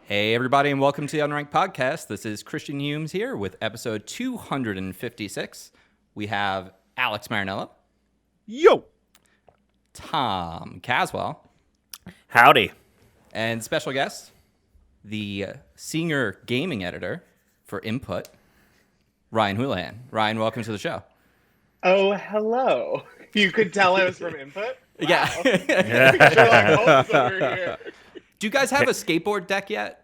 Hey, everybody, and welcome to the Unranked Podcast. This is Christian Humes here with episode 256. We have Alex Marinello. Yo! Tom Caswell. Howdy. And special guest, the senior gaming editor for Input, Ryan Houlihan. Ryan, welcome to the show. Oh, hello. You could tell I was from Input? Wow. Yeah. Sherlock Holmes over here. Do you guys have a skateboard deck yet?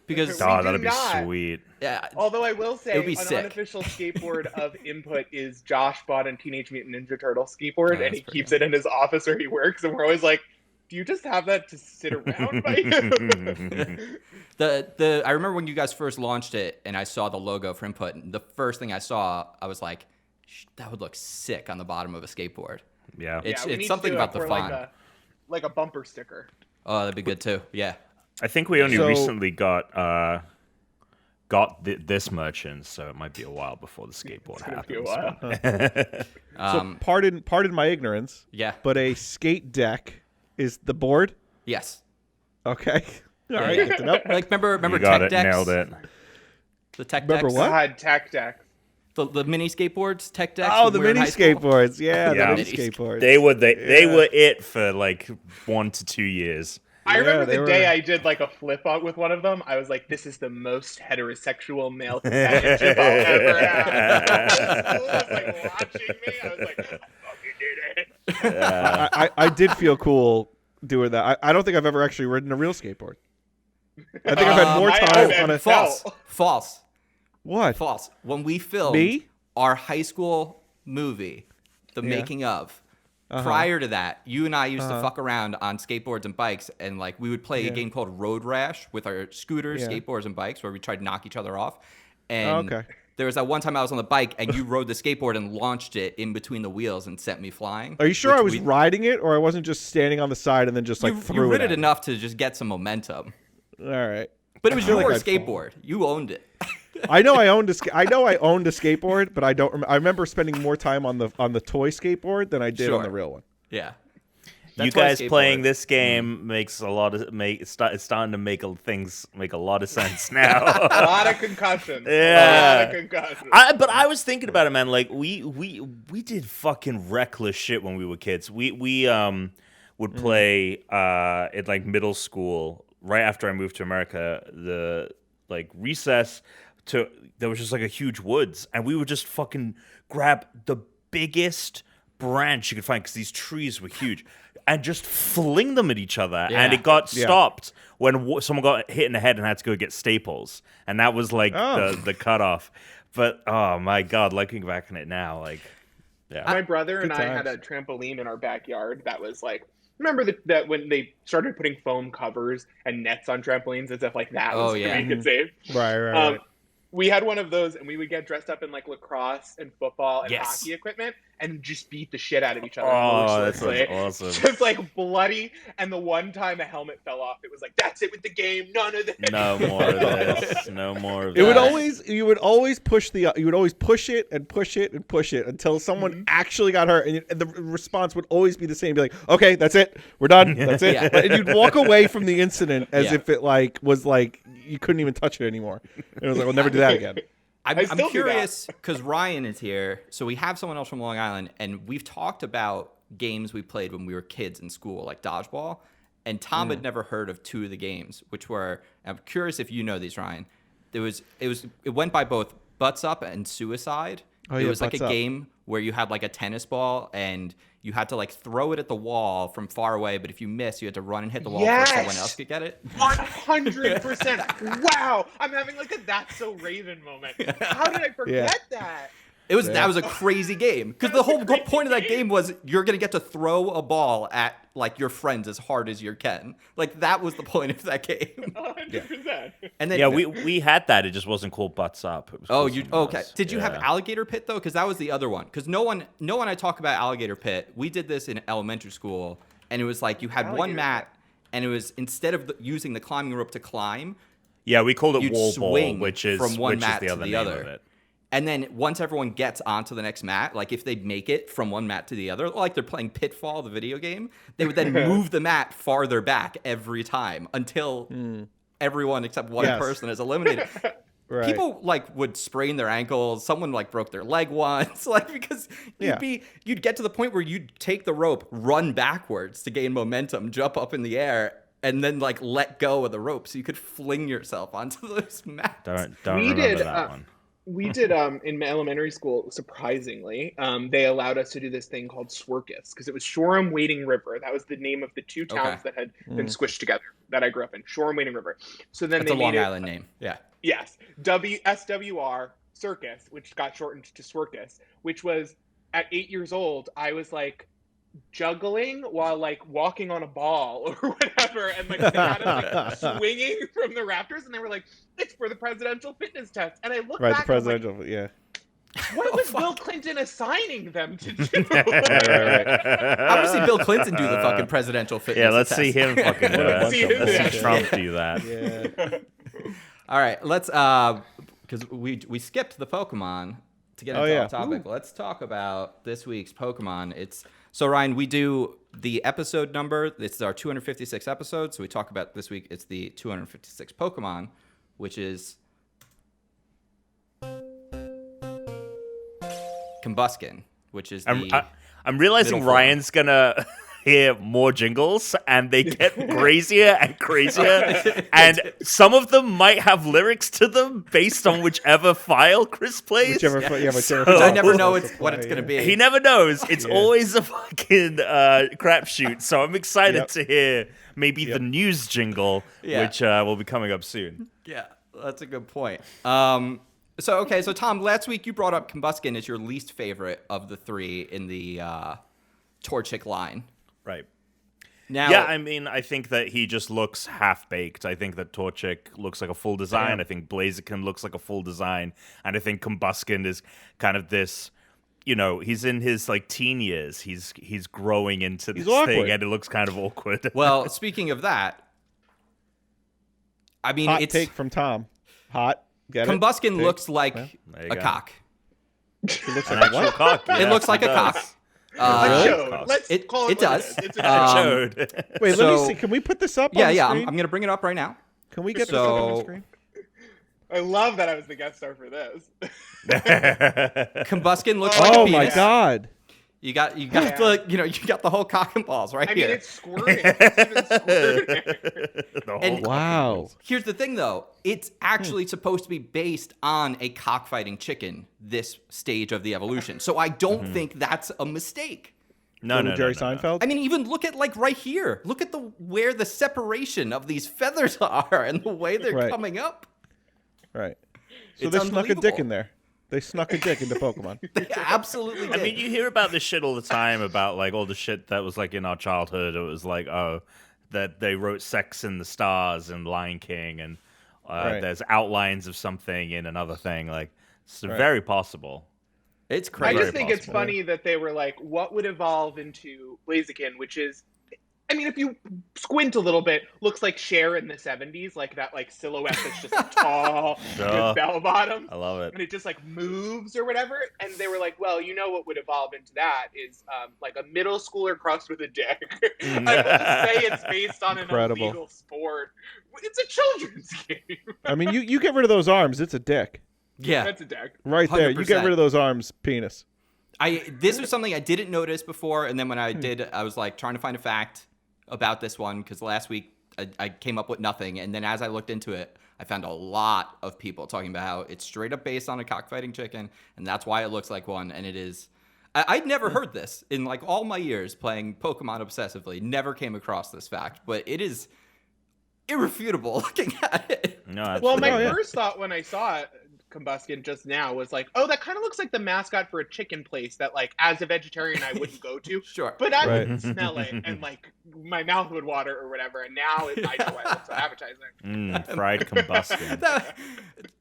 Because that'd be not. sweet. yeah, Although I will say, an sick. unofficial skateboard of Input is Josh bought a Teenage Mutant Ninja Turtle skateboard, and he keeps it in his office where he works, and we're always like, do you just have that to sit around by you? I remember when you guys first launched it, and I saw the logo for Input, and the first thing I saw, I was like, that would look sick on the bottom of a skateboard. Yeah. It's we need something to do it about the for font. like a bumper sticker. Oh, that'd be good too. Yeah. I think we only recently got this merchant, so it might be a while before the skateboard happens. So pardon my ignorance. Yeah. But a skate deck is the board? Yes. Okay. All right. Yeah. Good to know. Like remember You got tech it, decks? nailed it. The tech Remember decks. what? God, tech deck. The mini skateboards, tech decks. Oh, we the were in mini high school? skateboards. Yeah, Yeah. the mini skateboards. They were it for like 1 to 2 years. I remember they the were- day I did like a flip out with one of them. I was like, "This is the most heterosexual male companionship I'll ever have." I was like watching me. I was like, "I fucking did it." I did feel cool doing that. I don't think I've ever actually ridden a real skateboard. I think I've had more I time have on a... False. No. False. What? False. When we filmed Me? our high school movie, The Making of, prior to that, you and I used to fuck around on skateboards and bikes, and like we would play a game called Road Rash with our scooters, Yeah. skateboards, and bikes, where we tried to knock each other off. And Okay. there was that one time I was on the bike, and you rode the skateboard and launched it in between the wheels and sent me flying. Are you sure which I was we- riding it, or I wasn't just standing on the side and then just like You threw rid it it at enough to just get some momentum. All right. But it was feel your like I'd skateboard. You owned it. I know I owned a skateboard, but I don't. I remember spending more time on the toy skateboard than I did on Sure. the real one. Yeah. You That's why guys skateboard- playing this game makes a lot of it's starting to make things make a lot of sense now. A lot of concussions. Yeah. A lot of concussions. But I was thinking about it, man. Like we did fucking reckless shit when we were kids. We would play at like middle school right after I moved to America. The like recess there was just like a huge woods, and we would just fucking grab the biggest branch you could find because these trees were huge. And just fling them at each other, and it got stopped when someone got hit in the head and had to go get staples, and that was like the cutoff. But oh my god, looking back on it now, like My brother and Good I had times. a trampoline in our backyard that was like, remember that when they started putting foam covers and nets on trampolines as if like that was to make it safe? Right. We had one of those, and we would get dressed up in like lacrosse and football and Yes. hockey equipment and just beat the shit out of each other. Oh, that mercilessly. sounds awesome. Just like bloody. And the one time a helmet fell off, it was like, that's it with the game. None of this. No more of this. No more of You would that. always push it and push it and push it until someone actually got hurt, and the response would always be the same. Be like, okay, that's it, we're done, that's it. Yeah. And you'd walk away from the incident as Yeah. if it like was like you couldn't even touch it anymore. And it was like, we'll never do that again. I I'm still do that. curious because Ryan is here, so we have someone else from Long Island, and we've talked about games we played when we were kids in school, like dodgeball. And Tom had never heard of two of the games, which were. I'm curious if you know these, Ryan. It went by both Butts Up and Suicide. Oh, it yeah, was like Butts a Up. game where you had like a tennis ball and you had to like throw it at the wall from far away, but if you miss, you had to run and hit the wall before someone Yes! else could get it. 100%. Wow. I'm having like a That's So Raven moment. How did I forget that? That was a crazy game because the whole point of that game was you're gonna get to throw a ball at like your friends as hard as you can. Like that was the point of that game. 100%. And then Yeah, we had that. It just wasn't called Butts Up. It was called something okay? else. Did you have Yeah. Alligator Pit though? Because that was the other one. Because no one I talk about Alligator Pit. We did this in elementary school, and it was like you had one Alligator mat, and it was instead of using the climbing rope to climb, Yeah, we called it you'd wall ball, swing which is from one which mat is the to other the name other. of it. And then once everyone gets onto the next mat, like if they'd make it from one mat to the other, like they're playing Pitfall, the video game, they would then move the mat farther back every time until everyone except one person is eliminated. Right. People like would sprain their ankles. Someone like broke their leg once, like because you'd get to the point where you'd take the rope, run backwards to gain momentum, jump up in the air, and then like let go of the rope so you could fling yourself onto those mats. Don't remember that one. We did in elementary school, surprisingly, they allowed us to do this thing called Swerkus because it was Shoreham Wading River. That was the name of the two towns that had been squished together that I grew up in, Shoreham Wading River. So then That's a Long Island name. Yeah. Yes. SWR Circus, which got shortened to Swerkus, which was at 8 years old, I was like juggling while like walking on a ball or whatever, and like they had us like swinging from the rafters, and they were like, "It's for the presidential fitness test." And I looked back, the presidential, what was Bill Clinton assigning them to do? Obviously, Bill Clinton do the fucking presidential fitness test. Let's see him fucking do it. Let's see Trump do that. Yeah. All right, let's because we skipped the Pokemon to get into our topic. Ooh. Let's talk about this week's Pokemon. So Ryan, we do the episode number. It's our 256 episode. So we talk about this week. It's the 256 Pokemon, which is Combusken, which is I'm realizing Ryan's gonna hear more jingles, and they get crazier and crazier, and some of them might have lyrics to them based on whichever file Chris plays. Whichever I never know what it's gonna be. He never knows. It's always a fucking crapshoot. So I'm excited to hear maybe the news jingle, which will be coming up soon. Yeah, that's a good point. So Tom, last week you brought up Combusken as your least favorite of the three in the Torchic line. Right. Now, yeah, I mean, I think that he just looks half-baked. I think that Torchic looks like a full design. I think Blaziken looks like a full design. And I think Combusken is kind of this, he's in his, like, teen years. He's growing into this thing, and it looks kind of awkward. Well, speaking of that, I mean, Hot take from Tom. Hot. Get Combusken looks like a cock. It looks An like actual cock. It looks like a cock. Let's call it does. It's a Wait, let me see. Can we put this up on the screen? I'm going to bring it up right now. Can we get this up on the screen? I love that I was the guest star for this. Combusken looks like a penis. Oh my god. You got the whole cock and balls right here. I mean, it's squirting. It's even squirting. Wow. Here's the thing, though. It's actually supposed to be based on a cockfighting chicken, this stage of the evolution. So I don't think that's a mistake. No, Jerry Seinfeld? I mean, even look at, like, right here. Look at where the separation of these feathers are and the way they're coming up. Right. So It's they snuck a dick unbelievable. in there. They snuck a dick into Pokemon. They absolutely did. I mean, you hear about this shit all the time about, like, all the shit that was, like, in our childhood. It was like, that they wrote Sex in the Stars and Lion King, and there's outlines of something in another thing. Like, it's very possible. It's crazy. I just think it's funny that they were like, what would evolve into Blaziken, which is, I mean, if you squint a little bit, looks like Cher in the 70s, like that like silhouette that's just tall with bell bottoms. I love it. And it just like moves or whatever. And they were like, well, what would evolve into that is like a middle schooler crossed with a dick. I will say it's based on an illegal sport. It's a children's game. I mean, you get rid of those arms, it's a dick. Yeah. That's a dick. Right there. 100%. You get rid of those arms, penis. This was something I didn't notice before, and then when I did, I was like trying to find a fact about this one, because last week I came up with nothing, and then as I looked into it, I found a lot of people talking about how it's straight up based on a cockfighting chicken, and that's why it looks like one, and it is. I'd never heard this in like all my years playing Pokemon obsessively. Never came across this fact, but it is irrefutable looking at it. No, absolutely. Well, my first thought when I saw it, Combusken just now, was like, oh, that kind of looks like the mascot for a chicken place that, like, as a vegetarian I wouldn't go to. Sure. But I would smell it and like my mouth would water or whatever, and now I know why it looks so appetizing. Fried Combusken.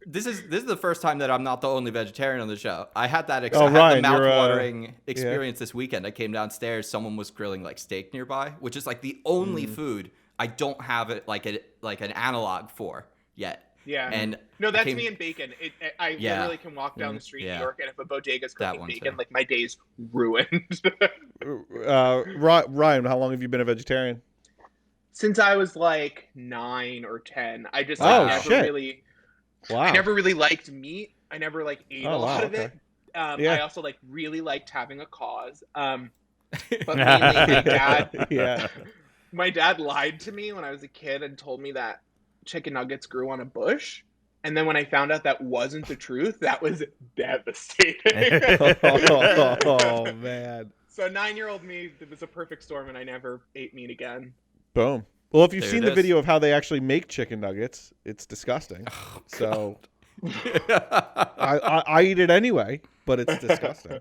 This is the first time that I'm not the only vegetarian on the show. I had that Ryan, mouth-watering experience this weekend. I came downstairs, someone was grilling like steak nearby, which is like the only food I don't have it like an analog for yet. Yeah. And No, that's came- me and bacon. I Yeah. literally can walk down the street in Yeah. New York, and if a bodega's That cooking one, bacon, too. like my day's ruined. Ryan, how long have you been a vegetarian? Since I was like 9 or 10, I just Oh, never shit. really. Wow. I never really liked meat. I never like ate Oh, a lot wow, of it. okay. Yeah. I also like really liked having a cause. But mainly my dad. Yeah. My dad lied to me when I was a kid and told me that chicken nuggets grew on a bush. And then when I found out that wasn't the truth, that was devastating. Oh man. So 9-year-old me, it was a perfect storm, and I never ate meat again. Boom. Well, if you've There seen it the is. video of how they actually make chicken nuggets, it's disgusting. So I eat it anyway, but it's disgusting.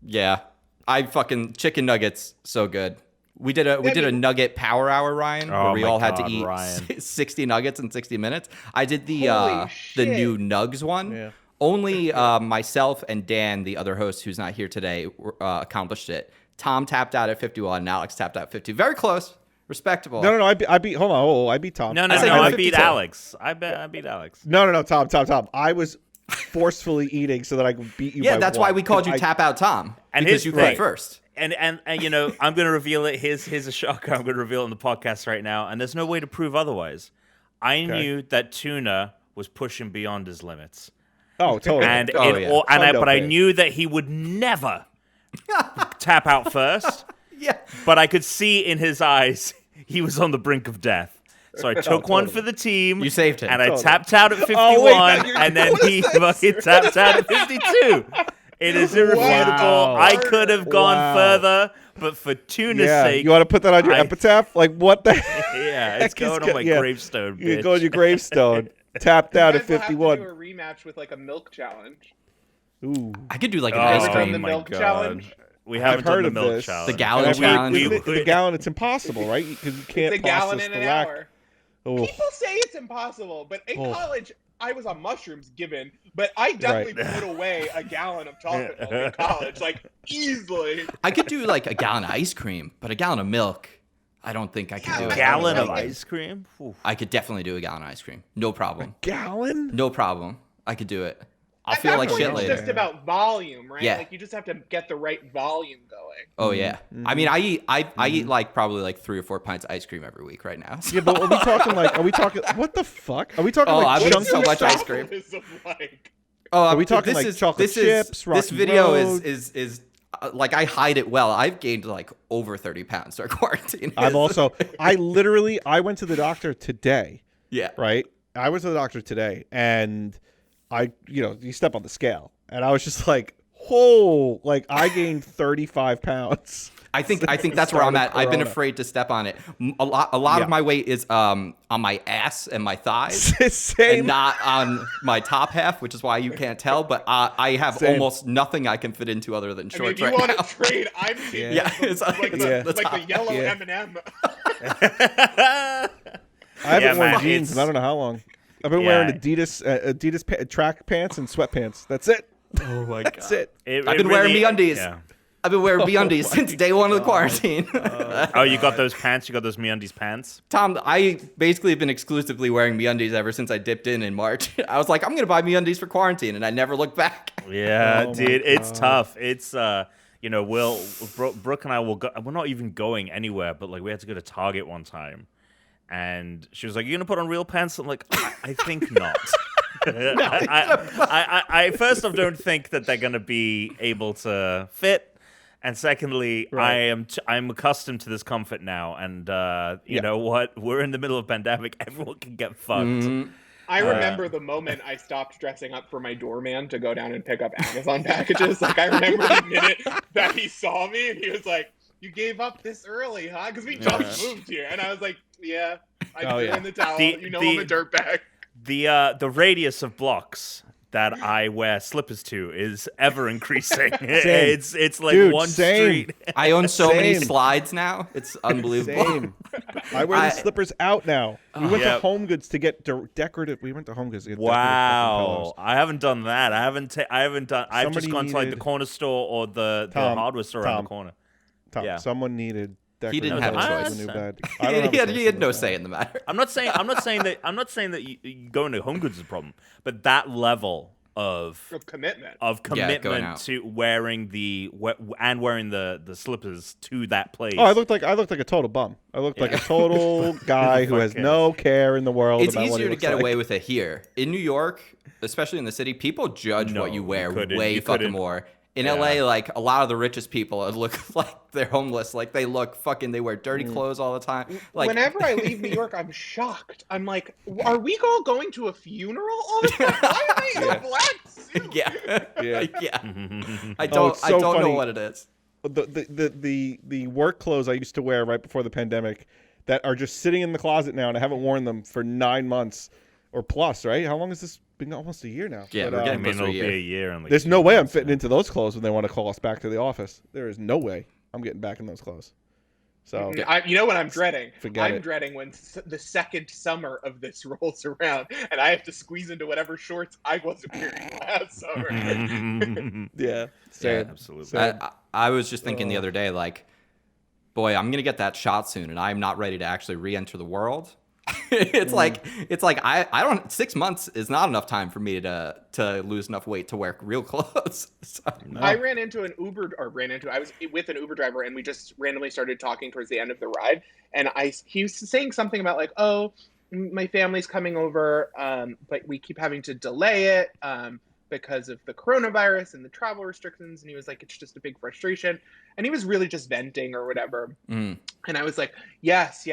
Yeah, I fucking chicken nuggets so good. We did a nugget power hour, Ryan, Oh where we my all had God, to eat Ryan. 60 nuggets in 60 minutes. I did the Holy shit. new nugs one. Yeah. Only myself and Dan, the other host who's not here today, accomplished it. Tom tapped out at 51, and Alex tapped out at 50. Very close, respectable. No, I beat. Hold on, I beat Tom. No, I said I you're beat 52. Alex. I beat Alex. No, Tom. I was forcefully eating so that I could beat you. Yeah, by that's one, why we called 'cause you Tap Out Tom, And because his you thing- played first. And you know, I'm going to reveal it. Here's a shocker. I'm going to reveal it on the podcast right now, and there's no way to prove otherwise. I knew that Tuna was pushing beyond his limits, Oh, totally. and Oh, yeah. but I Hundo knew that he would never tap out first. Yeah. But I could see in his eyes he was on the brink of death. So I took one for the team. You saved him. And I Totally. tapped out at 51, Oh, wait, now you're and then he fucking tapped out at 52. It is irrefutable. Wow. I could have gone Wow. further, but for Tuna's yeah, sake, you want to put that on your I- epitaph? Like what the? yeah, it's heck is going on go- my yeah. gravestone, You bitch. go on your gravestone. Tapped out You at guys will have to 51. do a rematch with like a milk challenge. Ooh. I could do like an Oh, ice Ever done cream. the my milk God. challenge? We haven't I've done heard the of milk this. challenge. The gallon And challenge. The gallon, it's impossible, right? Because you can't It's a gallon process in the an lac. hour. Oh. People say it's impossible, but in Oh. college, I was on mushrooms given, but I definitely put away a gallon of chocolate milk in college, like easily. I could do like a gallon of ice cream, but a gallon of milk, I don't think I could do. A it. gallon of ice cream? Oof. I could definitely do a gallon of ice cream. No problem. Gallon? No problem. I could do it. I'll At feel that like point, shit it's later. just about volume, right? Yeah. Like you just have to get the right volume going. Oh yeah. I mean, I eat like probably like 3 or 4 pints of ice cream every week right now. Yeah, but are we talking like? Are we talking? What the fuck? Are we talking Oh, like I've eaten chunks so of much stuff? ice cream. Metabolism, like, Oh, Are we talking like chocolate chips, This Rocky video Road? is like I hide it well. I've gained like over 30 pounds during quarantine. I went to the doctor today, Yeah. right? I went to the doctor today, and you step on the scale, and I was just like, whoa, like I gained 35 pounds. I think that's where I'm Start at. of I've been Corona. afraid to step on it. A lot Yeah. of my weight is on my ass and my thighs. Same. And not on my top half, which is why you can't tell. But I have Same. almost nothing I can fit into other than I mean, shorts if you right want now. to trade, I'm seeing Yeah, the, it's like, like the, the like the top. yellow Yeah. M&M. I haven't worn man, jeans in I don't know how long. I've been wearing Adidas track pants and sweatpants. That's it. Oh my god. That's it. I've been wearing MeUndies. Yeah. I've been wearing MeUndies since day one of the quarantine. Oh, you got those pants? You got those MeUndies pants? Tom, I basically have been exclusively wearing MeUndies ever since I dipped in March. I was like, I'm gonna buy MeUndies for quarantine, and I never looked back. Yeah, Oh my dude, it's God. tough. It's Brooke and I will go. We're not even going anywhere, but like we had to go to Target one time, and she was like, "You gonna put on real pants?" I'm like, I think not. I first off don't think that they're gonna be able to fit. And secondly, Right. I'm accustomed to this comfort now, and you Yeah. know what? We're in the middle of pandemic. Everyone can get fucked. I remember the moment I stopped dressing up for my doorman to go down and pick up Amazon packages. Like, I remember the minute that he saw me and he was like, "You gave up this early, huh?" Because we just moved here. And I was like, "Yeah, I Oh, threw yeah. in the towel. The- I'm the- a dirtbag." The radius of blocks that I wear slippers to is ever increasing. It's like Dude, one same. street. I own so many Same. slides now. It's unbelievable. Same. I wear the slippers out now. We went Yeah. to Home Goods to get decorative. We went to Home Goods to get decorative Wow, fucking pillows. I haven't done that. I haven't done. I've just Somebody gone to like the needed- corner store or the Tom, hardware store around Tom. the corner. Tom, Yeah. someone needed He didn't have a choice. I don't have a choice He had in no this say bad. in the matter. I'm not saying that you going to Home Goods is a problem, but that level of commitment. going out. To wearing the slippers to that place. Oh, I looked like a total bum. I looked like a total guy who has no care in the world. It's about what he easier to looks get like. away with it here in New York, especially in the city. People judge what you wear way fucking more. In LA, like a lot of the richest people look like they're homeless. Like they wear dirty clothes all the time. Like whenever I leave New York, I'm shocked. I'm like, are we all going to a funeral all the time? Why are they in a black suit? yeah. I it's so don't know funny. what it is. The work clothes I used to wear right before the pandemic that are just sitting in the closet now, and I haven't worn them for 9 months or plus. Right? How long has this been? Almost a year now. Yeah, But, we're getting it'll close to be a year. In like there's no way I'm fitting into those clothes when they want to call us back to the office. There is no way I'm getting back in those clothes. So You know what I'm dreading? Forget it. Dreading when the second summer of this rolls around and I have to squeeze into whatever shorts I wasn't wearing last summer. yeah, sad. absolutely. Sad. I was just thinking the other day, like, boy, I'm gonna get that shot soon, and I'm not ready to actually re-enter the world. It's like I don't 6 months is not enough time for me to lose enough weight to wear real clothes. So. I I was with an Uber driver and we just randomly started talking towards the end of the ride, and he was saying something about like, oh, my family's coming over, but we keep having to delay it because of the coronavirus and the travel restrictions, and he was like, it's just a big frustration, and he was really just venting or whatever. And I was like, yes,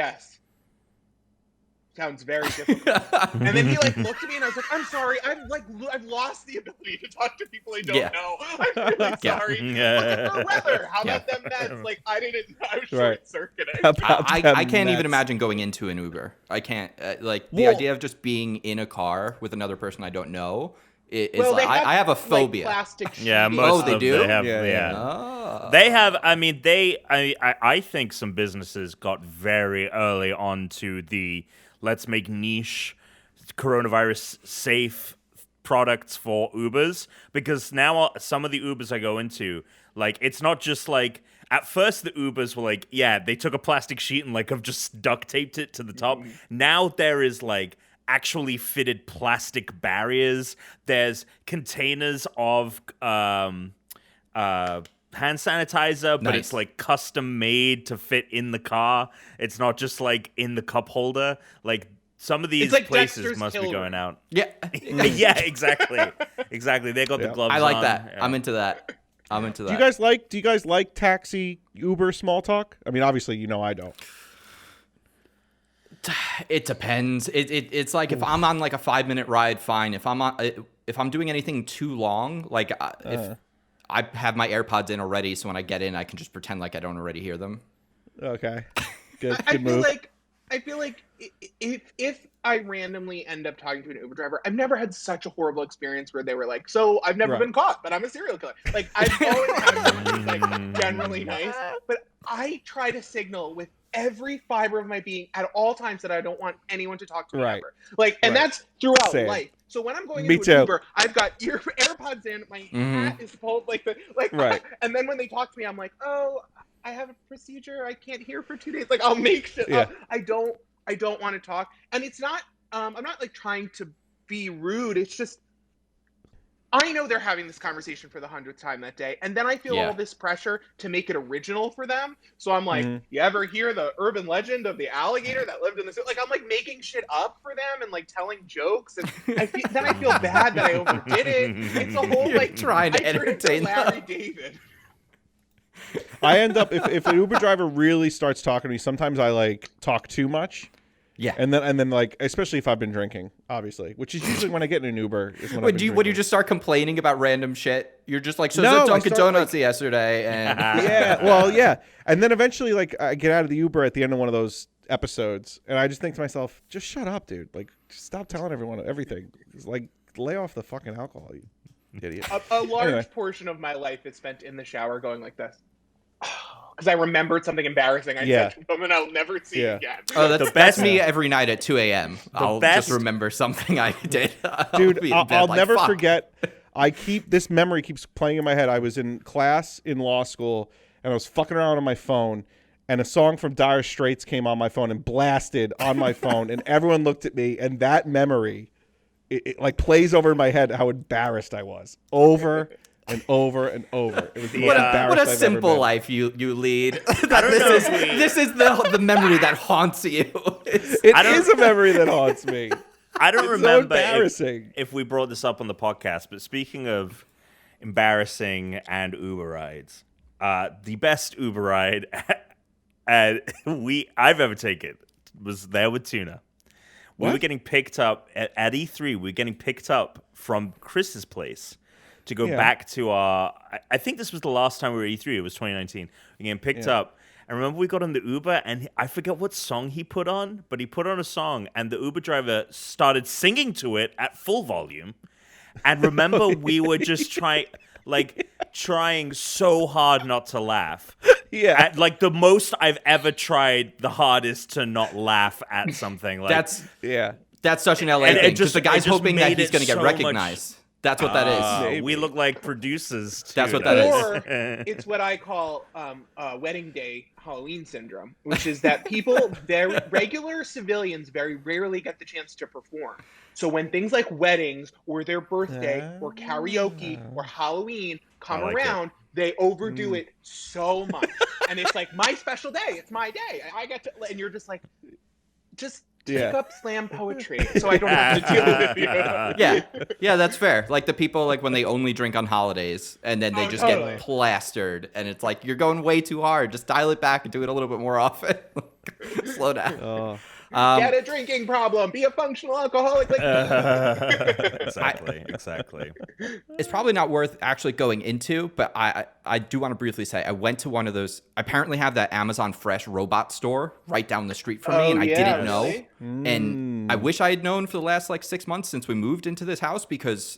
sounds very difficult. And then he like looked at me and I was like, I'm sorry, I've lost the ability to talk to people I don't know. I'm really sorry. Look at the weather. How about them Mets? Like I was short circuiting. I can't even imagine going into an Uber. I can't the idea of just being in a car with another person I don't know. I have a phobia. Like, plastic Yeah, sheeting. most they of do? them, they have, Oh. They have. I mean, I think some businesses got very early on to the let's make niche coronavirus safe products for Ubers, because now some of the Ubers I go into, like, it's not just like, at first the Ubers were like, yeah, they took a plastic sheet and like have just duct taped it to the top. Now there is like actually fitted plastic barriers. There's containers of hand sanitizer, but it's like custom made to fit in the car. It's not just like in the cup holder. Like some of these like places Dexter's must be going out. Yeah. Yeah, exactly. They got the gloves I like on. that. Yeah. I'm into that. Do you guys like taxi Uber small talk? I mean, obviously, I don't. It depends. It's like if I'm on like a 5-minute ride, fine. If I'm doing anything too long, like if I have my AirPods in already, so when I get in, I can just pretend like I don't already hear them. Okay, good I move. feel like if I randomly end up talking to an Uber driver, I've never had such a horrible experience where they were like, so I've never been caught, but I'm a serial killer. Like I've always had someone who's like generally nice, but I try to signal with every fiber of my being at all times that I don't want anyone to talk to me ever. Like, and that's throughout Same. life. So when I'm going Me into too. an Uber, I've got AirPods in, my hat is pulled, and then when they talk to me, I'm like, oh, I have a procedure, I can't hear for 2 days. Like I'll make shit up. I don't want to talk, and it's not. I'm not like trying to be rude. It's just I know they're having this conversation for the 100th time that day, and then I feel all this pressure to make it original for them. So I'm like, you ever hear the urban legend of the alligator that lived in the like? I'm like making shit up for them and like telling jokes, and I feel bad that I overdid it. It's a whole like trying to entertain Larry David. I end up if an Uber driver really starts talking to me, sometimes I like talk too much. Yeah. And then like, especially if I've been drinking, obviously, which is usually when I get in an Uber. Is when Would you just start complaining about random shit? You're just like, so No, was I at Dunkin' start, Donuts yesterday, and yeah. And then eventually, like, I get out of the Uber at the end of one of those episodes, and I just think to myself, just shut up, dude. Like, just stop telling everyone everything. Just, like, lay off the fucking alcohol, you idiot. A large portion of my life is spent in the shower going like this. Because I remembered something embarrassing I said to them, and I'll never see it again. Oh, that's me every night at 2 a.m. I'll just remember something I did. Dude, I'll never forget. This memory keeps playing in my head. I was in class in law school, and I was fucking around on my phone, and a song from Dire Straits came on my phone and blasted on my phone, and everyone looked at me, and that memory, it like plays over in my head how embarrassed I was over and over and over. It was the most embarrassed What a I've ever simple been. life you lead. This is the memory that haunts you. It is a memory that haunts me. I don't It's so remember embarrassing. if we brought this up on the podcast, but speaking of embarrassing and Uber rides, the best Uber ride I've ever taken was there with Tuna. We were getting picked up at E3. We were getting picked up from Chris's place to go back to our. I think this was the last time we were at E3. It was 2019. We were getting picked up. And remember, we got on the Uber, and I forget what song he put on, but he put on a song, and the Uber driver started singing to it at full volume. And remember, we were just trying so hard not to laugh. Yeah. At, like, the most I've ever tried, the hardest to not laugh at something. Like, That's such an LA And it thing. just- the guy's it just hoping that made he's it going to get so recognized. That's what that is. we look like producers, too. That's what that is. Or it's what I call wedding day Halloween syndrome, which is that people, regular civilians, very rarely get the chance to perform. So when things like weddings or their birthday or karaoke or Halloween come around, they overdo it so much. And it's like, my special day. It's my day. I get to, and you're just like, just take up slam poetry so I don't have to deal with you. Yeah, that's fair. Like the people, like when they only drink on holidays and then they just get plastered, and it's like, you're going way too hard. Just dial it back and do it a little bit more often. Slow down. Get a drinking problem. Be a functional alcoholic. Like Exactly. It's probably not worth actually going into, but I do want to briefly say I went to one of those. I apparently have that Amazon Fresh robot store right down the street from me, and I didn't know. Really? And I wish I had known for the last like 6 months since we moved into this house, because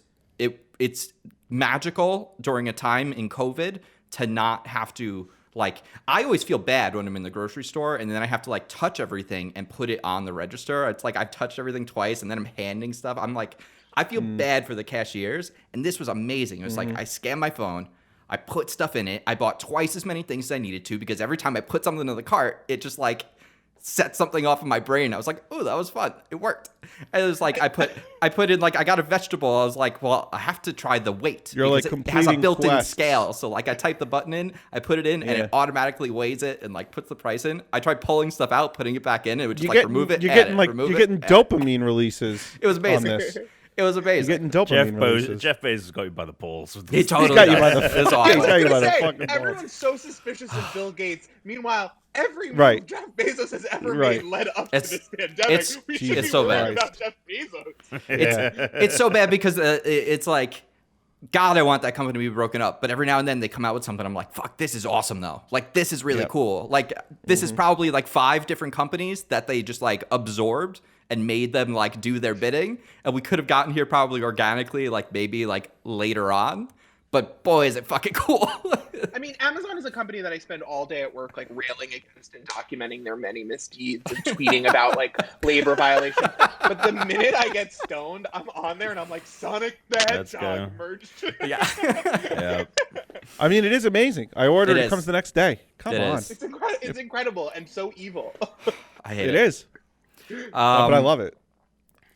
it's magical during a time in COVID to not have to. Like, I always feel bad when I'm in the grocery store and then I have to, like, touch everything and put it on the register. It's like I've touched everything twice and then I'm handing stuff. I'm like, I feel bad for the cashiers. And this was amazing. It was like I scanned my phone. I put stuff in it. I bought twice as many things as I needed to, because every time I put something in the cart, it just, like, set something off in my brain. I was like, oh, that was fun. It worked. And it was like, I put in, like, I got a vegetable. I was like, well, I have to try the weight. You're like it has a completing built-in quests. scale. So like I type the button in, I put it in, and it automatically weighs it and like puts the price in. I tried pulling stuff out, putting it back in, and it would just remove it. You're add getting it, like remove you're it, getting add dopamine releases. It was amazing. On this. It was amazing. You're getting dopamine releases. Jeff Bezos got you by the balls. He totally got you by does. the It's He's awesome. got you by the Say, fucking balls. everyone's so suspicious of Bill Gates. Meanwhile, every move Right. Jeff Bezos has ever Right. made led up It's- to this pandemic. it's- We should it's be so worried bad. about Jeff Bezos. It's so bad because it's like, God, I want that company to be broken up. But every now and then they come out with something. I'm like, fuck, this is awesome though. Like, this is really cool. Like, this is probably like 5 different companies that they just like absorbed and made them like do their bidding. And we could have gotten here probably organically, like maybe like later on. But boy, is it fucking cool. I mean, Amazon is a company that I spend all day at work, like, railing against and documenting their many misdeeds and tweeting about, like, labor violations. But the minute I get stoned, I'm on there and I'm like, Sonic the Let's go. Hedgehog merged. Yeah. I mean, it is amazing. I ordered It it. is. Comes the next day. Come It on. is. It's incredible and so evil. I hate It it. is. But I love it.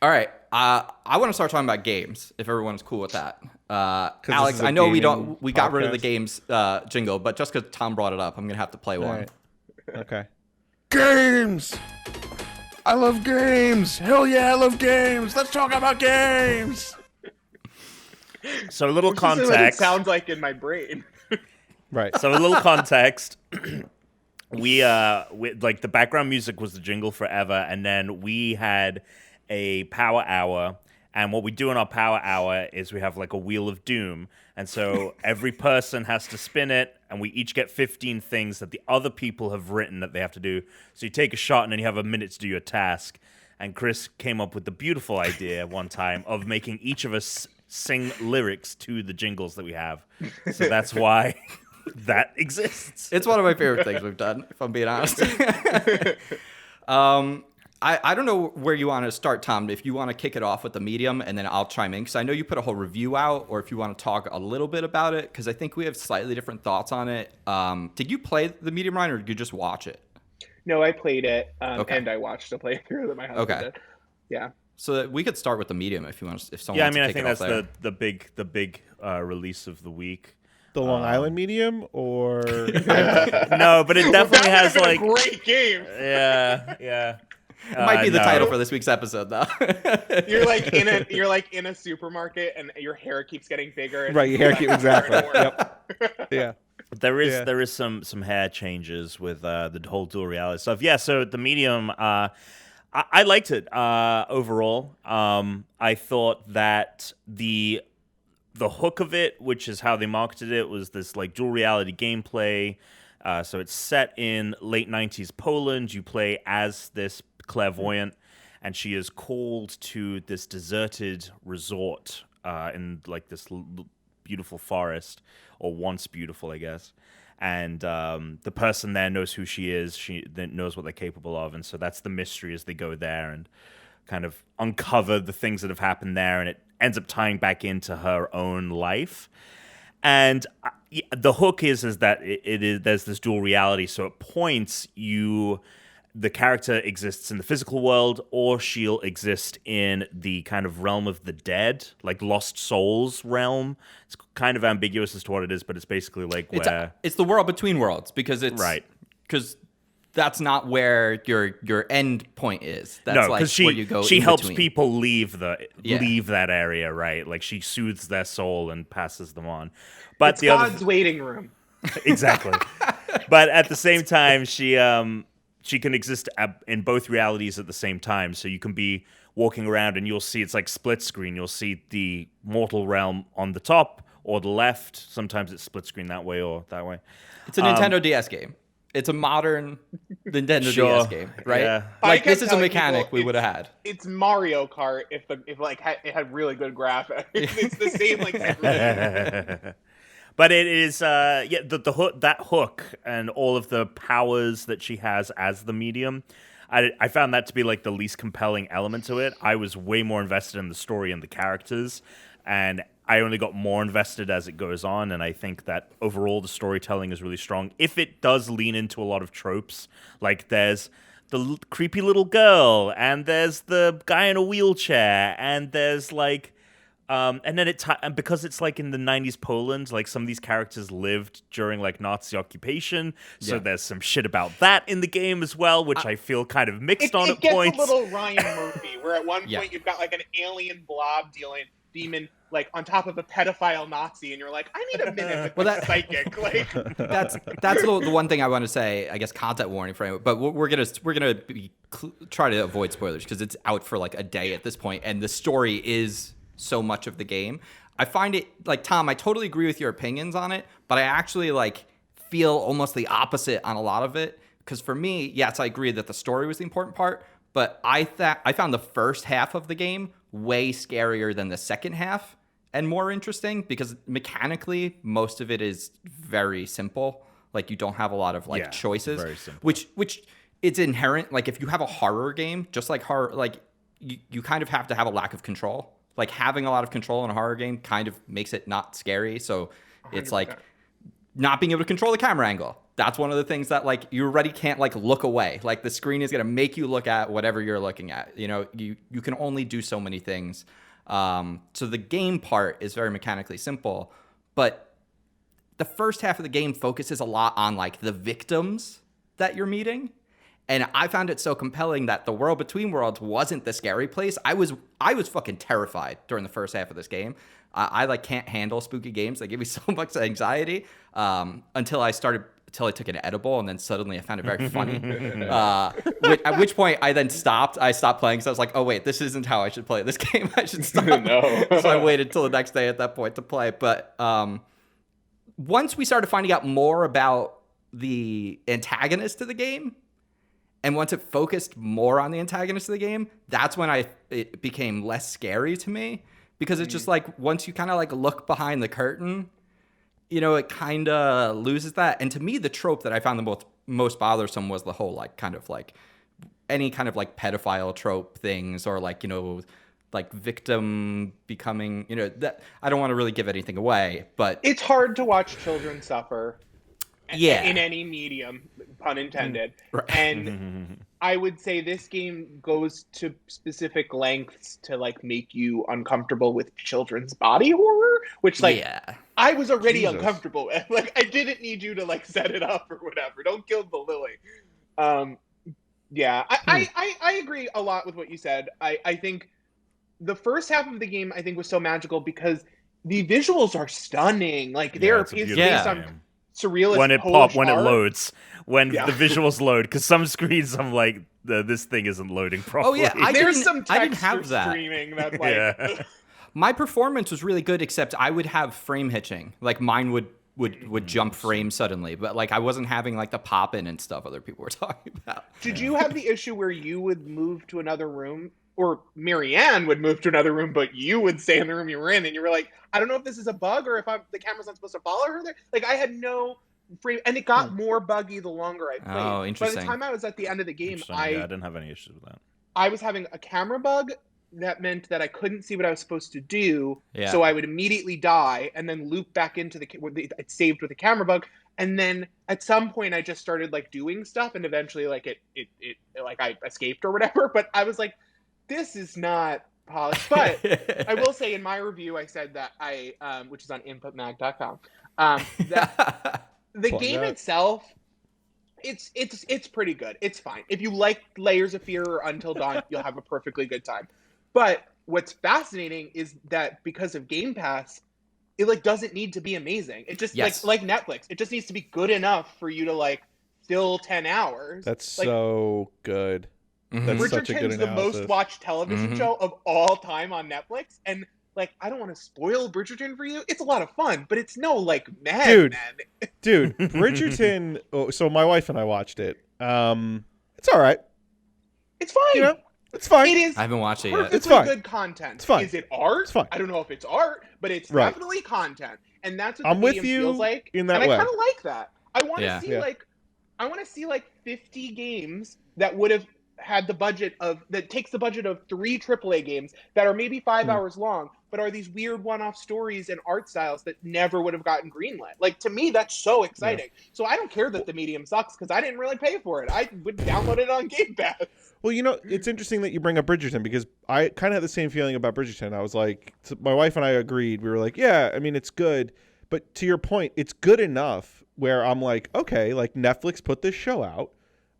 All right. I want to start talking about games, if everyone's cool with that. this Alex, is a I know gaming we got rid of the podcast. games jingle, but just because Tom brought it up, I'm going to have to play one. Right. Okay. Games! I love games! Hell yeah, I love games! Let's talk about games! So a little Which is what it context. sounds like in my brain. Right. So a little context. We like the background music was the jingle forever, and then we had a power hour. And what we do in our power hour is we have like a wheel of doom. And so every person has to spin it, and we each get 15 things that the other people have written that they have to do. So you take a shot, and then you have a minute to do your task. And Chris came up with the beautiful idea one time of making each of us sing lyrics to the jingles that we have. So that's why that exists. It's one of my favorite things we've done, if I'm being honest. I don't know where you want to start, Tom. If you want to kick it off with the medium, and then I'll chime in, because I know you put a whole review out, or if you want to talk a little bit about it, because I think we have slightly different thoughts on it. Did you play the medium, Ryan, or did you just watch it? No, I played it, Okay. and I watched a playthrough that my husband Okay. did. Yeah. So that we could start with the medium if you want. If someone Yeah, I wants mean, to I kick think it off that's there. the big release of the week. The Long Island medium, or No, but it definitely that has would have like, been a great game. yeah. It might be the no. title for this week's episode, though. You're like in a supermarket, and your hair keeps getting bigger. And right? Your hair keep exactly. Yep. Yeah. There is Yeah. there is some hair changes with the whole dual reality stuff. Yeah, so the medium, I liked it overall. I thought that the hook of it, which is how they marketed it, was this like dual reality gameplay. So it's set in late 90s Poland. You play as this clairvoyant, and she is called to this deserted resort in like this beautiful forest, or once beautiful, I guess. And the person there knows who she is. She knows what they're capable of, and so that's the mystery as they go there and kind of uncover the things that have happened there, and it ends up tying back into her own life. And the hook is that it is there's this dual reality. So at points the character exists in the physical world, or she'll exist in the kind of realm of the dead, like Lost Souls realm. It's kind of ambiguous as to what it is, but it's basically like It's the world between worlds, because it's Right. Because that's not where your end point is. That's no, like because where you go. she in helps between. people leave Yeah. that area, right? Like she soothes their soul and passes them on. But It's the other God's waiting room. exactly. But at the same time, she can exist in both realities at the same time. So you can be walking around and you'll see it's like split screen. You'll see the mortal realm on the top or the left. Sometimes it's split screen that way or that way. It's a Nintendo DS game. It's a modern Nintendo Sure. DS game, right? Yeah. Like I kept this is a telling mechanic people we would have had. It's Mario Kart if it had really good graphics. It's the same like technology. But it is the hook, that hook and all of the powers that she has as the medium. I found that to be like the least compelling element to it. I was way more invested in the story and the characters, and I only got more invested as it goes on. And I think that overall the storytelling is really strong. If it does lean into a lot of tropes, like there's the creepy little girl, and there's the guy in a wheelchair, and there's like. And then and because it's like in the 90s Poland, like some of these characters lived during like Nazi occupation, so there's some shit about that in the game as well, which I feel kind of mixed on It at gets points. a little Ryan Murphy, where at one point you've got like an alien blob demon like on top of a pedophile Nazi, and you're like, I need a minute with this psychic. Like That's the one thing I want to say. I guess content warning for anyone, but we're gonna try to avoid spoilers because it's out for like a day at this point, and the story is so much of the game. I find it like Tom, I totally agree with your opinions on it, but I actually like feel almost the opposite on a lot of it. Because for me, yes, I agree that the story was the important part, but I found the first half of the game way scarier than the second half and more interesting because mechanically most of it is very simple. Like you don't have a lot of like choices, very simple. which it's inherent. Like if you have a horror game, just like horror, like you kind of have to have a lack of control. Like having a lot of control in a horror game kind of makes it not scary. So it's 100%. like not being able to control the camera angle. That's one of the things that like you already can't like look away. Like the screen is going to make you look at whatever you're looking at. You know, you can only do so many things. So the game part is very mechanically simple, but the first half of the game focuses a lot on like the victims that you're meeting. And I found it so compelling that the world between worlds wasn't the scary place. I was fucking terrified during the first half of this game. I like can't handle spooky games. They give me so much anxiety until I took an edible, and then suddenly I found it very funny. At which point I then stopped. I stopped playing because I was like, oh wait, this isn't how I should play this game. I should stop. No. So I waited till the next day at that point to play. But once we started finding out more about the antagonist of the game, and once it focused more on the antagonist of the game, that's when it became less scary to me. Because it's just like, once you kind of like look behind the curtain, you know, it kind of loses that. And to me, the trope that I found the most bothersome was the whole like kind of like any kind of like pedophile trope things, or like, you know, like victim becoming, you know, that I don't want to really give anything away, but it's hard to watch children suffer. Yeah. in any medium, pun intended. Right. And I would say this game goes to specific lengths to like make you uncomfortable with children's body horror, which like yeah. I was already Jesus. uncomfortable with. Like I didn't need you to like set it up or whatever. Don't kill the lily. Yeah, I agree a lot with what you said. I think the first half of the game I think was so magical because the visuals are stunning. Like they're it's a based beautiful on game. surrealist When it Polish when it art. loads, when Yeah. the visuals load, because some screens I'm like, this thing isn't loading properly. yeah, There's some I didn't texture have that. streaming that's like Yeah. My performance was really good, except I would have frame hitching. Like mine would jump frames suddenly, but like I wasn't having like the pop in and stuff other people were talking about. Did you have the issue where you would move to another room, or Marianne would move to another room, but you would stay in the room you were in, and you were like, I don't know if this is a bug or if the camera's not supposed to follow her there? Like, I had no frame, and it got more buggy the longer I played. Oh, interesting. By the time I was at the end of the game, Yeah, I didn't have any issues with that. I was having a camera bug that meant that I couldn't see what I was supposed to do, Yeah. so I would immediately die and then loop back into it saved with a camera bug. And then at some point I just started like doing stuff, and eventually like it like I escaped or whatever. But I was like, this is not polished. But I will say in my review I said that which is on inputmag.com, that the Plug game that. itself, it's pretty good. It's fine. If you like Layers of Fear or Until Dawn, you'll have a perfectly good time. But what's fascinating is that because of Game Pass, it like doesn't need to be amazing. It just Yes. like Netflix. It just needs to be good enough for you to like fill 10 hours. That's like, so good. Mhm. That's such a good Bridgerton's the analysis. most watched television Mhm. show of all time on Netflix, and like I don't want to spoil Bridgerton for you. It's a lot of fun, but it's no like Mad Dude. Men. Dude, Bridgerton. So my wife and I watched it. It's all right. It's fine. You know, it's fine. It is I haven't watched it yet. perfectly It's fine. good content. It's fine. Is it art? It's fine. I don't know if it's art, but it's Right. definitely content, and that's what I'm the with medium you feels like. in that and way. I kind of like that. I want to Yeah. see Yeah. like I want to see like 50 games that would have had the budget of that takes the budget of 3 AAA games that are maybe 5 hours long, but are these weird one-off stories and art styles that never would have gotten greenlit. Like to me, that's so exciting. So I don't care that the medium sucks because I didn't really pay for it. I would download it on Game Pass. Well, you know, it's interesting that you bring up Bridgerton because I kind of had the same feeling about Bridgerton. I was like, my wife and I agreed. We were like, yeah, I mean, it's good. But to your point, it's good enough where I'm like, okay, like Netflix put this show out.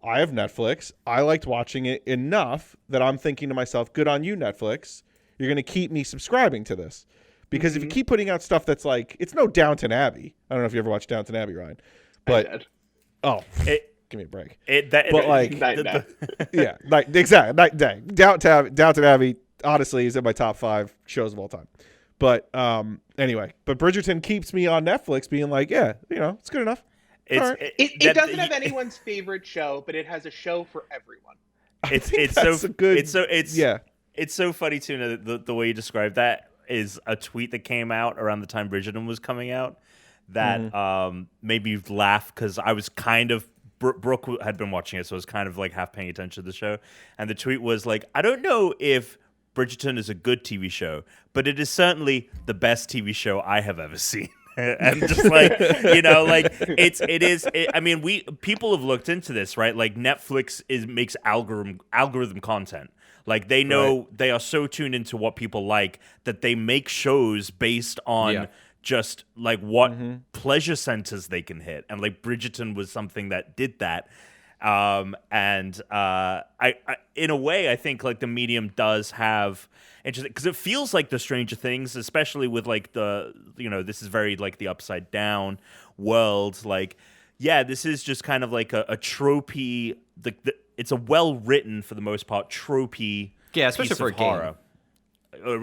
I have Netflix. I liked watching it enough that I'm thinking to myself, good on you, Netflix. You're going to keep me subscribing to this. Because if you keep putting out stuff that's like, it's no Downton Abbey. I don't know if you ever watched Downton Abbey, Ryan. I But, did. oh, It, give me a break. but like- Yeah, like exactly. Night and day. Downton Abbey, honestly, is in my top 5 shows of all time. But anyway, but Bridgerton keeps me on Netflix being like, yeah, you know, it's good enough. it's All right. It doesn't have anyone's favorite show, but it has a show for everyone. It's that's so a good. it's yeah. It's so funny, Tuna. The way you described that is a tweet that came out around the time Bridgerton was coming out that made me laugh because I was kind of Brooke had been watching it, so I was kind of like half paying attention to the show. And the tweet was like, I don't know if Bridgerton is a good TV show, but it is certainly the best TV show I have ever seen. And just like, you know, like I mean, people have looked into this, right? Like Netflix makes algorithm content. Like they know they are so tuned into what people like that they make shows based on just like what pleasure centers they can hit. And like Bridgerton was something that did that. And I in a way, I think like the medium does have interesting because it feels like the Stranger Things, especially with like the, you know, this is very like the upside down world. Like, yeah, this is just kind of like a tropey. It's a well written for the most part tropey. Yeah, especially piece for of a game. horror.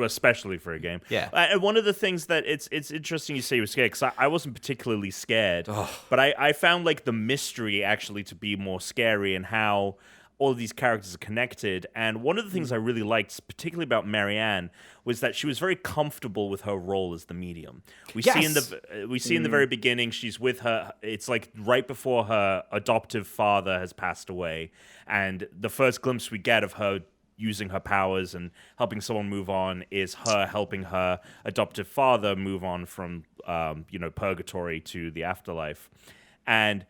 Especially for a game. Yeah. And one of the things that it's interesting you say you were scared, because I wasn't particularly scared, but I found like the mystery actually to be more scary and how all of these characters are connected. And one of the things I really liked, particularly about Marianne, was that she was very comfortable with her role as the medium. We see in the very beginning, she's with her. It's like right before her adoptive father has passed away, and the first glimpse we get of her using her powers and helping someone move on is her helping her adoptive father move on from purgatory to the afterlife. and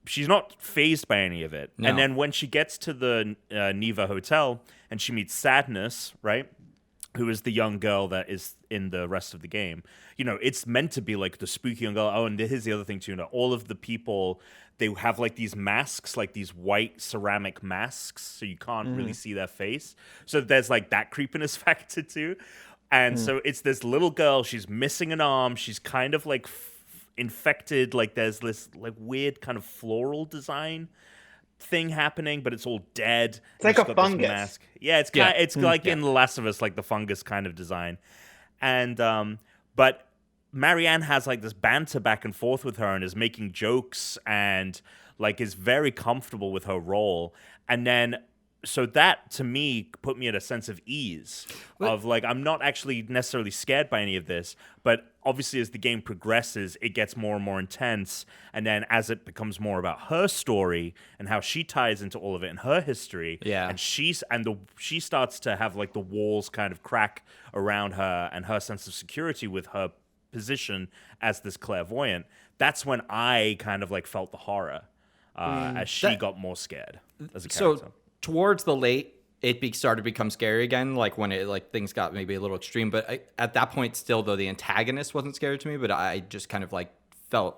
she's not fazed by any of it. No. And then when she gets to the Neva Hotel and she meets Sadness, right? Who is the young girl that is in the rest of the game. You know, it's meant to be like the spooky young girl. Oh, and here's the other thing, Tuna. All of the people, they have like these masks, like these white ceramic masks, so you can't really see their face. So there's like that creepiness factor too. And so it's this little girl, she's missing an arm, she's kind of like infected, like there's this like weird kind of floral design thing happening, but it's all dead. It's like a fungus. Mask. Yeah, it's kind of, it's like in The Last of Us, like the fungus kind of design. And but Marianne has like this banter back and forth with her and is making jokes and like is very comfortable with her role. And then so that to me put me at a sense of ease of like I'm not actually necessarily scared by any of this, but obviously as the game progresses it gets more and more intense, and then as it becomes more about her story and how she ties into all of it and her history, and she starts to have like the walls kind of crack around her and her sense of security with her position as this clairvoyant, that's when I kind of like felt the horror as she got more scared as a character. So towards the late, it started to become scary again, like when it like things got maybe a little extreme. But at that point, still though, the antagonist wasn't scary to me. But I just kind of like felt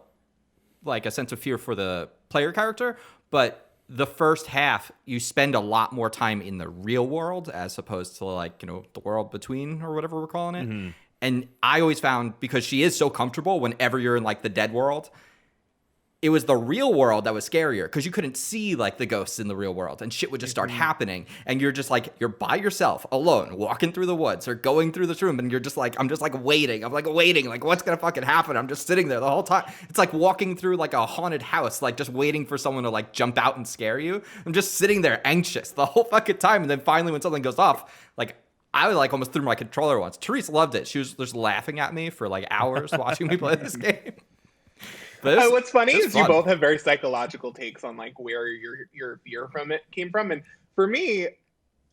like a sense of fear for the player character. But the first half, you spend a lot more time in the real world as opposed to like the world between or whatever we're calling it. And I always found, because she is so comfortable, whenever you're in like the dead world, it was the real world that was scarier because you couldn't see like the ghosts in the real world and shit would just start happening. And you're just like, you're by yourself, alone, walking through the woods or going through this room. And you're just like, I'm just like waiting. I'm like waiting. Like, what's going to fucking happen? I'm just sitting there the whole time. It's like walking through like a haunted house, like just waiting for someone to like jump out and scare you. I'm just sitting there anxious the whole fucking time. And then finally when something goes off, like I like almost threw my controller once. Therese loved it. She was just laughing at me for like hours watching me play this game. What's funny is you both have very psychological takes on like where your fear from it came from, and for me,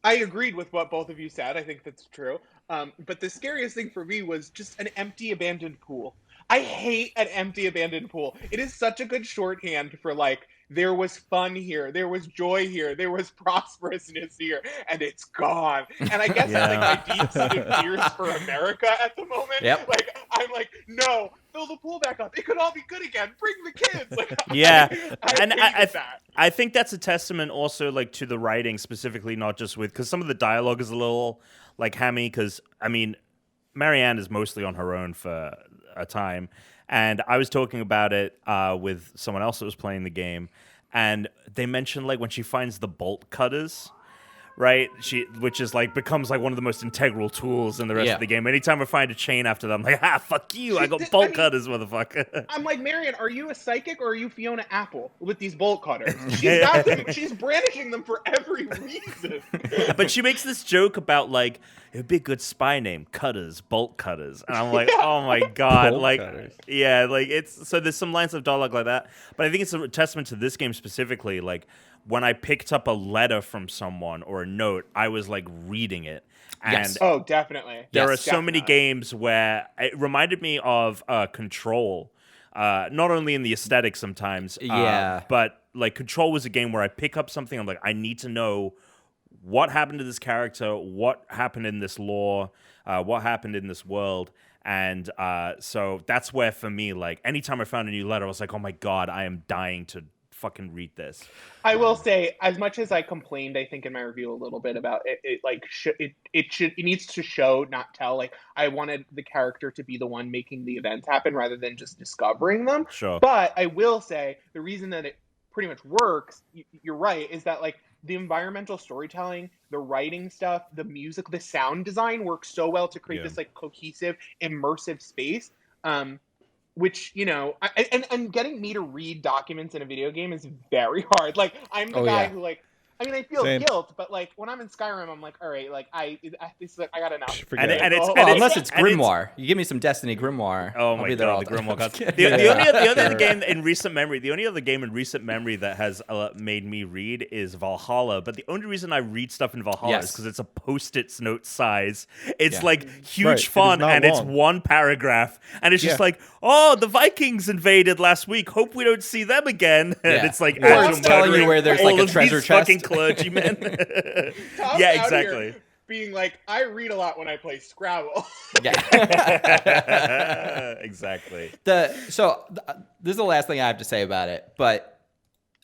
I agreed with what both of you said. I think that's true. But the scariest thing for me was just an empty, abandoned pool. I hate an empty, abandoned pool. It is such a good shorthand for like there was fun here, there was joy here, there was prosperousness here, and it's gone. And I guess that's like my deep-seated fears for America at the moment. Like I'm like, no, fill the pool back up. It could all be good again. Bring the kids. Like, I think that's a testament also like to the writing specifically, not just with because some of the dialogue is a little like hammy. Because I mean, Marianne is mostly on her own for a time. And I was talking about it with someone else that was playing the game, and they mentioned like when she finds the bolt cutters, right? Which is like becomes like one of the most integral tools in the rest of the game. Anytime I find a chain after them, I'm like, fuck you! I got bolt cutters, motherfucker. I'm like, Marianne, are you a psychic or are you Fiona Apple with these bolt cutters? She's got them. She's brandishing them for every reason. But she makes this joke about like it would be a good spy name, Cutters, Bolt Cutters, and I'm like, oh my god, bolt like cutters. Like it's so there's some lines of dialogue like that, but I think it's a testament to this game specifically. Like when I picked up a letter from someone or a note, I was like reading it. And oh, definitely. There are so many games where it reminded me of Control, not only in the aesthetic sometimes, but like Control was a game where I pick up something, I'm like, I need to know what happened to this character, what happened in this lore, what happened in this world. And so that's where, for me, like, anytime I found a new letter, I was like, oh my God, I am dying to fucking read this. I will say, as much as I complained, I think in my review a little bit about it, it needs to show, not tell. Like, I wanted the character to be the one making the events happen rather than just discovering them. Sure. But I will say, the reason that it pretty much works, you're right, is that, like, the environmental storytelling, the writing stuff, the music, the sound design works so well to create this like cohesive, immersive space. Which, you know, and getting me to read documents in a video game is very hard. Like, I'm the guy who like I mean, I feel Same. guilt, but like when I'm in Skyrim, I'm like, all right, like I got enough. Forget it. And it's, Well, and unless it's and Grimoire. You give me some Destiny Grimoire. Oh I'll my be there all god, the Grimoire cards. time. The only other game in recent memory, that has made me read is Valhalla. But the only reason I read stuff in Valhalla is because it's a post-it note size. It's like huge Right, it is font not and it's long. one paragraph, and it's just like, oh, the Vikings invaded last week. Hope we don't see them again. And it's like, Or actual it's telling you murdering where there's all like a of treasure these chest. fucking clergymen. Tom's Yeah, out exactly. here being like, I read a lot when I play Scrabble. Exactly. This is the last thing I have to say about it, but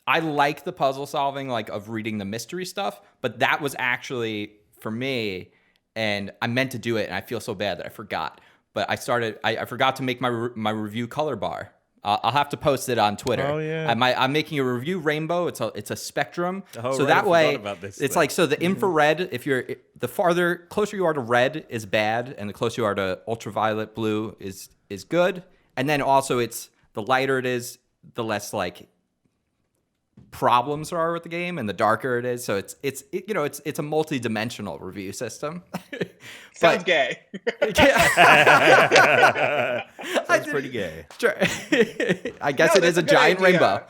I like the puzzle solving, like of reading the mystery stuff, but that was actually for me, and I meant to do it, and I feel so bad that I forgot. But I forgot to make my review color bar. I'll have to post it on Twitter. Oh, yeah. I'm making a review rainbow. It's a spectrum. Oh, so right, I that way, forgot about this it's thing. like, so the infrared, if you're closer you are to red is bad, and the closer you are to ultraviolet blue is good. And then also it's the lighter it is, the less like problems there are with the game, and the darker it is. So it's a multi-dimensional review system. Sounds gay. That's pretty gay. Sure. I guess No, it is that's a a good giant idea. rainbow.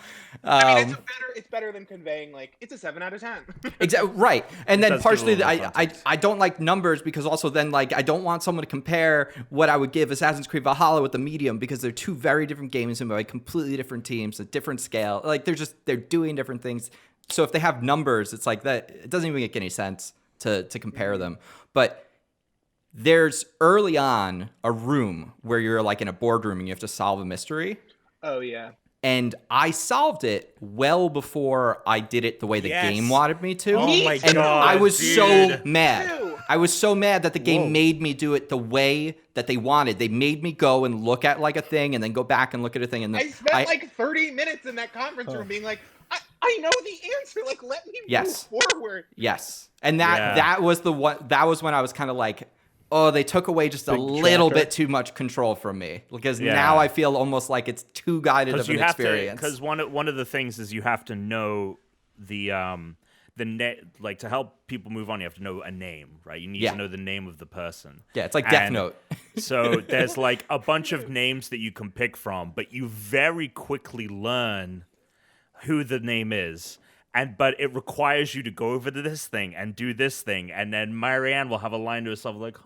I mean, it's better than conveying like it's a 7 out of 10. Exactly right, and then does give a partially little more I don't like numbers because also then like I don't want someone to compare what I would give Assassin's Creed Valhalla with the Medium because they're two very different games and by completely different teams, a different scale. Like they're doing different things. So if they have numbers, it's like that. It doesn't even make any sense to compare them. But there's early on a room where you're like in a boardroom and you have to solve a mystery. Oh yeah. And I solved it well before I did it the way the Yes. game wanted me to. Oh my And god, I was so dude. mad. Ew. I was so mad that the game made me do it the way that they wanted. They made me go and look at like a thing and then go back and look at a thing. And then I spent like 30 minutes in that conference room being like, I know the answer. Like, let me Yes. move forward. Yes. And that was the one. That was when I was kind of like, oh, they took away just a Big little tracker. bit too much control from me because Yeah. now I feel almost like it's too guided of an experience. Because one of the things is you have to know the net, like to help people move on. You have to know a name, right? You need Yeah. to know the name of the person. Yeah, it's like Death And Note. So there's like a bunch of names that you can pick from, but you very quickly learn who the name is. But it requires you to go over to this thing and do this thing, and then Marianne will have a line to herself like,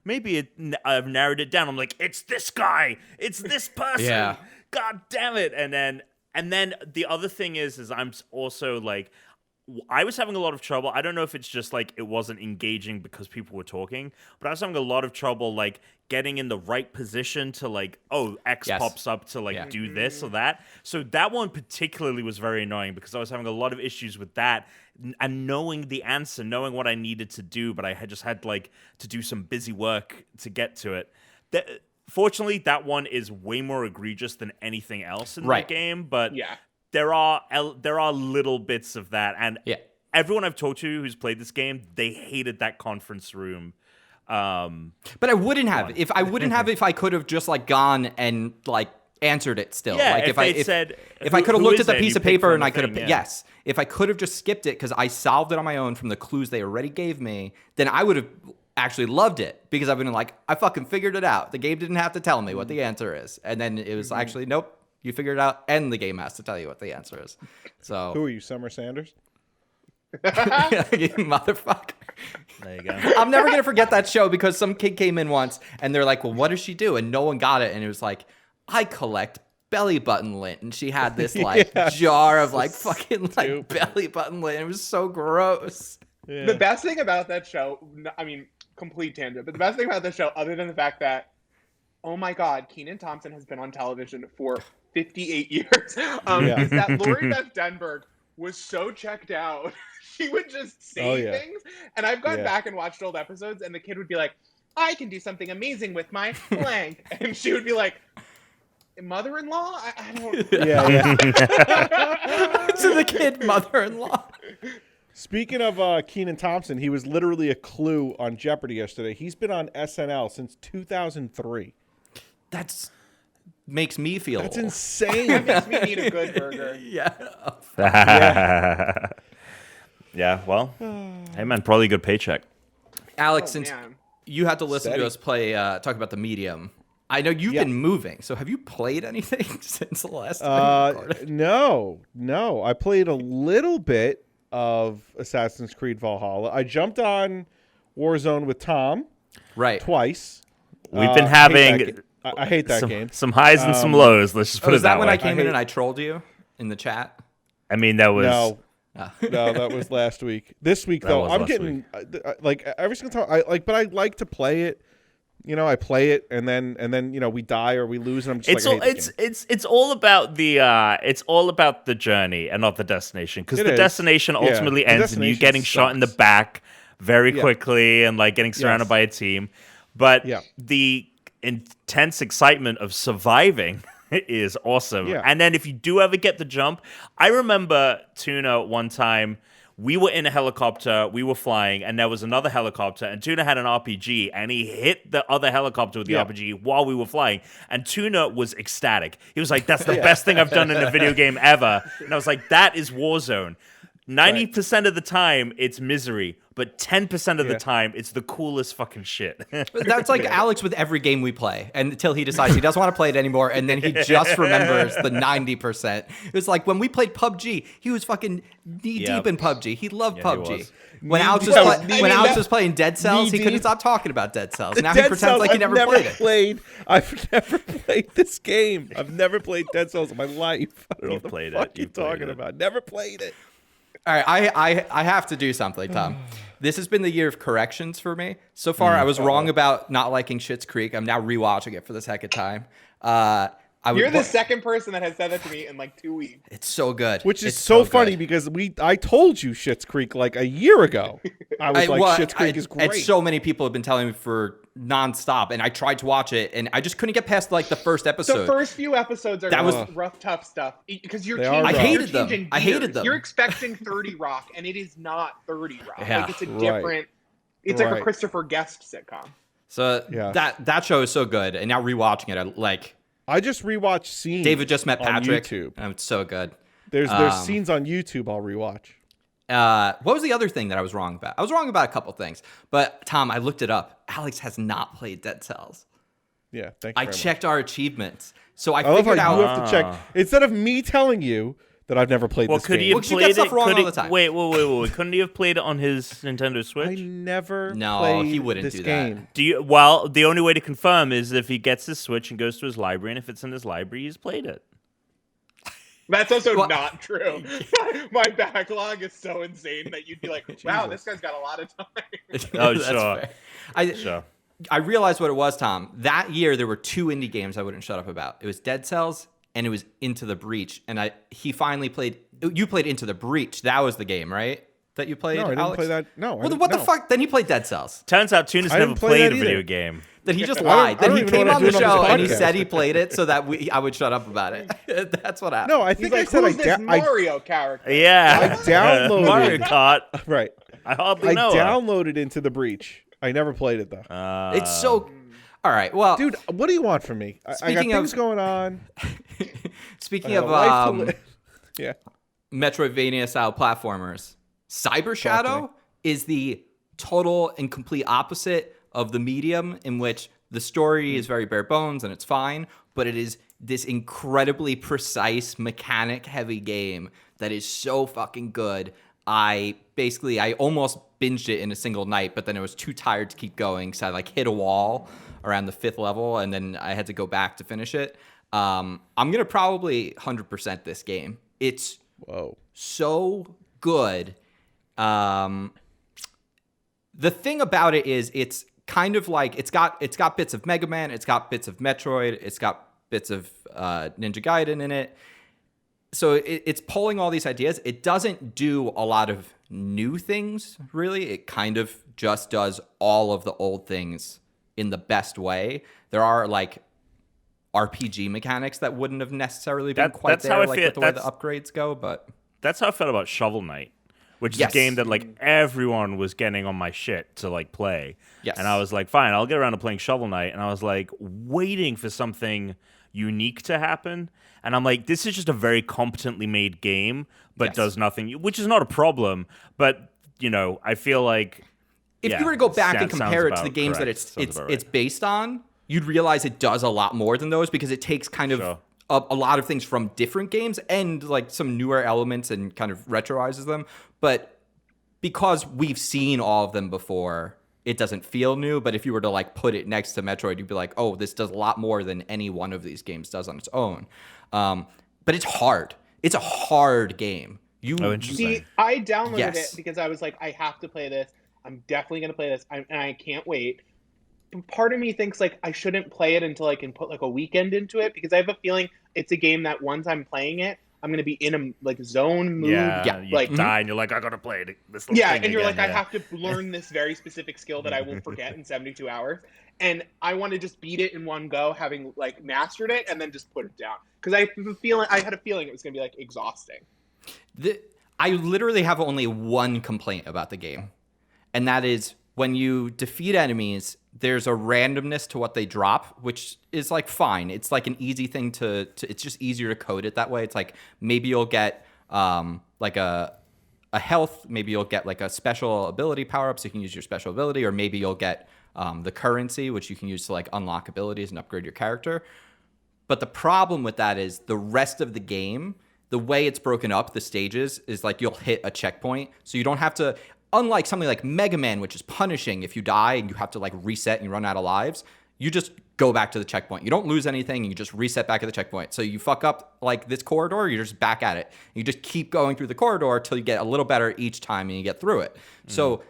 maybe I've narrowed it down. I'm like, it's this guy, it's this person. Yeah. God damn it! And then the other thing is I'm also like, I was having a lot of trouble. I don't know if it's just like it wasn't engaging because people were talking, but I was having a lot of trouble like getting in the right position to like, X Yes. pops up to like Yeah. do this or that. So that one particularly was very annoying because I was having a lot of issues with that and knowing the answer, knowing what I needed to do, but I had like to do some busy work to get to it. Fortunately, that one is way more egregious than anything else in Right. the game, but Yeah. there are little bits of that, and Yeah. everyone I've talked to who's played this game, they hated that conference room. But I wouldn't have if I could have just like gone and like answered it still. Yeah, like if they said, if I "Who- could have who looked is at the it?" piece You of pick paper from and the I could have thing, yeah. yes. If I could have just skipped it because I solved it on my own from the clues they already gave me, then I would have actually loved it because I've been like, I fucking figured it out. The game didn't have to tell me what the answer is. And then it was actually, nope, you figured it out and the game has to tell you what the answer is. So Who are you, Summer Sanders? you motherfucker. There you go. I'm never gonna forget that show because some kid came in once and they're like, well, what does she do? And no one got it. And it was like, I collect belly button lint. And she had this like jar of like fucking like belly button lint. It was so gross. Yeah. The best thing about that show, I mean, complete tangent, but the best thing about the show, other than the fact that, oh my God, Kenan Thompson has been on television for 58 years, is that Lori Beth Denberg was so checked out. She would just say things. And I've gone back and watched old episodes, and the kid would be like, I can do something amazing with my blank. And she would be like, mother-in-law? I don't To the kid mother-in-law. Speaking of Kenan Thompson, he was literally a clue on Jeopardy yesterday. He's been on SNL since 2003. That's makes me feel That's old. insane. That makes me need a good burger. Yeah. Yeah, well, hey man, probably a good paycheck. Alex, Oh, since man. you had to listen Steady. to us play, talk about the medium, I know you've been moving. So have you played anything since the last time we recorded? No. I played a little bit of Assassin's Creed Valhalla. I jumped on Warzone with Tom Right. twice. We've been I hate having that I hate that game. some highs and some lows. Let's just put Was it that that when way. I came in hate- and I trolled you in the chat? I mean, that was No, Oh. no, that was last week. This week That though, was I'm last getting like every single time. But I like to play it. You know, I play it and then we die or we lose, and I'm just I hate this game. it's all about the journey and not the destination, because It the is. destination Yeah. ultimately The ends in you destination getting shot in the sucks. back very Yeah. quickly and like getting surrounded Yes. by a team. But Yeah. the intense excitement of surviving is awesome. Yeah. And then if you do ever get the jump, I remember Tuna one time. We were in a helicopter, we were flying, and there was another helicopter, and Tuna had an RPG, and he hit the other helicopter with the RPG while we were flying, and Tuna was ecstatic. He was like, that's the best thing I've done in a video game ever. And I was like, that is Warzone. 90% of the time, it's misery, but 10% of the time, it's the coolest fucking shit. That's like Alex with every game we play, and until he decides he doesn't want to play it anymore, and then he just remembers the 90%. It was like when we played PUBG, he was fucking knee deep in PUBG. He loved he PUBG. was. When Alex was playing Dead Cells, he couldn't stop talking about Dead Cells. Now he Dead pretends Cells, like he I've never played it. I've never played this game. I've never played Dead Cells in my life. I don't know You've what played the it. fuck you're You've played talking it. about. Never played it. All right, I have to do something, Tom. This has been the year of corrections for me. So far, I was wrong about not liking Schitt's Creek. I'm now rewatching it for the second time. You're the second person that has said that to me in like 2 weeks. It's so good. Which is It's so good. funny because I told you Schitt's Creek like a year ago. I was Schitt's Creek is great. And so many people have been telling me for nonstop, and I tried to watch it, and I just couldn't get past like the first episode. The first few episodes are That was- rough, tough stuff because you're They are changing. rough. I hated you're them. changing I hated gears. them. You're expecting 30 Rock, and it is not 30 Rock. Yeah. Like it's a Right. different. It's like a Right. Christopher Guest sitcom. So Yeah. that show is so good, and now rewatching it, I just rewatched scenes. David just met on Patrick. YouTube. And it's so good. There's scenes on YouTube I'll rewatch. What was the other thing that I was wrong about? I was wrong about a couple things, but Tom, I looked it up. Alex has not played Dead Cells. Yeah, thank you. I very much. checked our achievements, so I I love figured how out. you have to check instead of me telling you that I've never played Well, this could he game. have Well, you played get stuff it? wrong Could all he- the time. Wait. Couldn't he have played it on his Nintendo I Switch? never No, played he wouldn't this do that. game. Do you? Well, the only way to confirm is if he gets his Switch and goes to his library, and if it's in his library, he's played it. That's also Well- not true. My backlog is so insane that you'd be like, "Wow, this guy's got a lot of time." Oh, That's sure. fair. Sure. I realized what it was, Tom. That year there were two indie games I wouldn't shut up about. It was Dead Cells and it was Into the Breach. And he finally played. You played Into the Breach. That was the game, right? That you played. No, I didn't Alex? play that. No, I Well, didn't- what the no. fuck? Then he played Dead Cells. Turns out Tuna's I never didn't play played that a video either. game. Then he just don't- lied. I Then don't he even know came what on I'm the doing on show this and he podcast. said he played it so that I would shut up about it. That's what happened. No, I He's think like, I said "Who's this I Mario character?" Yeah. I downloaded- Mario Kart. right. I hardly I know. her. downloaded Into the Breach. I never played it though. It's so. All right. Well, Dude, what do you want from me? I got Speaking of- things going on. speaking I got of a life to live. Yeah. Metroidvania style platformers, Cyber Shadow is the total and complete opposite of the medium, in which the story is very bare bones and it's fine, but it is this incredibly precise mechanic heavy game that is so fucking good. I almost binged it in a single night, but then I was too tired to keep going, so I hit a wall around the 5th level, and then I had to go back to finish it. I'm gonna probably 100% this game. It's Whoa. so good. The thing about it is it's kind of like it's got bits of Mega Man, it's got bits of Metroid, it's got bits of Ninja Gaiden in it. So it's pulling all these ideas. It doesn't do a lot of new things, really. It kind of just does all of the old things in the best way. There are RPG mechanics that wouldn't have necessarily been quite that's there, how I like feel- with the way the that's- upgrades go, but That's how I felt about Shovel Knight, which is Yes. a game that everyone was getting on my shit to play. Yes. And I was like, fine, I'll get around to playing Shovel Knight. And I was waiting for something unique to happen. And I'm like, this is just a very competently made game, but Yes. does nothing, which is not a problem. But, you know, I feel like if you were to go back and sounds compare it to the about games correct. that Sounds about it's right. based on, you'd realize it does a lot more than those because it takes kind of Sure. a lot of things from different games and like some newer elements and kind of retroizes them. But because we've seen all of them before, it doesn't feel new. But if you were to like put it next to Metroid, you'd be like, oh, this does a lot more than any one of these games does on its own. But it's hard. It's a hard game. Oh, interesting. See, I downloaded Yes. it because I was like, I have to play this. I'm definitely going to play this, and I can't wait. But part of me thinks like I shouldn't play it until I can put like a weekend into it because I have a feeling it's a game that once I'm playing it, I'm going to be in a like zone mood. Yeah, you like die and you're like, I gotta play this little yeah, thing and you're again, like, I yeah. have to learn this very specific skill that I will forget in 72 hours. And I want to just beat it in one go, having like mastered it, and then just put it down. Because I had a feeling it was going to be like exhausting. I literally have only one complaint about the game, and that is when you defeat enemies, there's a randomness to what they drop, which is like fine. It's like an easy thing to it's just easier to code it that way. It's like maybe you'll get like a health, maybe you'll get like a special ability power up so you can use your special ability, or maybe you'll get the currency, which you can use to like unlock abilities and upgrade your character. But the problem with that is the rest of the game, the way it's broken up, the stages, is like you'll hit a checkpoint. So you don't have to, unlike something like Mega Man, which is punishing if you die and you have to like reset and you run out of lives, you just go back to the checkpoint. You don't lose anything. You just reset back at the checkpoint. So you fuck up like this corridor, you're just back at it. You just keep going through the corridor until you get a little better each time and you get through it. So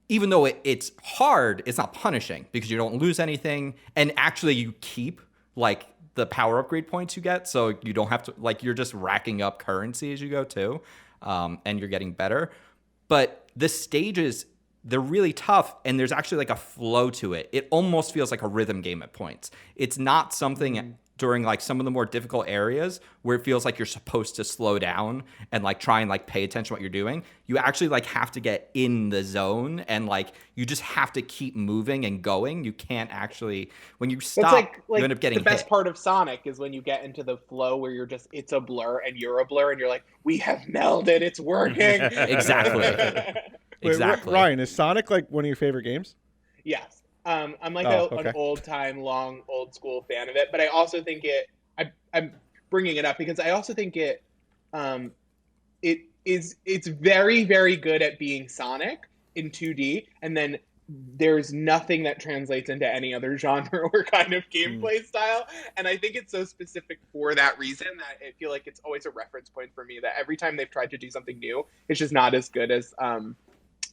even though it's hard, it's not punishing because you don't lose anything. And actually you keep like the power upgrade points you get, so you don't have to like you're just racking up currency as you go too, and you're getting better. But the stages, they're really tough, and there's actually like a flow to it. It almost feels like a rhythm game at points. It's not something during like some of the more difficult areas where it feels like you're supposed to slow down and like try and like pay attention to what you're doing. You actually like have to get in the zone and like you just have to keep moving and going. You can't actually, when you stop, That's you end up getting the best hit. part of Sonic is when you get into the flow where you're just it's a blur and you're a blur and you're like, we have melded, it's working. Exactly. Wait, Exactly. Ryan, is Sonic like one of your favorite games? Yes. I'm like okay. an old school fan of it, but I also think I'm bringing it up because I also think it's very, very good at being Sonic in 2D, and then there's nothing that translates into any other genre or kind of gameplay style. And I think it's so specific for that reason that I feel like it's always a reference point for me that every time they've tried to do something new, it's just not as good as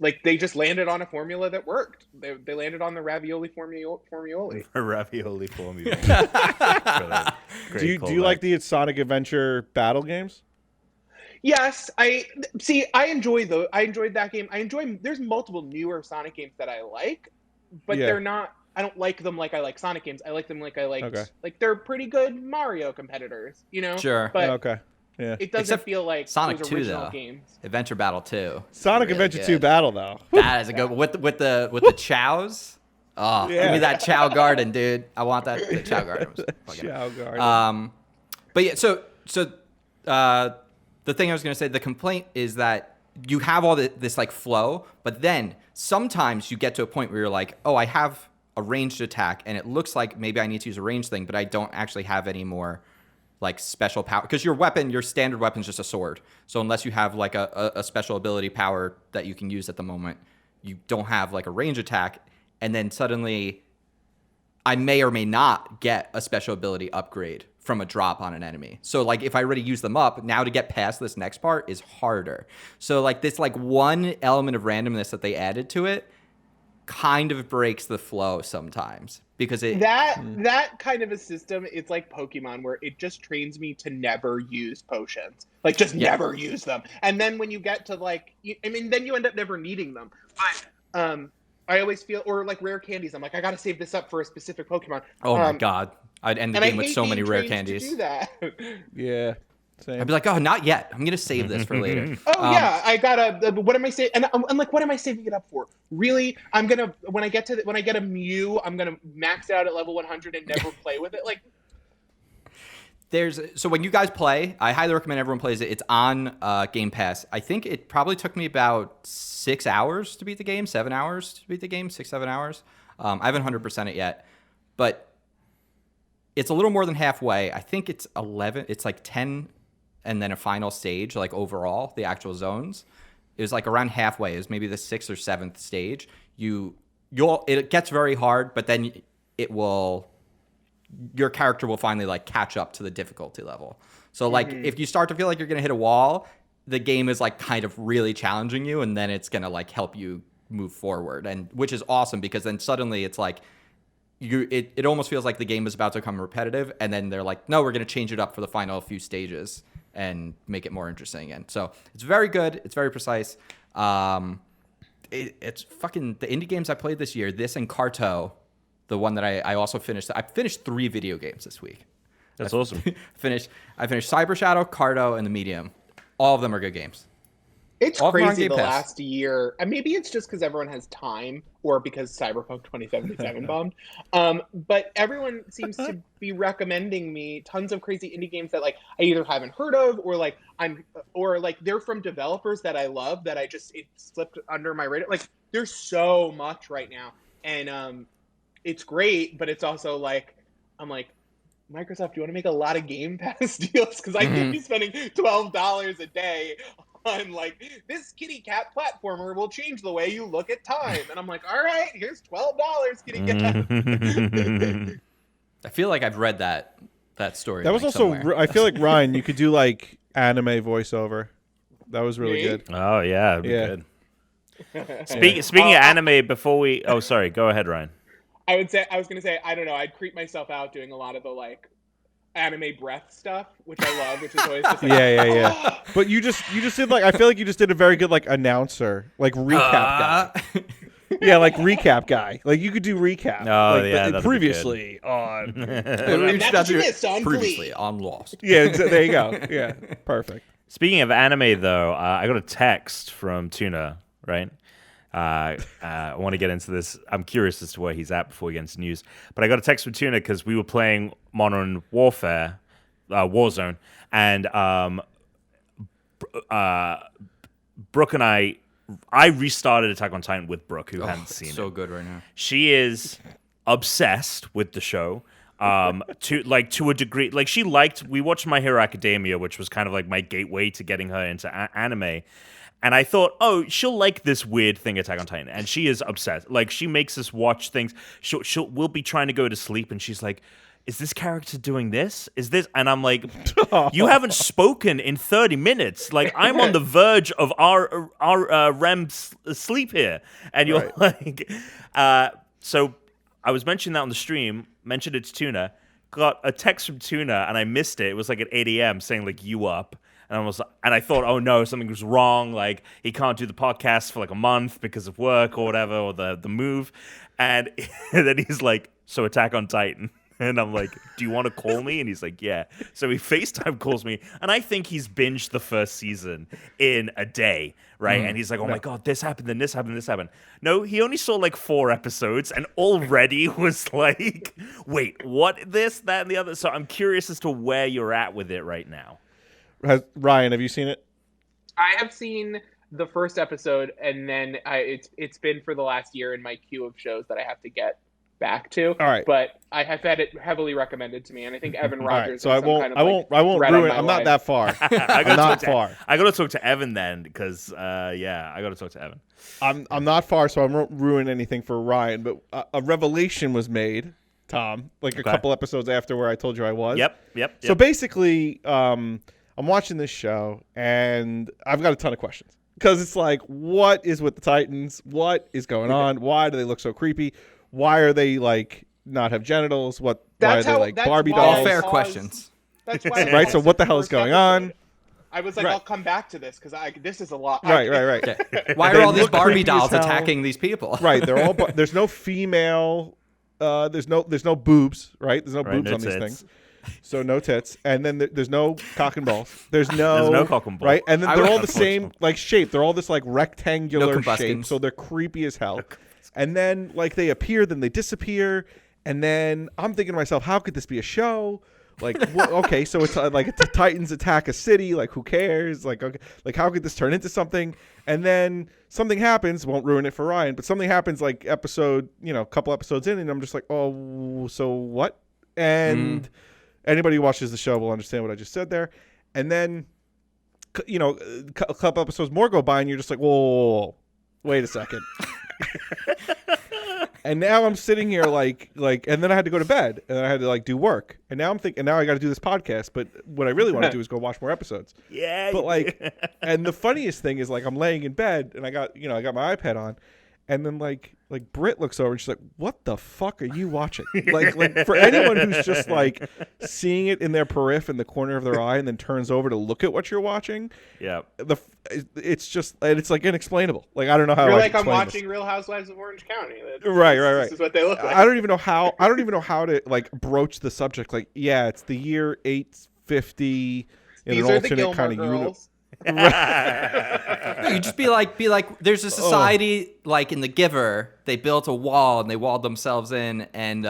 like they just landed on a formula that worked. They landed on the ravioli formuoli. Ravioli formula. Do you like the Sonic Adventure battle games? Yes, I enjoyed that game. There's multiple newer Sonic games that I like, but Yeah. they're not. I don't like them like I like Sonic games. I like them like I like Okay. like they're pretty good Mario competitors, you know. Sure. But Okay. Yeah. it doesn't Except feel like Sonic those 2 original though. games. Adventure Battle 2. Sonic Really Adventure good. 2 Battle though. That is a good with the chows. Oh, give Yeah. me that Chow Garden, dude. I want that the Chow Garden. Was fucking- Chow Garden. But yeah, so the thing I was gonna say, the complaint is that you have all this like flow, but then sometimes you get to a point where you're like, oh, I have a ranged attack, and it looks like maybe I need to use a ranged thing, but I don't actually have any more like special power because your standard weapon is just a sword. So unless you have like a special ability power that you can use at the moment, you don't have like a range attack. And then suddenly I may or may not get a special ability upgrade from a drop on an enemy. So like if I already use them up, now to get past this next part is harder. So like this like one element of randomness that they added to it kind of breaks the flow sometimes because That kind of a system, it's like Pokemon where it just trains me to never use potions. Like just never use them. And then when you get to like then you end up never needing them. But I always feel, or like rare candies, I'm like, I gotta save this up for a specific Pokemon. Oh my god. I'd end the and I game with hate so many being rare trained candies. To do that. Yeah. Same. I'd be like, oh, not yet. I'm gonna save this for later. Oh yeah, I gotta. What am I saving? And I'm like, what am I saving it up for? Really? I'm gonna when I get a Mew, I'm gonna max it out at level 100 and never play with it. Like, So when you guys play, I highly recommend everyone plays it. It's on Game Pass. I think it probably took me about 6 hours to beat the game, 7 hours to beat the game, 6-7 hours. I haven't 100% it yet, but it's a little more than halfway. I think it's 11. It's like 10, and then a final stage, like overall, the actual zones. It was like around halfway. It was maybe the 6th or 7th stage. It gets very hard, but then your character will finally like catch up to the difficulty level. So like if you start to feel like you're gonna hit a wall, the game is like kind of really challenging you, and then it's gonna like help you move forward, and which is awesome because then suddenly it's like it almost feels like the game is about to become repetitive, and then they're like, no, we're gonna change it up for the final few stages and make it more interesting again. So it's very good. It's very precise. It's fucking the indie games I played this year. This and Carto, the one that I also finished. I finished 3 video games this week. That's awesome. I finished Cyber Shadow, Carto, and The Medium. All of them are good games. It's All of them are on crazy Game the Pass. last year. And maybe it's just because everyone has time or because Cyberpunk 2077 bombed. But everyone seems to be recommending me tons of crazy indie games that like I either haven't heard of or like they're from developers that I love that it slipped under my radar. Like there's so much right now. And it's great, but it's also like I'm like, Microsoft, do you want to make a lot of Game Pass deals? Because I could be spending $12 a day on like this kitty cat platformer will change the way you look at time, and I'm like, all right, here's $12, kitty cat. I feel like I've read that story. That was like, also. somewhere. I feel like Ryan, you could do like anime voiceover. That was really Me? good. Oh yeah, it'd be Yeah. good. Speaking of anime, before we sorry, go ahead, Ryan. I was gonna say, I don't know, I'd creep myself out doing a lot of the like anime breath stuff, which I love, which is always just like, Yeah. But you just did like I feel like you just did a very good like announcer, like recap guy. Yeah, like recap guy. Like you could do recap. Oh, like, yeah, that'd be previously on. And that's what you missed on previously Glee. on Lost. Yeah, there you go. Yeah, perfect. Speaking of anime, though, I got a text from Tuna, right? I want to get into this. I'm curious as to where he's at before we get into news. But I got a text from Tuna because we were playing Modern Warfare, Warzone, and Brooke and I restarted Attack on Titan with Brooke, who hadn't seen it. So good right now. She is obsessed with the show. To a degree. Like we watched My Hero Academia, which was kind of like my gateway to getting her into anime. And I thought, oh, she'll like this weird thing, Attack on Titan. And she is obsessed. Like, she makes us watch things. We'll be trying to go to sleep, and she's like, is this character doing this? Is this? And I'm like, you haven't spoken in 30 minutes. Like, I'm on the verge of our REM sleep here. And you're like, so I was mentioning that on the stream, mentioned it to Tuna, got a text from Tuna, and I missed it. It was like at 8 a.m. saying, like, you up. And I thought, oh no, something was wrong. Like he can't do the podcast for like a month because of work or whatever, or the move. And then he's like, so Attack on Titan. And I'm like, do you want to call me? And he's like, yeah. So he FaceTime calls me, and I think he's binged the first season in a day, right? And he's like, oh my God, this happened, then this happened, this happened. No, he only saw like 4 episodes and already was like, wait, what? This, that, and the other. So I'm curious as to where you're at with it right now. Ryan, have you seen it? I have seen the first episode, and then it's been for the last year in my queue of shows that I have to get back to. All right. But I have had it heavily recommended to me, and I think Evan Rogers. So I won't ruin. I'm not that far. I'm not far. I got to talk to Evan then, because I got to talk to Evan. I'm not far, so I won't ruin anything for Ryan. But a revelation was made, Tom, like a couple episodes after where I told you I was. Yep. So basically, I'm watching this show, and I've got a ton of questions. Because it's like, what is with the Titans? What is going on? Why do they look so creepy? Why are they, like, not have genitals? Why are they, like, Barbie dolls? All fair questions. That's why. Right, so what the hell is going on? I was like, I'll come back to this, because this is a lot. Right. Yeah. Why are all these Barbie dolls attacking these people? Right, they're all. There's no female. There's no boobs. Right, there's no boobs on these things. So no tits, and then there's no cock and balls. There's no cock and balls. Right, and then they're all the same like shape. They're all this like rectangular No shape, so they're creepy as hell. And then like they appear, then they disappear, and then I'm thinking to myself, how could this be a show? Like, okay, so it's like the Titans attack a city. Like, who cares? Like, okay, like how could this turn into something? And then something happens. Won't ruin it for Ryan, but something happens like a couple episodes in, and I'm just like, oh, so what? And anybody who watches the show will understand what I just said there. And then, a couple episodes more go by, and you're just like, whoa, wait a second. And now I'm sitting here like, and then I had to go to bed, and I had to do work, and now I'm thinking, now I got to do this podcast. But what I really want to do is go watch more episodes. Yeah. But and the funniest thing is I'm laying in bed, and I got my iPad on, and then Britt looks over and she's like, "What the fuck are you watching?" like for anyone who's just seeing it in their periph in the corner of their eye, and then turns over to look at what you're watching. Yeah. It's just it's inexplainable. I don't know how. You're I'm watching Real Housewives of Orange County. Right. This is what they look like. I don't even know how to broach the subject. It's the year 850 in These an are the alternate Gilmore kind of Girls. No, you just be like, there's a society in The Giver. They built a wall and they walled themselves in, and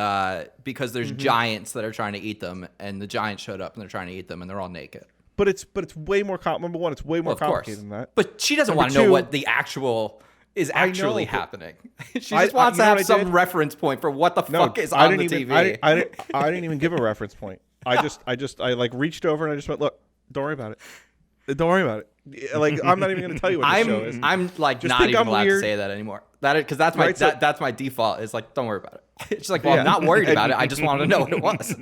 because there's giants that are trying to eat them, and the giants showed up and they're trying to eat them, and they're all naked. But it's way more number one. It's way more complicated than that. But she doesn't want to know what the actual is actually happening. She just wants to have some reference point for what the fuck is on the TV. I didn't even give a reference point. I reached over and I just went, look, don't worry about it. Don't worry about it. I'm not even going to tell you what the show is. I'm not even allowed to say that anymore. Because that's my that's my default. Is don't worry about it. She's like, well, I'm not worried about it. I just wanted to know what it was.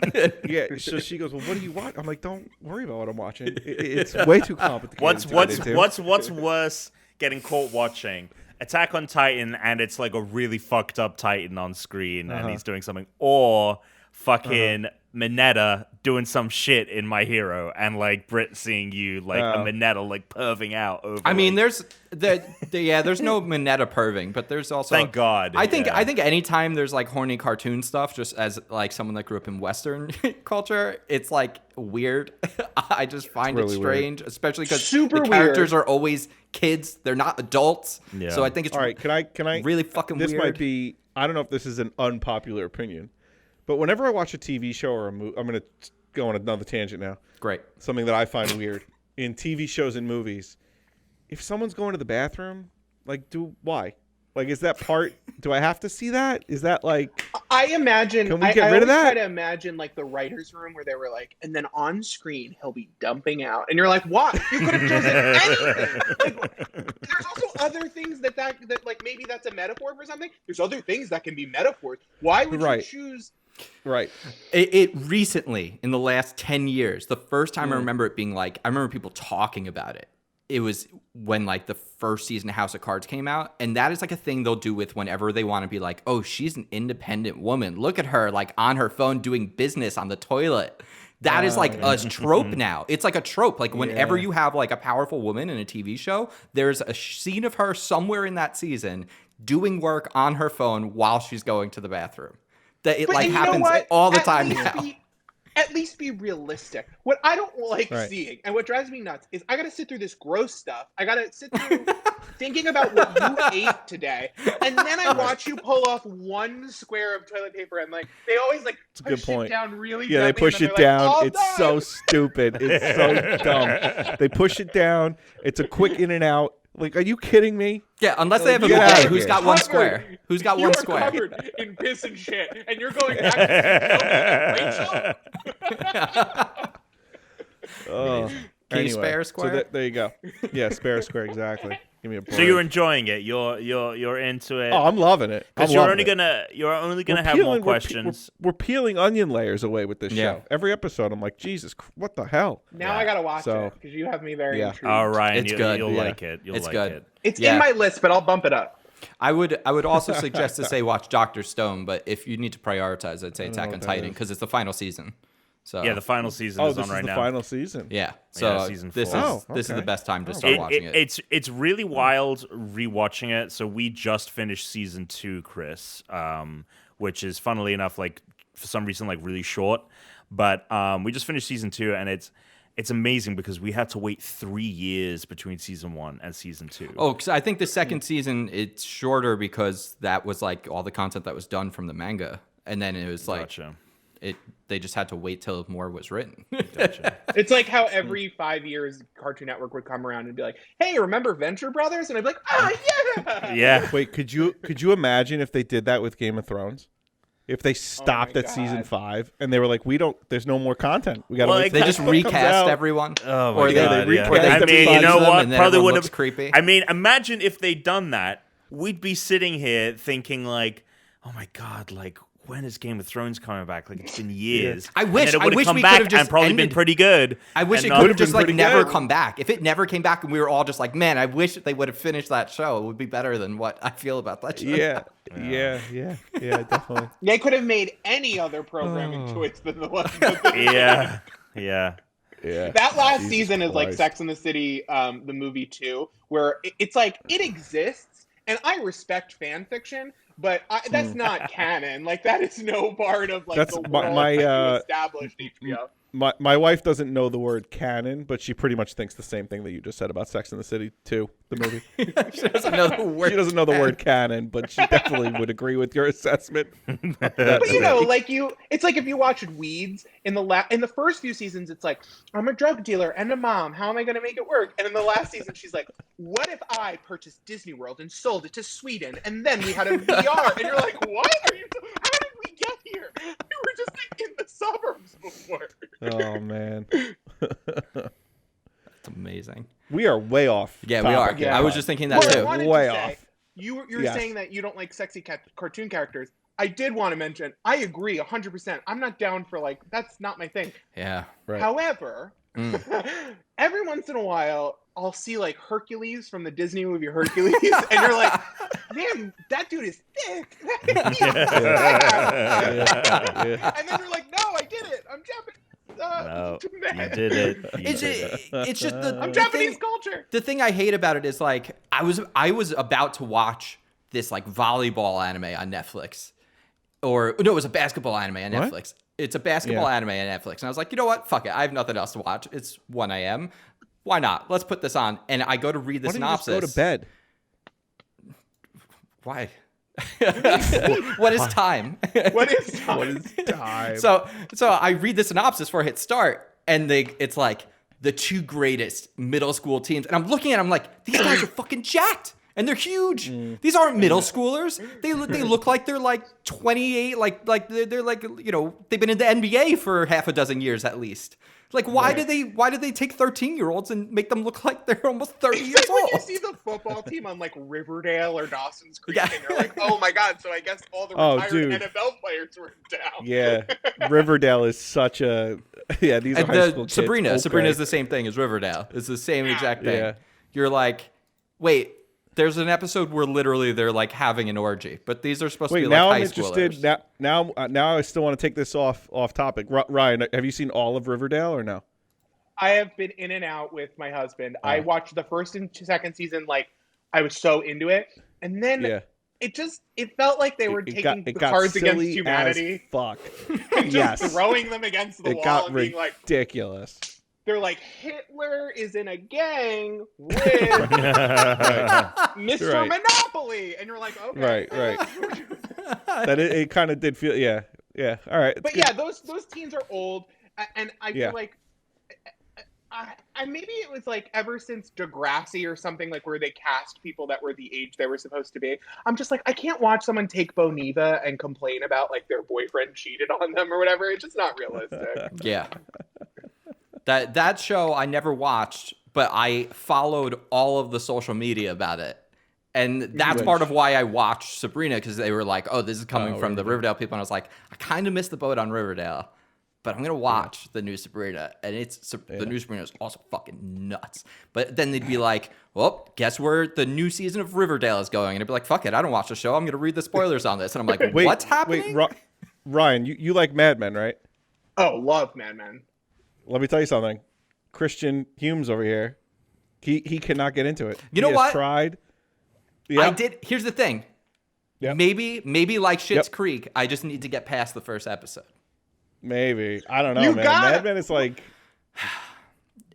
Yeah. So she goes, well, what do you want? I'm like, don't worry about what I'm watching. It's way too complicated. What's worse? Getting caught watching Attack on Titan, and it's a really fucked up Titan on screen, and he's doing something, or fucking Mineta doing some shit in My Hero, and Britt seeing you a Mineta perving out over. I mean, there's there's no Mineta perving, but there's also, thank God. I think anytime there's horny cartoon stuff, just as someone that grew up in Western culture, it's weird. I just find it strange, weird. Especially because the characters are always kids; they're not adults. Yeah. So I think it's all right. Can I really fucking this weird. Might be. I don't know if this is an unpopular opinion. But whenever I watch a TV show or a movie, I'm going to go on another tangent now. Great. Something that I find weird in TV shows and movies. If someone's going to the bathroom, why? Is that part? Do I have to see that? Is that I imagine. Can we get rid of that? I try to imagine the writers' room where they were and then on screen he'll be dumping out, and you're like, what? You could have chosen anything. There's also other things that maybe that's a metaphor for something. There's other things that can be metaphors. Why would you choose? Right. It recently, in the last 10 years, the first time I remember it being I remember people talking about it. It was when the first season of House of Cards came out, and that is a thing they'll do with whenever they want to be oh, she's an independent woman. Look at her on her phone doing business on the toilet. That is a trope now. It's a trope. Whenever you have a powerful woman in a TV show, there's a scene of her somewhere in that season doing work on her phone while she's going to the bathroom. That it happens all the time now. At least be realistic. What I don't seeing, and what drives me nuts, is I got to sit through this gross stuff. I got to sit through thinking about what you ate today, and then I watch you pull off one square of toilet paper, and they always push it down really. Yeah, they push it down. It's so stupid. It's so dumb. They push it down. It's a quick in and out. Are you kidding me? Yeah, unless they have a bidet. Who's got one square? Who's got one square? You're covered in piss and shit, and you're going back to Rachel. Can you spare a square? So there you go. Yeah, spare a square, exactly. Give me a break. So you're enjoying it. You're into it. Oh, I'm loving it. Because you're only gonna have more questions. We're peeling onion layers away with this show. Every episode, I'm like, Jesus, what the hell? Now I gotta watch it because you have me very intrigued. All right, it's good. You'll like it. It's good. It's in my list, but I'll bump it up. I would also suggest to say watch Dr. Stone, but if you need to prioritize, I'd say Attack on Titan because it's the final season. So yeah, the final season is on right now. The final season. Yeah. So season 4. This is the best time to start watching it. It's really wild rewatching it. So we just finished season 2, Chris, which is funnily enough for some reason really short, but we just finished season 2, and it's amazing because we had to wait 3 years between season 1 and season 2. Oh, because I think the second season it's shorter because that was all the content that was done from the manga, and then it was Gotcha. they just had to wait till more was written. It's like how every 5 years Cartoon Network would come around and be like, "Hey, remember Venture Brothers?" And I'd be like, yeah. Yeah. Wait, could you imagine if they did that with Game of Thrones? If they stopped at season 5 and they were like, there's no more content. We got to Well, wait. They just till it comes recast out. everyone. Oh my Or they- god! they yeah. recast I mean, you everybody know them, what? and then Probably everyone would looks have. creepy. I mean, imagine if they'd done that. We'd be sitting here thinking like, "Oh my god! Like, when is Game of Thrones coming back? Like, it's been years." I wish- And I it would wish have come we back could've just and probably ended- been pretty good. I wish And it not- could have Would've just been like pretty never good. come back. If it never came back and we were all just like, man, I wish they would have finished that show. It would be better than what I feel about that show. Yeah, definitely. They could have made any other programming choice than the one. Yeah. Yeah. That last Jesus season is like Christ. Sex and the City, the movie too, where it's like it exists, and I respect fan fiction, but that's not canon. Like that is no part of like That's the my- world my, that you established HBO. My wife doesn't know the word canon, but she pretty much thinks the same thing that you just said about Sex and the City too, the movie. She doesn't know the word. She doesn't know the word canon, but she definitely would agree with your assessment. But you know, like it's like if you watched Weeds in the first few seasons, it's like I'm a drug dealer and a mom. How am I going to make it work? And in the last season, she's like, "What if I purchased Disney World and sold it to Sweden, and then we had a VR?" And you're like, "What? How did we get here? We were just in the suburbs before." Oh man, That's amazing. we are way off. Yeah, we are. topic. Yeah. I was just thinking that Well, I too. wanted Way to say, off. You're Yes. saying that you don't like sexy cartoon characters. I did want to mention, I agree 100%. I'm not down for like, that's not my thing. Yeah. Right. However, every once in a while, I'll see like Hercules from the Disney movie Hercules, and you're like, man, that dude is thick. Yeah. And then you're like, no, I did it. I'm Japanese. No, you did it. You It's did it. it's just I'm the Japanese thing, culture. the thing I hate about it is like I was about to watch this like volleyball anime on Netflix, or no, it was a basketball anime on What? Netflix. It's a basketball Yeah. anime on Netflix, and I was like, you know what? Fuck it. I have nothing else to watch. It's 1 a.m. Why not? Let's put this on. And I go to read the Why don't you just synopsis. go to bed? Why? What is time? What is time? What is time? So I read the synopsis before I hit start, and it's like the two greatest middle school teams, and I'm looking at them like these guys are fucking jacked, and they're huge. These aren't middle schoolers. They look like they're like 28, like they're like, you know, they've been in the NBA for half a dozen years at least. Like why did they take 13-year-olds and make them look like they're almost 30 It's years like when old? you see the football team on like Riverdale or Dawson's Creek, Yeah. and you're like, "Oh my god!" So I guess all the Oh, retired dude. NFL players were down. Yeah, Riverdale is such a these are And high school kids. Sabrina Okay. is the same thing as Riverdale. It's the same exact thing. Yeah. You're like, wait, there's an episode where literally they're like having an orgy, but these are supposed to Wait, be like now high I'm interested. schoolers. Now I still want to take this off topic. Ryan, have you seen all of Riverdale or no? I have been in and out with my husband. I watched the first and second season, like I was so into it, and then Yeah. it felt like they were It taking got the Cards Against silly Humanity as fuck. and just Yes. throwing them against the It wall got and being like, ridiculous. they're like, Hitler is in a gang with Mr. Right. Monopoly, and you're like, okay, Right. That it kind of did feel. Yeah. All right. But yeah, those teens are old, and I Yeah. feel like I maybe it was like ever since Degrassi or something, like where they cast people that were the age they were supposed to be. I'm just like, I can't watch someone take Boniva and complain about like their boyfriend cheated on them or whatever. It's just not realistic. Yeah. That show I never watched, but I followed all of the social media about it. And that's Which- part of why I watched Sabrina, because they were like, oh, this is coming from the Riverdale. Riverdale people. And I was like, I kind of missed the boat on Riverdale, but I'm going to watch the new Sabrina. And the new Sabrina is also fucking nuts. But then they'd be like, well, guess where the new season of Riverdale is going? And I'd be like, fuck it, I don't watch the show. I'm going to read the spoilers on this. And I'm like, Wait, what's happening? Wait, Ryan, you like Mad Men, right? Oh, love Mad Men. Let me tell you something. Christian Humes over here, he cannot get into it. You know He has what? Tried. I Yeah. did. Here's the thing. Yep. Maybe like Schitt's Yep. Creek, I just need to get past the first episode. Maybe. I don't know, You man. gotta- Mad Men is like.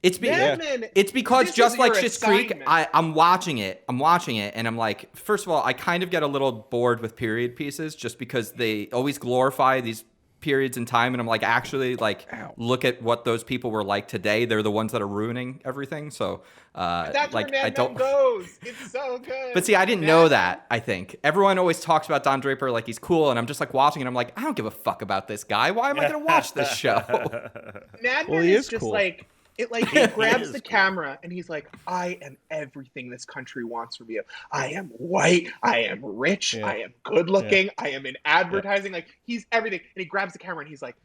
It's Mad Men. It's because This just is like your Schitt's Creek, assignment. I'm watching it, and I'm like, first of all, I kind of get a little bored with period pieces just because they always glorify these periods in time, and I'm like, actually, like, look at what those people were like today. They're the ones that are ruining everything. So, That's like, where I Mad don't. Men goes. It's so good. But see, I didn't know that. I think everyone always talks about Don Draper like he's cool, and I'm just like watching, and I'm like, I don't give a fuck about this guy. Why am I going to watch this show? Mad Well, Men he is is just cool. like it grabs the camera and he's like, I am everything this country wants from you. I am white, I am rich, Yeah. I am good looking, I am in advertising. Like, he's everything. And he grabs the camera and he's like,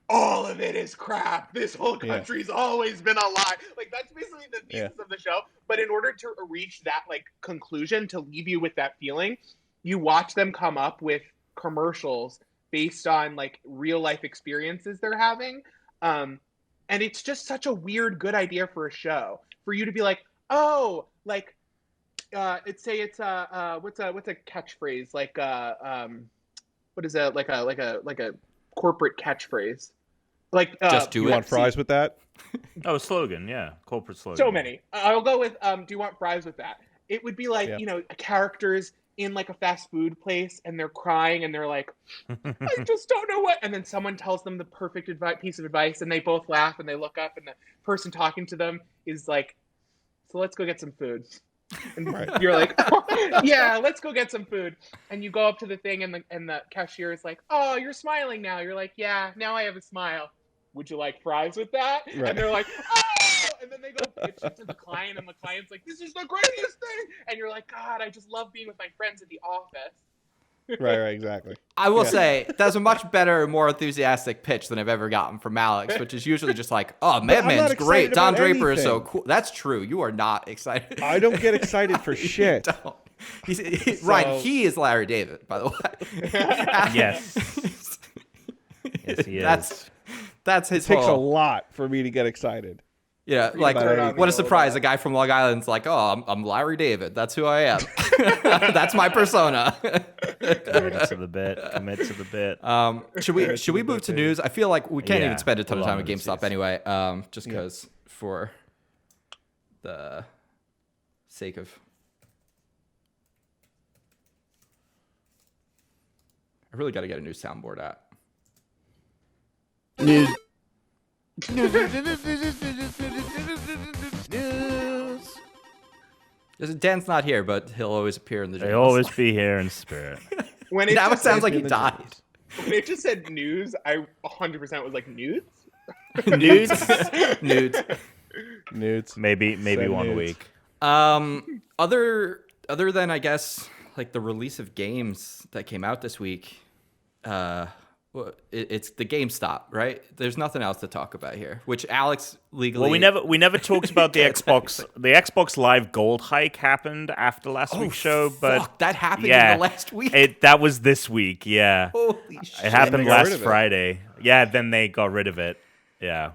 all of it is crap. This whole country's always been a lie. Like, that's basically the thesis of the show. But in order to reach that like conclusion, to leave you with that feeling, you watch them come up with commercials based on like real life experiences they're having. And it's just such a weird, good idea for a show, for you to be like, oh, like, what's a catchphrase? Like, what is that? Like a corporate catchphrase. Like, Just do You it. want fries with that? Oh, slogan, yeah, corporate slogan. so many. I'll go with, do you want fries with that? It would be like, Yeah. you know, characters in like a fast food place and they're crying and they're like, I just don't know what. And then someone tells them the perfect piece of advice and they both laugh and they look up and the person talking to them is like, so let's go get some food. And you're like, oh, yeah, let's go get some food. And you go up to the thing and the cashier is like, oh, you're smiling now. You're like, yeah, now I have a smile. Would you like fries with that? Right. And they're like, oh! And then they go pitch it to the client, and the client's like, this is the greatest thing! And you're like, God, I just love being with my friends at the office. Right, exactly. I will say that's a much better, more enthusiastic pitch than I've ever gotten from Alex, which is usually just like, "Oh, Mad I'm Men's not great. excited Don about Draper is so anything. cool." That's true. You are not excited. I don't get excited for shit. Don't. Ryan, he is Larry David, by the way. Yes. Yes, he is. That's his It takes a whole. lot for me to get excited. Yeah, like about anything. what a surprise! A guy from Long Island's like, "Oh, I'm Larry David. That's who I am. That's my persona." Commit to the bit. Commit to the bit. Should we move to news? I feel like we can't Yeah, even spend a ton of a lot time at of news, GameStop yes. anyway. Just because for the sake of. I really got to get a new soundboard app. News. Dan's not here, but he'll always appear in the. They jingles. always be here in spirit. When it Now it just sounds said, like he died. when it just said news, I 100% was like, nudes? Nudes? Nudes. Nudes. Maybe Send one nudes. week. Other than I guess like the release of games that came out this week, it's the GameStop, right? There's nothing else to talk about here. Which Alex legally. Well, we never talked about the Xbox. The Xbox Live Gold hike happened after last week's show, but fuck, that happened yeah, in the last week. That was this week. Yeah, Holy shit! it happened they got rid last of it. Friday. Yeah, then they got rid of it. Yeah.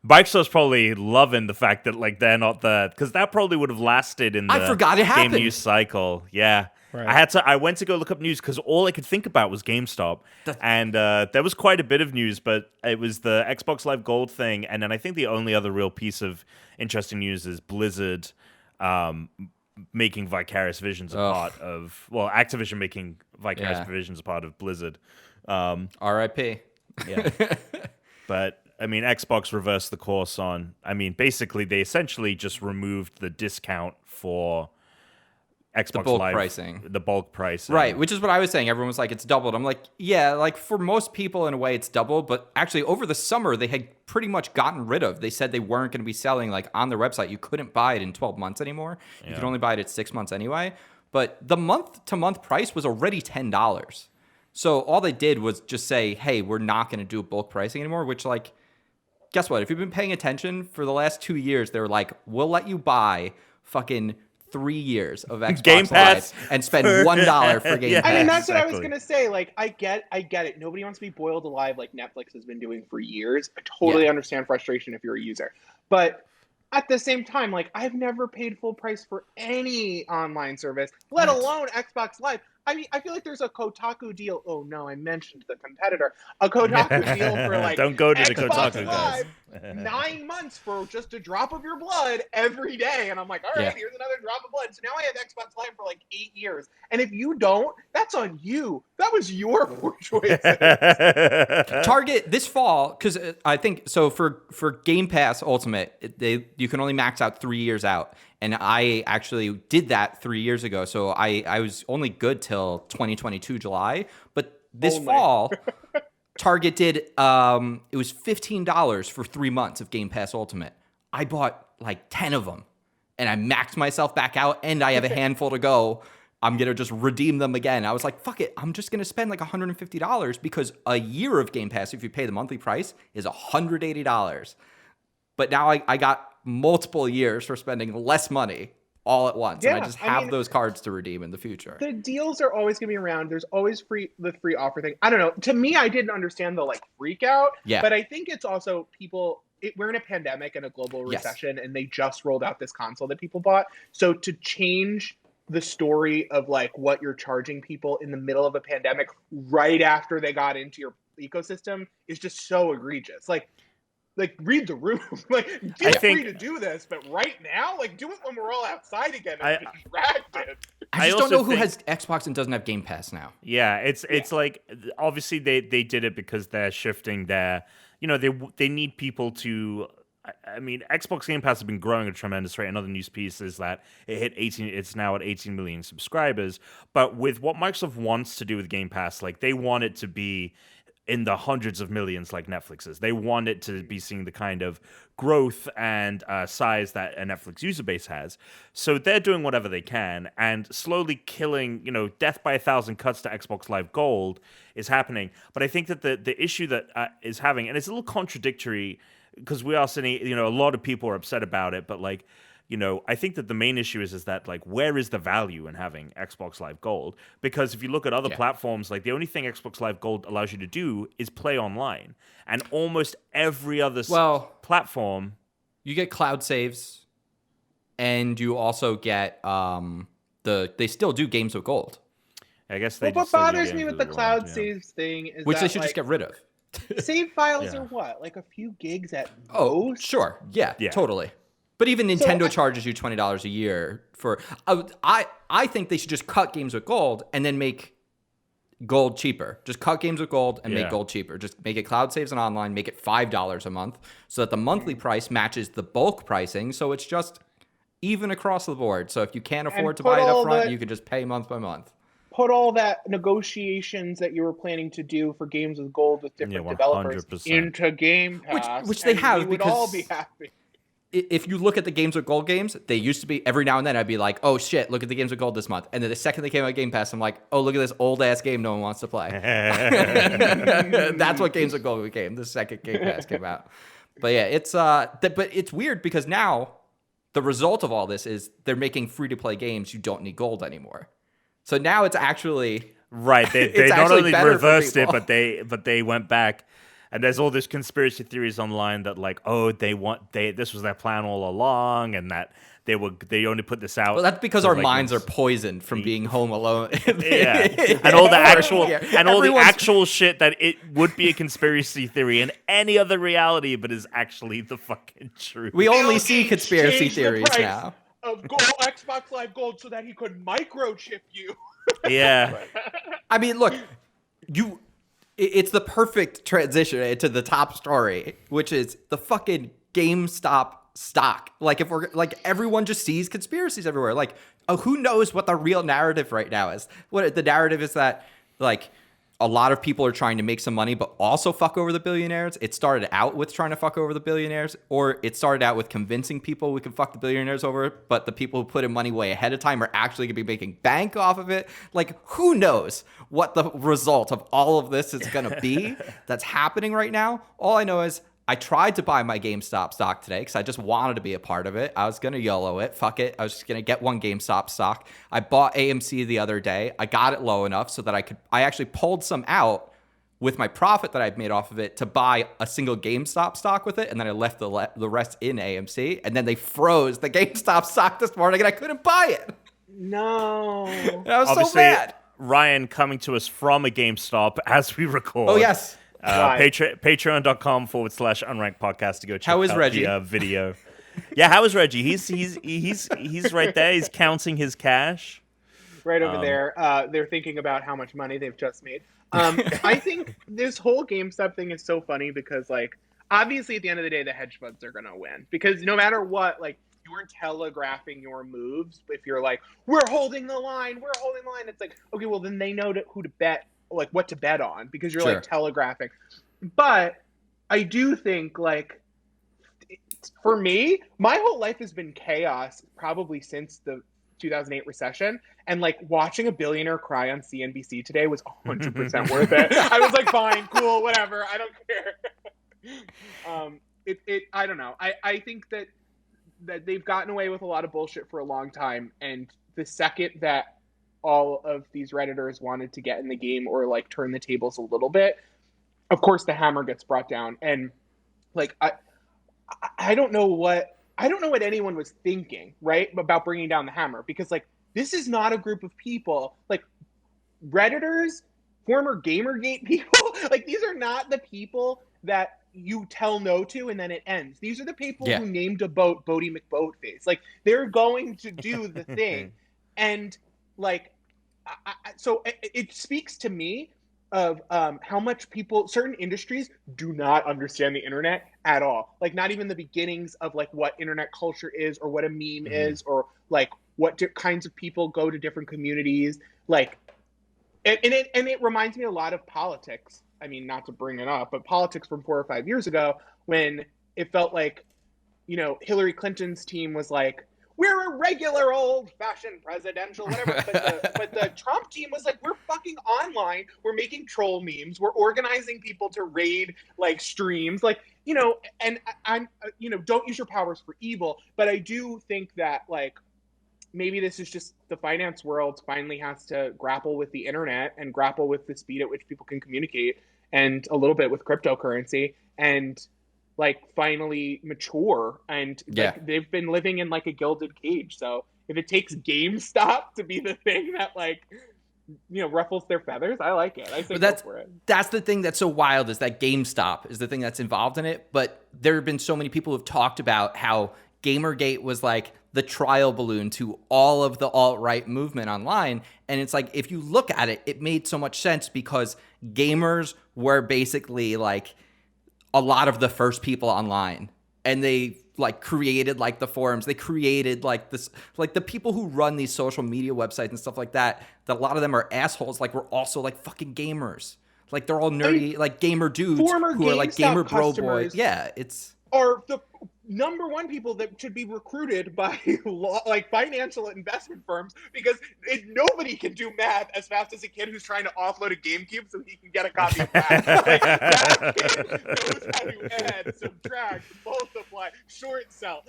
Bikestore's probably loving the fact that like they're not the, because that probably would have lasted in the I forgot it game happened. news cycle. Yeah. Right. I went to go look up news because all I could think about was GameStop, and there was quite a bit of news, but it was the Xbox Live Gold thing, and then I think the only other real piece of interesting news is Blizzard making Vicarious Visions a part of, well, Activision making Vicarious Visions a part of Blizzard. R.I.P. Yeah. But I mean, Xbox reversed the course on. I mean, basically, they essentially just removed the discount for Xbox bulk Live pricing. the bulk price, Right, which is what I was saying. Everyone was like, it's doubled. I'm like, yeah, like for most people in a way it's doubled, but actually over the summer they had pretty much gotten rid of. They said they weren't going to be selling like on their website. You couldn't buy it in 12 months anymore. You could only buy it at 6 months anyway. But the month-to-month price was already $10. So all they did was just say, hey, we're not going to do bulk pricing anymore, which like, guess what? If you've been paying attention for the last 2 years, they were like, we'll let you buy fucking 3 years of Xbox Game Pass Live and spend $1 for Game Yeah. Pass. I mean, that's what I was Exactly. gonna say. Like, I get it. Nobody wants to be boiled alive like Netflix has been doing for years. I totally understand frustration if you're a user, but at the same time, like, I've never paid full price for any online service, let alone Xbox Live. I mean, I feel like there's a Kotaku deal. Oh no, I mentioned the competitor. A Kotaku deal for like Don't go to the Xbox Kotaku Live, guys. 9 months for just a drop of your blood every day. And I'm like, all right, here's another drop of blood. So now I have Xbox Live for like 8 years. And if you don't, that's on you. That was your poor choice. Target this fall, because I think so for Game Pass Ultimate, you can only max out 3 years out. And I actually did that 3 years ago. So I was only good till 2022 July. But this fall, Target did, it was $15 for 3 months of Game Pass Ultimate. I bought like 10 of them. And I maxed myself back out. And I have a handful to go. I'm going to just redeem them again. I was like, fuck it. I'm just going to spend like $150 because a year of Game Pass, if you pay the monthly price, is $180. But now I got multiple years for spending less money all at once. And I just have those cards to redeem in the future. The deals are always going to be around. There's always the free offer thing. I don't know. To me, I didn't understand the like freak out. Yeah. But I think it's also we're in a pandemic and a global recession, and they just rolled out this console that people bought. So to change the story of like what you're charging people in the middle of a pandemic right after they got into your ecosystem is just so egregious. Like read the room. Like feel free to do this, but right now, like do it when we're all outside again and distracted. I just don't know who has Xbox and doesn't have Game Pass now. Yeah, it's like obviously they did it because they're shifting their, they need people to. I mean, Xbox Game Pass has been growing at a tremendous rate. Another news piece is that it hit 18. It's now at 18 million subscribers. But with what Microsoft wants to do with Game Pass, like they want it to be in the hundreds of millions like Netflix is. They want it to be seeing the kind of growth and size that a Netflix user base has. So they're doing whatever they can and slowly killing, death by 1,000 cuts to Xbox Live Gold is happening. But I think that the issue that is having, and it's a little contradictory because we are seeing, a lot of people are upset about it, but like, I think that the main issue is that like, where is the value in having Xbox Live Gold? Because if you look at other platforms, like the only thing Xbox Live Gold allows you to do is play online, and almost every other platform, you get cloud saves, and you also get they still do games with gold. I guess they. What bothers me with the cloud saves thing is which they should just get rid of. Save files are what, like a few gigs at most? Sure, yeah, totally. But even Nintendo charges you $20 a year for. I think they should just cut games with gold and then make gold cheaper. Just cut games with gold and make gold cheaper. Just make it cloud saves and online. Make it $5 a month so that the monthly price matches the bulk pricing. So it's just even across the board. So if you can't afford to buy it up front, you can just pay month by month. Put all that negotiations that you were planning to do for games with gold with different developers into Game Pass, which they have, we would all be happy. If you look at the games with gold games, they used to be every now and then I'd be like, oh shit, look at the games with gold this month. And then the second they came out Game Pass, I'm like, oh, look at this old ass game no one wants to play. That's what games with gold became. The second Game Pass came out. But yeah, but it's weird because now the result of all this is they're making free to play games you don't need gold anymore. So now it's actually right. They not only reversed it, but they went back. And there's all this conspiracy theories online that like, oh, this was their plan all along, and that they only put this out. Well, that's because our minds are poisoned from being home alone. And all the actual shit that it would be a conspiracy theory in any other reality, but is actually the fucking truth. We only see conspiracy theories now. Of gold, Xbox Live Gold, so that he could microchip you. Yeah. I mean, look, it's the perfect transition to the top story, which is the fucking GameStop stock. Like, if we're like, everyone just sees conspiracies everywhere. Like, who knows what the real narrative right now is? What the narrative is that, like, a lot of people are trying to make some money, but also fuck over the billionaires. It started out with trying to fuck over the billionaires, or it started out with convincing people we can fuck the billionaires over, but the people who put in money way ahead of time are actually going to be making bank off of it. Like, who knows what the result of all of this is going to be that's happening right now? All I know is I tried to buy my GameStop stock today because I just wanted to be a part of it. I was going to YOLO it. Fuck it. I was just going to get one GameStop stock. I bought AMC the other day. I got it low enough so that I actually pulled some out with my profit that I've made off of it to buy a single GameStop stock with it. And then I left the rest in AMC. And then they froze the GameStop stock this morning and I couldn't buy it. No. And I was so mad. Ryan coming to us from a GameStop as we record. Oh, yes. Patreon.com/unranked podcast to go check How is out Reggie? the video. Yeah, how is Reggie? He's right there. He's counting his cash. Right over there. They're thinking about how much money they've just made. I think this whole GameStop thing is so funny because, like, obviously at the end of the day, the hedge funds are going to win. Because no matter what, like, you're telegraphing your moves. If you're like, we're holding the line, it's like, okay, well, then they know who to bet, like, what to bet on. Because you're, like, telegraphing. But I do think, like, for me, my whole life has been chaos probably since the 2008 recession, and like watching a billionaire cry on CNBC today was 100% worth it. I was like, fine, cool, whatever, I don't care. I don't know. I think that they've gotten away with a lot of bullshit for a long time, and the second that all of these Redditors wanted to get in the game or like turn the tables a little bit, of course the hammer gets brought down. And like I don't know what anyone was thinking, right, about bringing down the hammer, because like this is not a group of people like Redditors, former Gamergate people. Like these are not the people that you tell no to and then it ends. These are the people who named a boat Bodie McBoatface. Like they're going to do the thing, and like so it speaks to me of how much certain industries do not understand the internet at all. Like not even the beginnings of like what internet culture is, or what a meme is, or like what kinds of people go to different communities. Like, and it reminds me a lot of politics. I mean, not to bring it up, but politics from 4 or 5 years ago, when it felt like, you know, Hillary Clinton's team was like, we're a regular old-fashioned presidential, whatever. But the Trump team was like, we're fucking online. We're making troll memes. We're organizing people to raid, like, streams. Like, you know, and I'm, you know, don't use your powers for evil. But I do think that, like, maybe this is just the finance world finally has to grapple with the internet and grapple with the speed at which people can communicate, and a little bit with cryptocurrency, and like finally mature, and like, they've been living in like a gilded cage. So if it takes GameStop to be the thing that like, you know, ruffles their feathers, I like it. I say go for it. That's the thing that's so wild, is that GameStop is the thing that's involved in it. But there have been so many people who have talked about how Gamergate was like the trial balloon to all of the alt-right movement online. And it's like, if you look at it, it made so much sense, because gamers were basically like a lot of the first people online, and they like created like the forums, they created like this, like the people who run these social media websites and stuff like that a lot of them are assholes, like we're also like fucking gamers, like they're all nerdy, like gamer dudes who are like gamer bro boys. Yeah, it's are the number one people that should be recruited by like financial investment firms, because nobody can do math as fast as a kid who's trying to offload a GameCube so he can get a copy of math. Like, that kid knows how to add, subtract, multiply, short sell.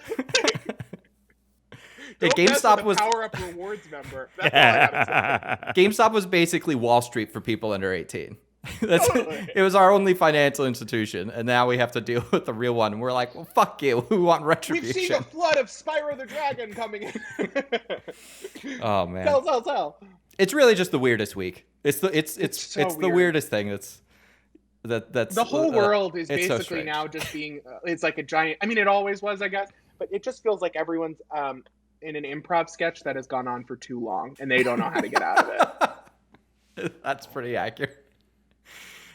Yeah, GameStop was Power Up Rewards member. That's all I gotta say. GameStop was basically Wall Street for people under 18. Totally. It was our only financial institution, and now we have to deal with the real one. And we're like, well, fuck you. We want retribution. We've seen a flood of Spyro the Dragon coming in. Oh man, Sell. It's really just the weirdest week. It's so the weird. weirdest thing. That's the whole world is it's so basically strange. now just being. It's like a giant. I mean, it always was, I guess, but it just feels like everyone's in an improv sketch that has gone on for too long, and they don't know how to get out of it. That's pretty accurate.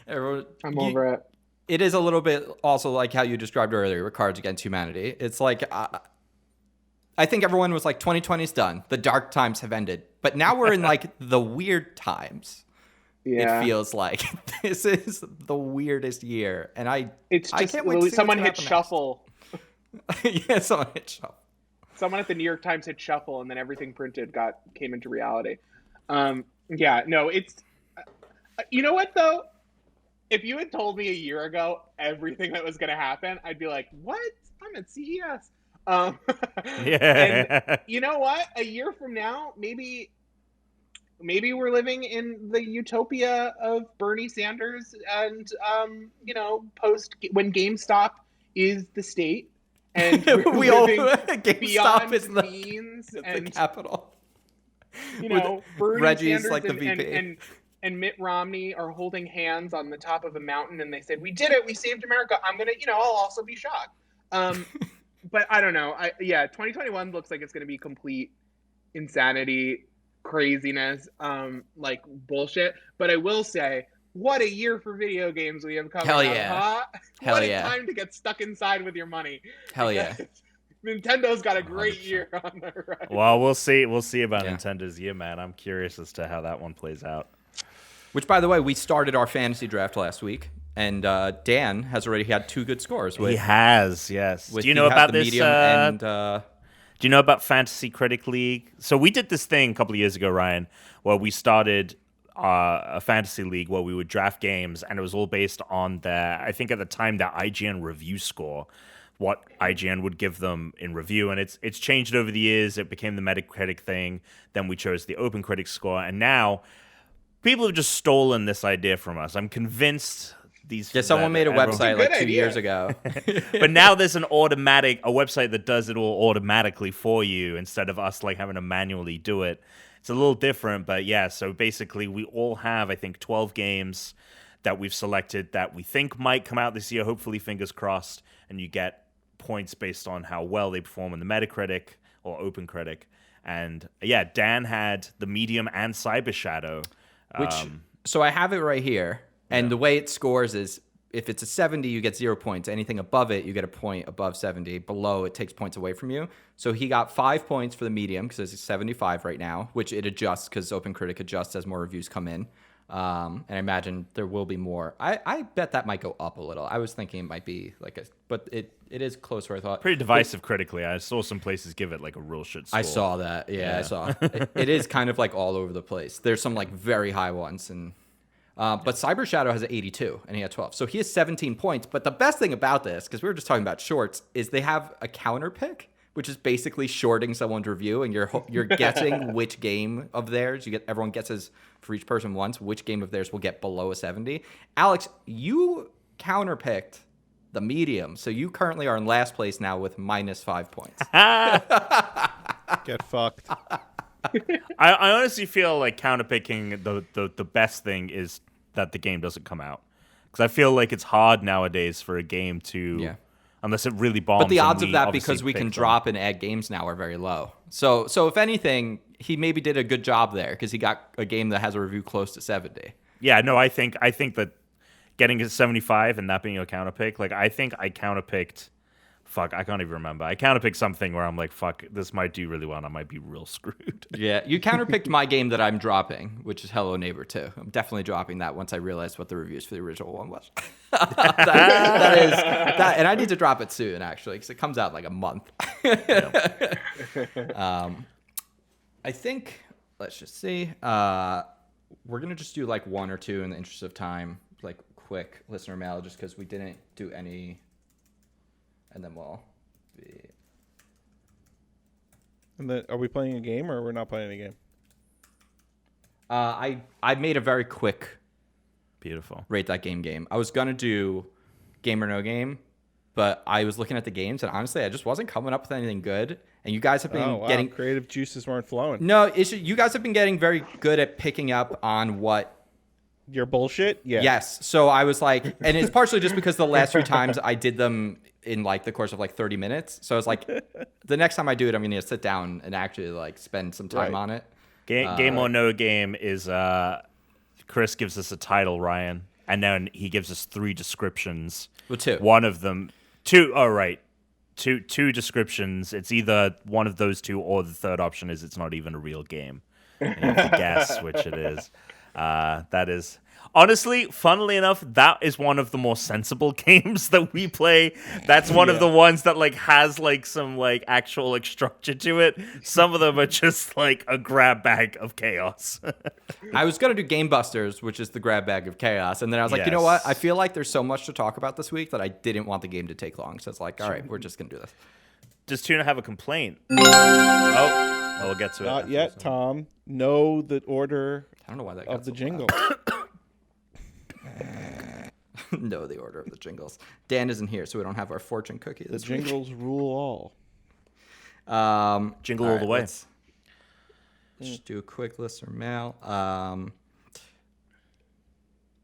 I'm over it. It is a little bit also like how you described earlier with Cards Against Humanity. It's like, I think everyone was like, 2020 is done. The dark times have ended. But now we're in like the weird times. Yeah. It feels like this is the weirdest year. And I can't wait to see someone what's hit gonna happen shuffle. next. Yeah, someone hit shuffle. Someone at the New York Times hit shuffle, and then everything printed came into reality. Yeah, no, it's, you know what though? If you had told me a year ago everything that was going to happen, I'd be like, what? I'm at CES. Yeah. And you know what? A year from now, maybe we're living in the utopia of Bernie Sanders and, you know, when GameStop is the state. And we all living GameStop beyond is the means the and capital. You know, Bernie Reggie's Sanders like the VP. and Mitt Romney are holding hands on the top of a mountain, and they said, "We did it. We saved America." I'm gonna, I'll also be shocked. But I don't know. 2021 looks like it's gonna be complete insanity, craziness, like bullshit. But I will say, what a year for video games we have coming Hell up, yeah. huh? Hell what a yeah. time to get stuck inside with your money. Hell yeah. Nintendo's got a great 100%. year on the right. Well, we'll see. We'll see about Yeah. Nintendo's year, man. I'm curious as to how that one plays out. Which, by the way, we started our fantasy draft last week, and Dan has already had 2 good scores. He has, yes. With Do you know about the this? medium and Do you know about Fantasy Critic League? So we did this thing a couple of years ago, Ryan, where we started a fantasy league where we would draft games, and it was all based on I think at the time, the IGN review score, what IGN would give them in review, and it's changed over the years. It became the Metacritic thing. Then we chose the Open Critic score, and now people have just stolen this idea from us. I'm convinced someone made a website like 2 idea. years ago. But now there's a website that does it all automatically for you instead of us like having to manually do it. It's a little different, but yeah, so basically we all have, I think, 12 games that we've selected that we think might come out this year, hopefully, fingers crossed, and you get points based on how well they perform in the Metacritic or Open Critic. And yeah, Dan had the Medium and Cyber Shadow. So I have it right here, and the way it scores is if it's a 70, you get 0 points. Anything above it, you get a point above 70. Below, it takes points away from you. So he got 5 points for the medium because it's 75 right now, which it adjusts because Open Critic adjusts as more reviews come in. And I imagine there will be more. I bet that might go up a little. I was thinking it might be but it is closer, I thought. Pretty divisive critically. I saw some places give it like a real shit score. I saw that. Yeah. I saw. It is kind of like all over the place. There's some like very high ones, and but Cyber Shadow has an 82 and he had 12, so he has 17 points. But the best thing about this, because we were just talking about shorts, is they have a counter pick, which is basically shorting someone's review, and you're guessing which game of theirs everyone guesses for each person once which game of theirs will get below a 70. Alex, you counterpicked the medium, so you currently are in last place now with -5 points. Get fucked. I honestly feel like counterpicking the best thing is that the game doesn't come out, because I feel like it's hard nowadays for a game to unless it really bombs. But the and odds of we that, obviously because we pick can them. drop and add games now, are very low. So if anything, he maybe did a good job there because he got a game that has a review close to 70. Yeah, no, I think that getting to 75 and that being a counterpick, like I think I counterpicked. Fuck, I can't even remember. I counterpicked something where I'm like, fuck, this might do really well, and I might be real screwed. Yeah, you counterpicked my game that I'm dropping, which is Hello Neighbor 2. I'm definitely dropping that once I realized what the reviews for the original one was. that, and I need to drop it soon, actually, because it comes out in like a month. I think, let's just see. We're going to just do like 1 or 2 in the interest of time, like quick listener mail, just because we didn't do any. And then we'll be. And then, are we playing a game or we're not playing a game? I made a very quick Beautiful. rate that game. I was gonna do game or no game, but I was looking at the games, and honestly, I just wasn't coming up with anything good. And you guys have been getting creative juices weren't flowing. No, you guys have been getting very good at picking up on what. Your bullshit? Yeah. Yes. So I was like, and it's partially just because the last few times I did them in like the course of like 30 minutes. So I was like, the next time I do it, I'm going to sit down and actually like spend some time on it. Game or no game is Chris gives us a title, Ryan, and then he gives us 3 descriptions. Well, 2. One of them, 2. Oh, right. Two descriptions. It's either one of those 2, or the third option is it's not even a real game. And you have to guess which it is. That is honestly, funnily enough, that is one of the more sensible games that we play. That's one of the ones that like has like some like actual like structure to it. Some of them are just like a grab bag of chaos. I was gonna do Game Busters, which is the grab bag of chaos, and then I was like, you know what? I feel like there's so much to talk about this week that I didn't want the game to take long. So it's like, all right, we're just gonna do this. Does Tuna have a complaint? Oh, we'll get to it. Not yet, Tom. Know the order I don't know why that got of the so jingle. No, the order of the jingles. Dan isn't here, so we don't have our fortune cookie The this week. jingles rule all. Jingle all the way. Just do a quick listener mail.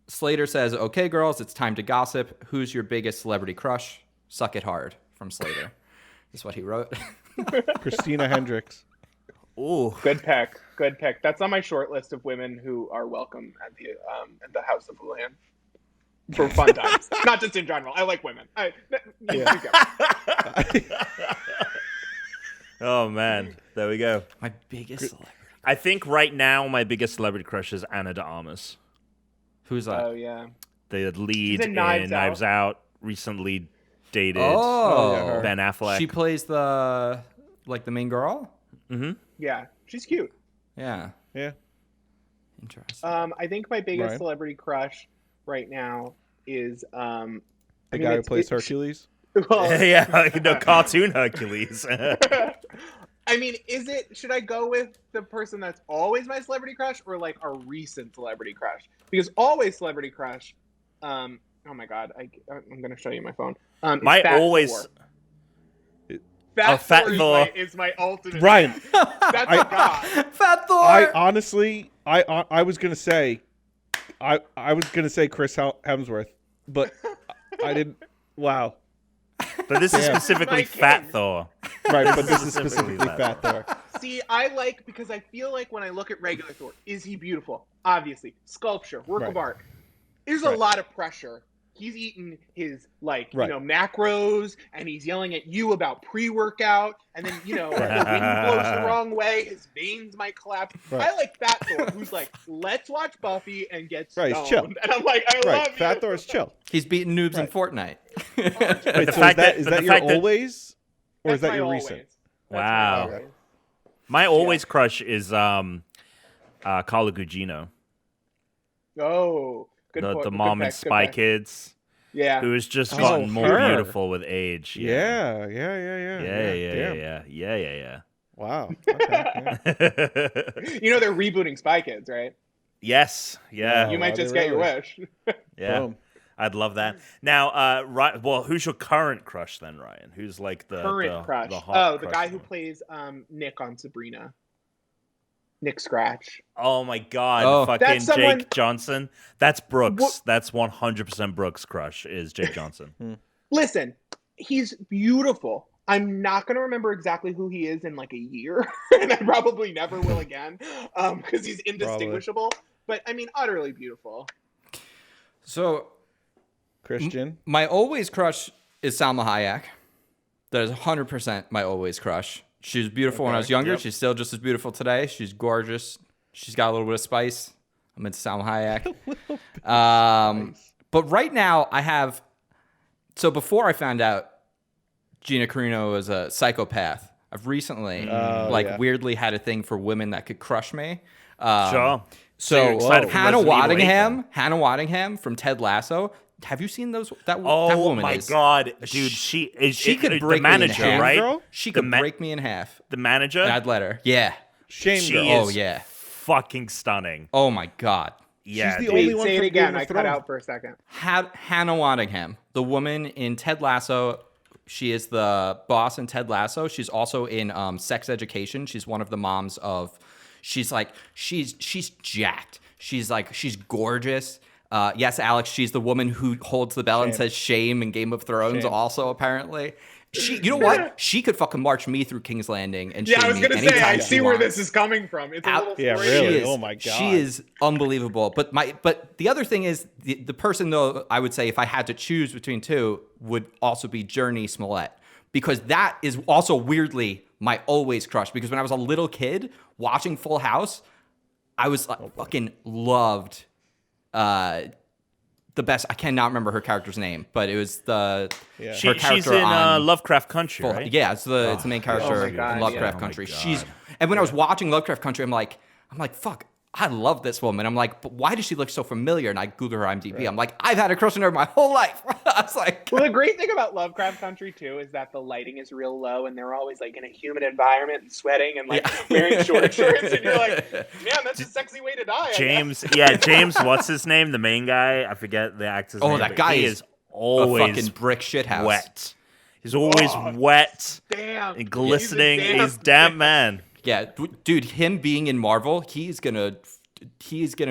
Slater says, "Okay, girls, it's time to gossip. Who's your biggest celebrity crush? Suck it hard." From Slater. That's what he wrote. Christina Hendricks. Ooh. Good pick. Good pick. That's on my short list of women who are welcome at the House of Houlihan for fun times. Not just in general. I like women. You go. Oh man, there we go. My biggest celebrity. I think right now my biggest celebrity crush is Anna de Armas. Who's that? Oh yeah. The lead in Knives Knives Out. Recently dated yeah, Ben Affleck. She plays the main girl? Mm-hmm. Yeah. She's cute. Yeah. Yeah. Interesting. I think my biggest Ryan? celebrity crush right now is The guy who plays Hercules. Well, Yeah, no, cartoon Hercules. I mean, should I go with the person that's always my celebrity crush or like a recent celebrity crush? Because always celebrity crush, oh my God, I'm going to show you my phone. My Fat always... Thor. Fat Fat Thor. is my ultimate. Ryan, That's a god. Fat Thor! I honestly, I was gonna say, I was gonna say Chris Hemsworth, but I didn't. Wow. But this is Damn. specifically My Fat king. Thor. Right, but this is Specifically specifically Fat Thor. See, because I feel like when I look at regular Thor, is he beautiful? Obviously. Sculpture, work of Right. art. There's a lot of pressure. He's eating his, macros, and he's yelling at you about pre-workout, and then, if the wind blows the wrong way, his veins might collapse. Right. I like Fat Thor, who's like, let's watch Buffy and get stoned. Right, he's chill. And I'm like, I love you. Fat Thor's chill. He's beating noobs in Right. Fortnite. Wait, the so fact is that your fact that- always, or is That's that your my recent? always. That's Wow. my always. My always crush is Carla Gugino, Oh, good point. the Good mom in pick, good Spy pick. Kids, Yeah. who has just Oh, gotten more her. beautiful with age. Yeah. Yeah. Wow. Okay, yeah. They're rebooting Spy Kids, right? Yes. Yeah. You might are just they get your really? wish. Yeah. Boom. I'd love that. Now, well, who's your current crush then, Ryan? Who's like the Current crush. The hot The crush guy who one? plays Nick on Sabrina. Nick Scratch. Oh my God, Oh. fucking That's someone- Jake Johnson. That's Brooks. What- That's 100% Brooks' crush is Jake Johnson. Listen, he's beautiful. I'm not going to remember exactly who he is in like a year, and I probably never will again because he's indistinguishable. But I mean, utterly beautiful. So, Christian. my always crush is Salma Hayek. That is 100% my always crush. She was beautiful when I was younger. Yep. She's still just as beautiful today. She's gorgeous. She's got a little bit of spice. I'm into Salma Hayek. But right now, I have... So before I found out Gina Carino was a psychopath, I've recently weirdly had a thing for women that could crush me. Sure. So you're excited for Hannah Resident Evil 8 Hannah Waddingham from Ted Lasso. Have you seen those? That Oh woman my is, God, dude! She is. She could break the manager, me in half. right? Girl? She The could break me in half. The manager. And I'd let her. Yeah. Shame She girl. is Oh yeah. fucking stunning. Oh my God. Yeah, the dude. only Wait, one say from it again. Game of I cut Thrones. out for a second. Hannah Waddingham, the woman in Ted Lasso. She is the boss in Ted Lasso. She's also in Sex Education. She's one of the moms of. She's jacked. She's gorgeous. Yes, Alex. She's the woman who holds the bell and says "shame" in Game of Thrones. Shame. Also, apparently, you know what? She could fucking march me through King's Landing and Yeah, shame I was me gonna say. anytime I she see where wants. this is coming from. It's a little Yeah, Freudian. really? She is, Oh my God. she is unbelievable. But the other thing is the person though I would say if I had to choose between two would also be Journey Smollett, because that is also weirdly my always crush. Because when I was a little kid watching Full House, I was fucking loved the best. I cannot remember her character's name, but it was her She's character in on Lovecraft Country, Full- right? Yeah, it's the main character Oh my God, in Lovecraft yeah. Oh my Country. God. And when I was watching Lovecraft Country, I'm like, fuck, I love this woman. I'm like, but why does she look so familiar? And I Google her IMDb. I'm like, I've had a crush on her my whole life. I was like, Well, the great thing about Lovecraft Country too is that the lighting is real low, and they're always like in a humid environment and sweating and like wearing short shorts, and you're like, man, that's a sexy way to die. I James. guess. Yeah, James. What's his name? The main guy. I forget the actor's name. Oh, that but guy he is is always a fucking brick shithouse. wet. He's always wet Damn. and glistening. He's a He's damn man. Yeah, dude, him being in Marvel, he's gonna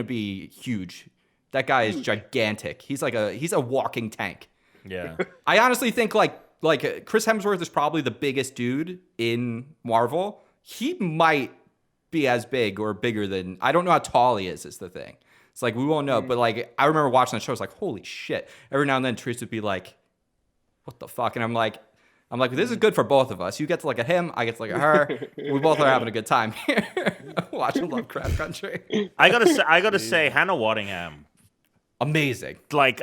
be huge. That guy is gigantic. He's a walking tank. Yeah. I honestly think like Chris Hemsworth is probably the biggest dude in Marvel. He might be as big or bigger than, I don't know how tall he is the thing. It's like we won't know, but like I remember watching the show. I was like, holy shit! Every now and then, Teresa would be like, "What the fuck?" And I'm like, this is good for both of us. You get to look at him, I get to look at her. We both are having a good time here watching Lovecraft Country. I gotta say, Hannah Waddingham, amazing. Like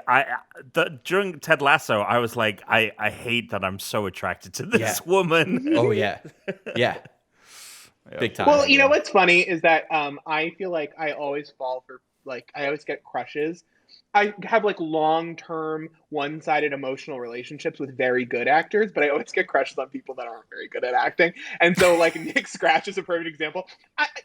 during Ted Lasso, I was like, I hate that I'm so attracted to this woman. Oh yeah. Big time. Well, you know what's funny is that I feel like I always fall for, like, I always get crushes. I have like long-term, one-sided emotional relationships with very good actors, but I always get crushes on people that aren't very good at acting. And so, like, Nick Scratch is a perfect example.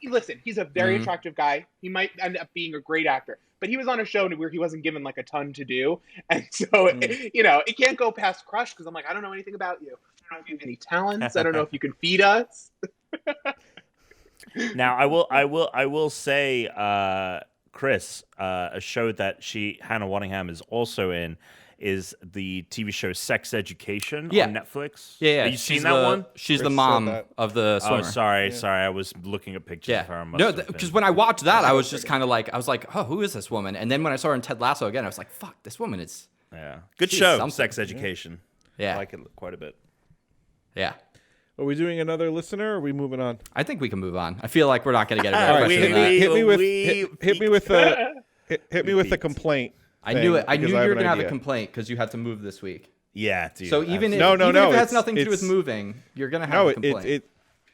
Listen, he's a very attractive guy. He might end up being a great actor, but he was on a show where he wasn't given like a ton to do, and so it can't go past crush because I'm like, I don't know anything about you. I don't know if you have any talents. I don't know if you can feed us. Now, I will say, Chris, a show that Hannah Waddingham is also in is the TV show Sex Education on Netflix. Yeah. Have you seen that one? She's the mom of the swimmer. Oh, sorry. I was looking at pictures of her. No, because when I watched that, I was just kind of like, oh, who is this woman? And then when I saw her in Ted Lasso again, I was like, fuck, this woman is... Yeah. Good show, something. Sex Education. Yeah. I like it quite a bit. Yeah. Are we doing another listener or are we moving on? I think we can move on. I feel like we're not going to get a better All right, question than that. hit me with a complaint. I knew it. I knew you were going to have a idea. complaint because you had to move this week. Yeah, dude. So even if it has nothing to do with moving, you're going to have a complaint.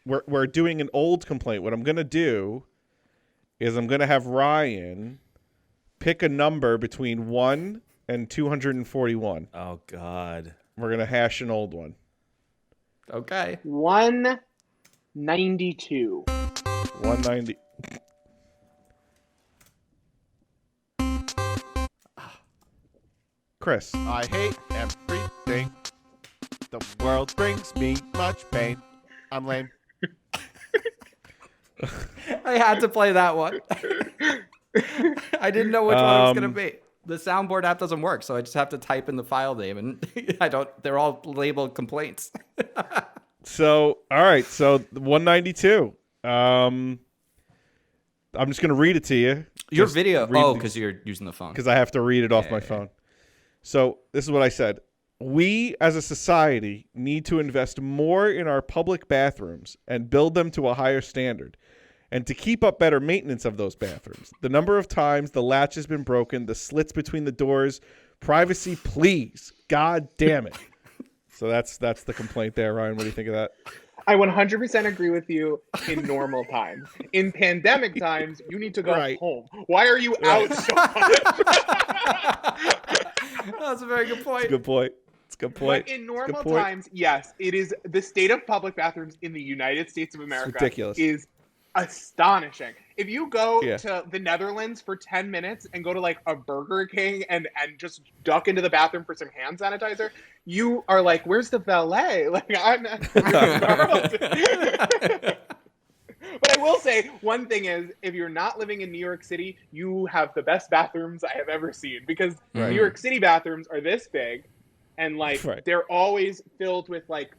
We're doing an old complaint. What I'm going to do is I'm going to have Ryan pick a number between 1 and 241. Oh, God. We're going to hash an old one. Okay. 192. 190. Chris. I hate everything. The world brings me much pain. I'm lame. I had to play that one. I didn't know which one it was going to be. The soundboard app doesn't work, so I just have to type in the file name, and they're all labeled complaints. So, all right. So 192. I'm just going to read it to you. Your video. Oh, because you're using the phone. Because I have to read it off my phone. So this is what I said. We as a society need to invest more in our public bathrooms and build them to a higher standard. And to keep up better maintenance of those bathrooms. The number of times the latch has been broken, the slits between the doors, privacy, please. God damn it. So that's the complaint there, Ryan. What do you think of that? I 100% agree with you in normal times. In pandemic times, you need to go home. Why are you out so much? That's a very good point. It's a good point. But in normal times, yes, it is. The state of public bathrooms in the United States of America is astonishing. If you go to the Netherlands for 10 minutes and go to like a Burger King and just duck into the bathroom for some hand sanitizer, you are like, where's the valet? Like, I'm not. But I will say one thing is, if you're not living in New York City, you have the best bathrooms I have ever seen, because New York City bathrooms are this big, and like they're always filled with like,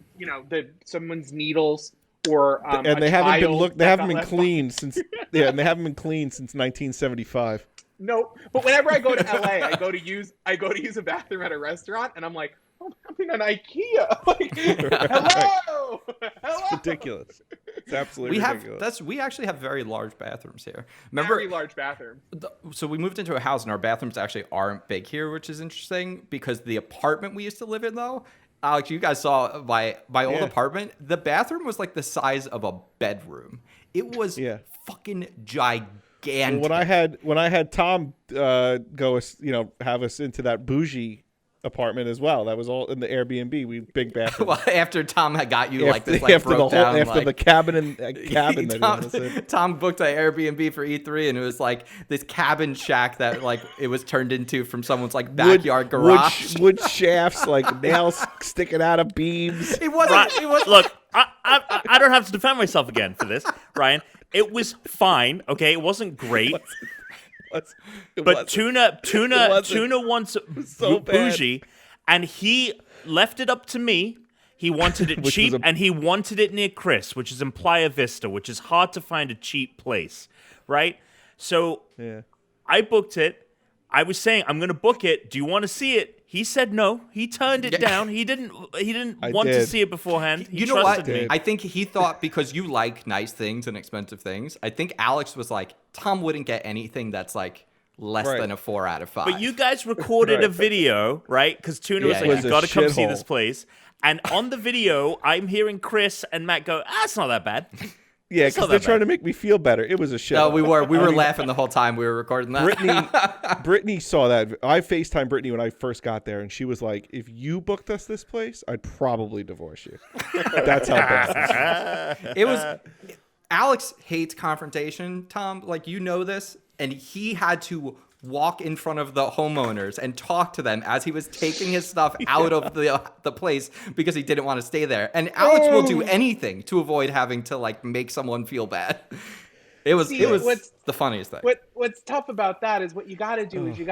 someone's needles. Or, and they haven't been cleaned since 1975. No, but whenever I go to LA, I go to use a bathroom at a restaurant, and I'm like, oh, I'm in an IKEA. Like, hello. It's ridiculous. It's absolutely ridiculous. We actually have very large bathrooms here. Very large bathrooms. So we moved into a house, and our bathrooms actually aren't big here, which is interesting because the apartment we used to live in, though. Alex, you guys saw my old apartment. The bathroom was like the size of a bedroom. It was fucking gigantic. Well, when I had Tom go, have us into that bougie apartment as well. That was all in the Airbnb. Big bathroom. Well, after Tom had got you after the cabin that Tom booked an Airbnb for E3, and it was like this cabin shack that like it was turned into from someone's like backyard garage. Wood shafts, like nails sticking out of beams. It wasn't. Look, I don't have to defend myself again for this, Ryan. It was fine. Okay, it wasn't great. But Tuna wants so bad. bougie, and he left it up to me. He wanted it cheap, and he wanted it near Chris, which is in Playa Vista, which is hard to find a cheap place, right? So I booked it. I was saying, I'm going to book it. Do you want to see it? He said no. He turned it down. He didn't want to see it beforehand. He you know what? me. I think he thought because you like nice things and expensive things, I think Alex was like, Tom wouldn't get anything that's like less than a 4 out of 5. But you guys recorded a video, right? Because Tuna was like, you got to come see this place. And on the video, I'm hearing Chris and Matt go, it's not that bad. Yeah, because they're trying to make me feel better. It was a shit. No, we were laughing the whole time we were recording that. Brittany saw that. I FaceTimed Brittany when I first got there, and she was like, if you booked us this place, I'd probably divorce you. That's how bad it was. Alex hates confrontation, Tom. Like, you know this. And he had to walk in front of the homeowners and talk to them as he was taking his stuff out of the place because he didn't want to stay there. And Alex will do anything to avoid having to like make someone feel bad. It was the funniest thing. What's tough about that is what you got to do is you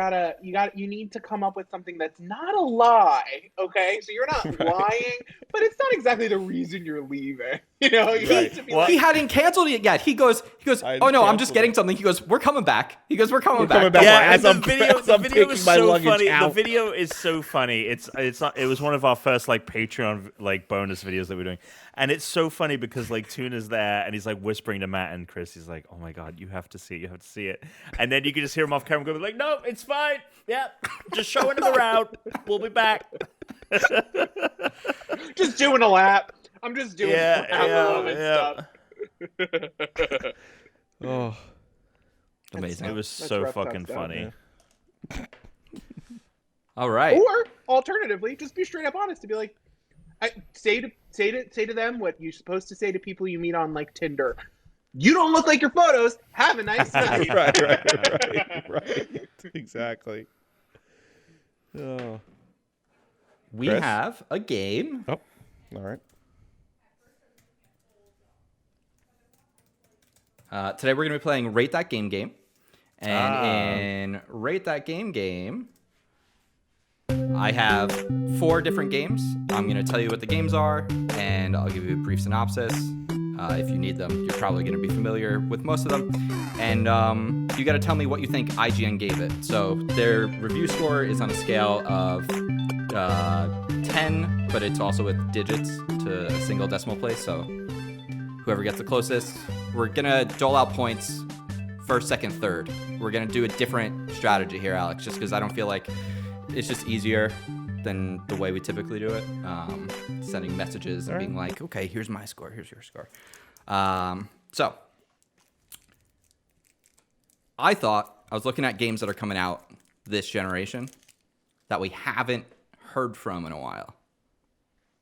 need to come up with something that's not a lie. Okay, so you're not lying, but it's not exactly the reason you're leaving. You know, you need to be he hadn't canceled it yet. He goes, oh no, I'm just getting something. He goes, we're coming back. He goes, we're coming back. Yeah, the video is so funny. The video is so funny. It was one of our first like Patreon like bonus videos that we're doing. And it's so funny because like Tuna's there and he's like whispering to Matt and Chris. He's like, "Oh my God, you have to see it. You have to see it." And then you can just hear him off camera go like, "No, it's fine. Yeah, just showing him around. We'll be back." Just doing a lap. I'm just doing a lap stuff. Oh, amazing! It was so fucking funny. Yeah. All right. Or alternatively, just be straight up honest to be like, say to them what you're supposed to say to people you meet on like Tinder. You don't look like your photos. Have a nice night. right. Exactly. Oh. We Chris? have a game. Oh, all right. Today we're going to be playing Rate That Game. And in Rate That Game, I have 4 different games. I'm going to tell you what the games are, and I'll give you a brief synopsis. If you need them, you're probably going to be familiar with most of them. And you got to tell me what you think IGN gave it. So their review score is on a scale of 10, but it's also with digits to a single decimal place. So whoever gets the closest, we're going to dole out points first, second, third. We're going to do a different strategy here, Alex, just because I don't feel like it's just easier than the way we typically do it. Sending messages and being like, okay, here's my score, here's your score. So I was looking at games that are coming out this generation that we haven't heard from in a while.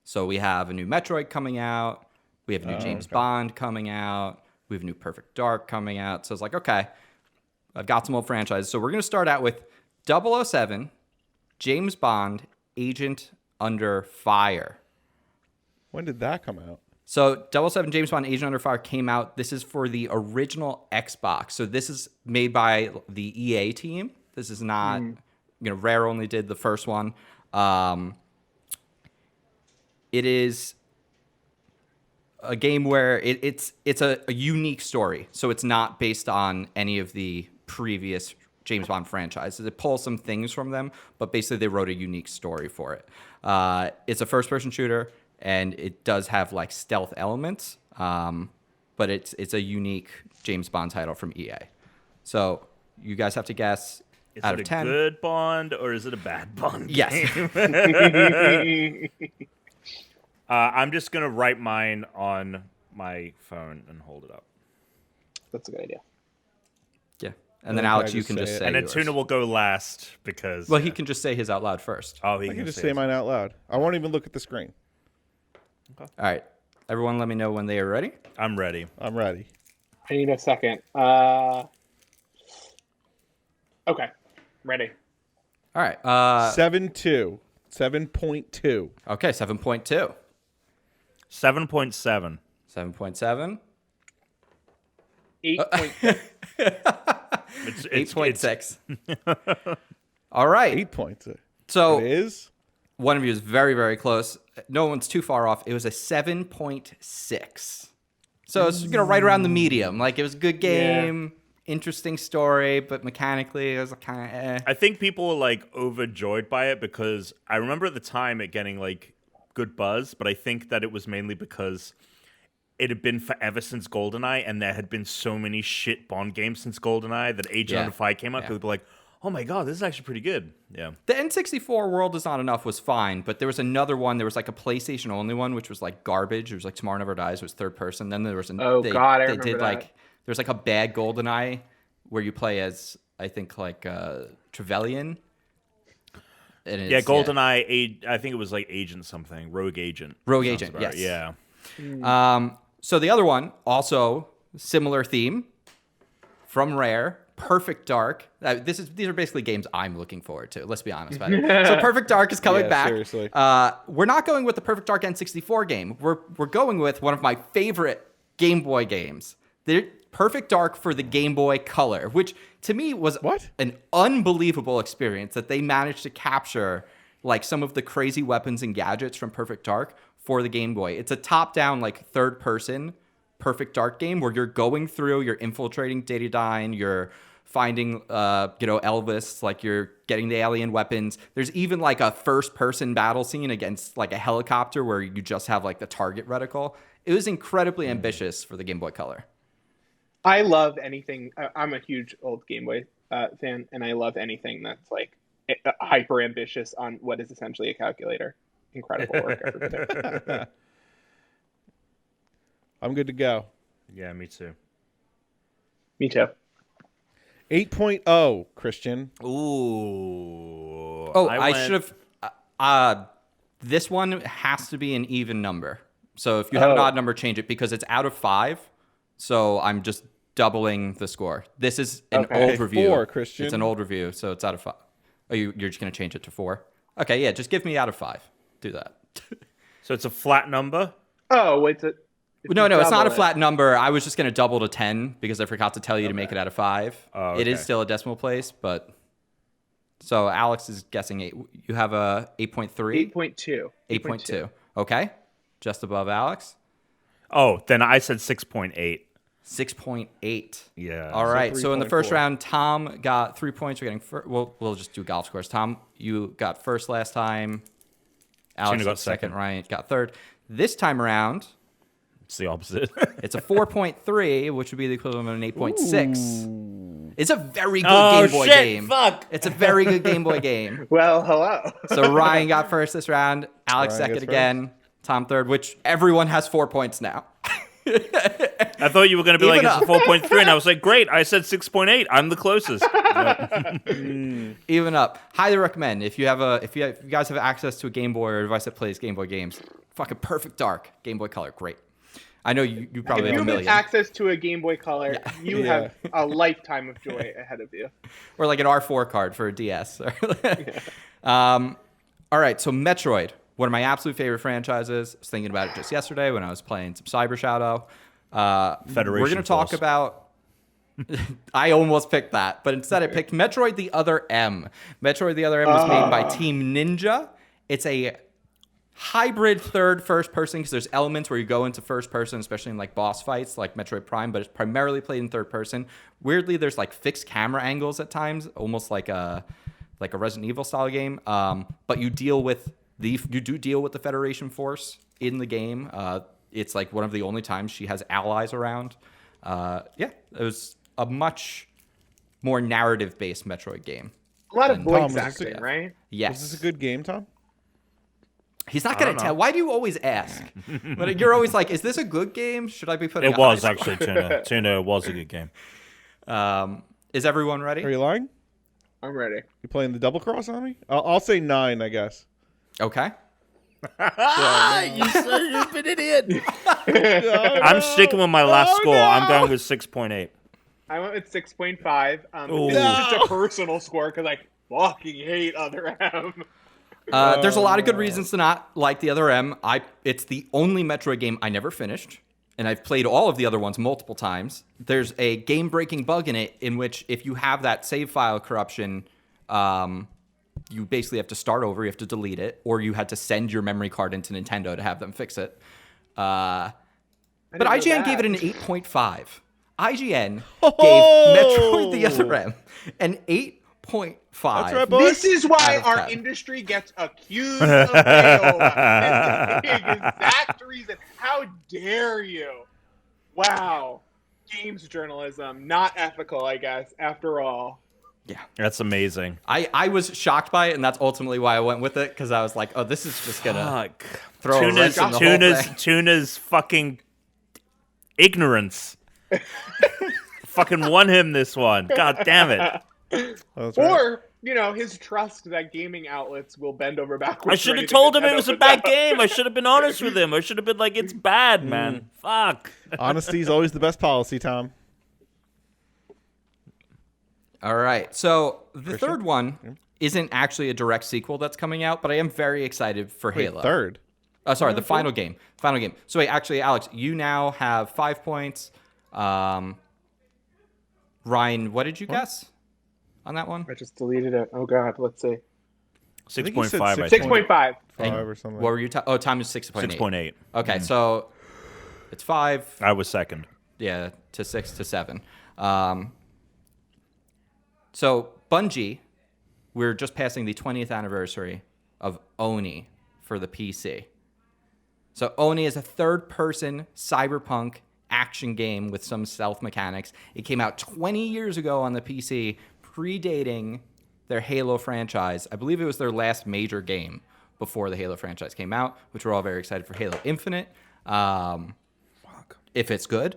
So we have a new Metroid coming out. We have a new James Bond coming out. We have a new Perfect Dark coming out. So it's like, okay, I've got some old franchises. So we're going to start out with 007, James Bond, Agent Under Fire. When did that come out? So 007 James Bond Agent Under Fire came out. This is for the original Xbox. So this is made by the EA team. This is not, Rare only did the first one. It is a game where it's a unique story. So it's not based on any of the previous James Bond franchises. It pulls some things from them, but basically they wrote a unique story for it. It's a first-person shooter, and it does have like stealth elements, but it's a unique James Bond title from EA. So you guys have to guess out of 10. Is it a good Bond or is it a bad Bond? Yes. I'm just gonna write mine on my phone and hold it up. That's a good idea. Yeah. And then Alex, you can just say and then yours. Tuna will go last because... Well, he can just say his out loud first. Oh, I can just say mine out loud. I won't even look at the screen. Okay. All right. Everyone let me know when they are ready. I'm ready. I'm ready. I need a second. Okay. Ready. All right. 7.2. Okay, 7.2. 7.7. 7.7. 8.6. It's 8.6. All right. 8 points. So It is? one of you is very, very close. No one's too far off. It was a 7.6. So it's right around the medium. Like, it was a good game, interesting story, but mechanically it was kind of eh. I think people were like overjoyed by it because I remember at the time it getting like good buzz, but I think that it was mainly because it had been forever since GoldenEye, and there had been so many shit Bond games since GoldenEye that Agent 105 came out. People were like, oh my god, this is actually pretty good. Yeah. The N64 World Is Not Enough was fine, but there was another one. There was like a PlayStation only one, which was like garbage. It was like Tomorrow Never Dies. It was third person. Then there was I remember that. There was like a bad GoldenEye where you play as, I think, like Trevelyan. Yeah, GoldenEye. I think it was like Agent something, Rogue Agent. Rogue Agent. Right. Yes. Yeah. So the other one, also similar theme, from Rare, Perfect Dark. These are basically games I'm looking forward to. Let's be honest about it. So Perfect Dark is coming back. Seriously. We're not going with the Perfect Dark N64 game. We're going with one of my favorite Game Boy games. Perfect Dark for the Game Boy Color, which to me was an unbelievable experience that they managed to capture like some of the crazy weapons and gadgets from Perfect Dark for the Game Boy. It's a top-down, like, third-person Perfect Dark game where you're going through, you're infiltrating Datadyne, you're finding, Elvis, like, you're getting the alien weapons. There's even, like, a first-person battle scene against, like, a helicopter where you just have, like, the target reticle. It was incredibly ambitious for the Game Boy Color. I love anything. I'm a huge old Game Boy fan, and I love anything that's, like, hyper ambitious on what is essentially a calculator. Incredible work. Everybody. I'm good to go. Yeah, me too. Me too. 8.0, Christian. Ooh. Oh, I should have. This one has to be an even number. So if you have an odd number, change it because it's out of 5. So I'm just doubling the score. This is an old review. 4, Christian. It's an old review, so it's out of 5. Oh, you're just going to change it to 4? Okay, yeah, just give me out of 5. Do that. So it's a flat number? Oh, it's No, it's not a flat number. I was just going to double to 10 because I forgot to tell you to make it out of 5. Oh, okay. It is still a decimal place, but... So Alex is guessing 8. You have a 8.3? 8.2. 8.2. Okay. Just above Alex. Oh, then I said 6.8. 6.8. Yeah. All right. So in the first 3.4. round, Tom got 3 points. We're getting we'll just do golf scores. Tom, you got first last time. Alex Tuna got got second. second. Ryan got third. This time around, It's the opposite. it's a 4.3, which would be the equivalent of an 8.6. It's a very good Game Boy shit, game. fuck. It's a very good Game Boy game. Well, hello. So Ryan got first this round. Alex Ryan second gets again. Tom third, which everyone has 4 points now. I thought you were going to be Even like, it's a 4.3, and I was like, great, I said 6.8. I'm the closest. Even up. Highly recommend if you guys have access to a Game Boy or a device that plays Game Boy games. Fucking Perfect Dark Game Boy Color, great. I know you probably If have you a have million. access to a Game Boy Color, you have a lifetime of joy ahead of you. Or like an R4 card for a DS. All right, so Metroid, one of my absolute favorite franchises. I was thinking about it just yesterday when I was playing some Cyber Shadow. Federation We're going to talk Force. about... I almost picked that, but instead I picked Metroid the Other M. Metroid the Other M was made by Team Ninja. It's a hybrid first person because there's elements where you go into first person, especially in like boss fights like Metroid Prime, but it's primarily played in third person. Weirdly, there's like fixed camera angles at times, almost like a Resident Evil style game. But you do deal with the Federation Force in the game. It's like one of the only times she has allies around. It was a much more narrative-based Metroid game. A lot of Tom, voice was this acting, right? Yes. Was this a good game, Tom? He's not going to tell. Why do you always ask? But you're always like, is this a good game? Should I be putting It a was high score? actually Tuna. Tuna was a good game. Is everyone ready? Are you lying? I'm ready. You playing the double cross on me? I'll say 9, I guess. Okay. You stupid idiot. I'm sticking with my last score. I'm going with 6.8. I went with 6.5. Ooh. This is just a personal score because I fucking hate Other M. There's a lot of good reasons to not like the Other M. It's the only Metroid game I never finished. and I've played all of the other ones multiple times, there's a game-breaking bug in it in which if you have that save file corruption, you basically have to start over, you have to delete it, or you had to send your memory card into Nintendo to have them fix it. But IGN gave it an 8.5. IGN gave Metroid the Other M an 8.5. That's right, boys. This is why our industry gets accused of fail. That's the exact reason. How dare you? Wow. Games journalism, not ethical, I guess, after all. Yeah. That's amazing. I was shocked by it, and that's ultimately why I went with it, because I was like, oh, this is just going to throw a wrench in the whole thing. Tuna's fucking ignorance. Fucking won him this one. God damn it. Or, his trust that gaming outlets will bend over backwards. I should have told him it was a bad game. I should have been honest with him. I should have been like, it's bad, man. Fuck. Honesty is always the best policy, Tom. All right. So the third one isn't actually a direct sequel that's coming out, but I am very excited for Halo. Third? Sorry, the final game. Final game. So wait, actually, Alex, you now have 5 points. Ryan, what did you guess on that one? I just deleted it. Oh, God. Let's see. 6.5, I think. 6.5. 5 or something. What were you? Time is 6.8. 6.8. Okay, so it's 5. I was second. Yeah, to 6 to 7. So Bungie, we're just passing the 20th anniversary of Oni for the PC. So Oni is a third-person cyberpunk action game with some stealth mechanics. It came out 20 years ago on the PC, predating their Halo franchise. I believe it was their last major game before the Halo franchise came out, which we're all very excited for Halo Infinite, if it's good.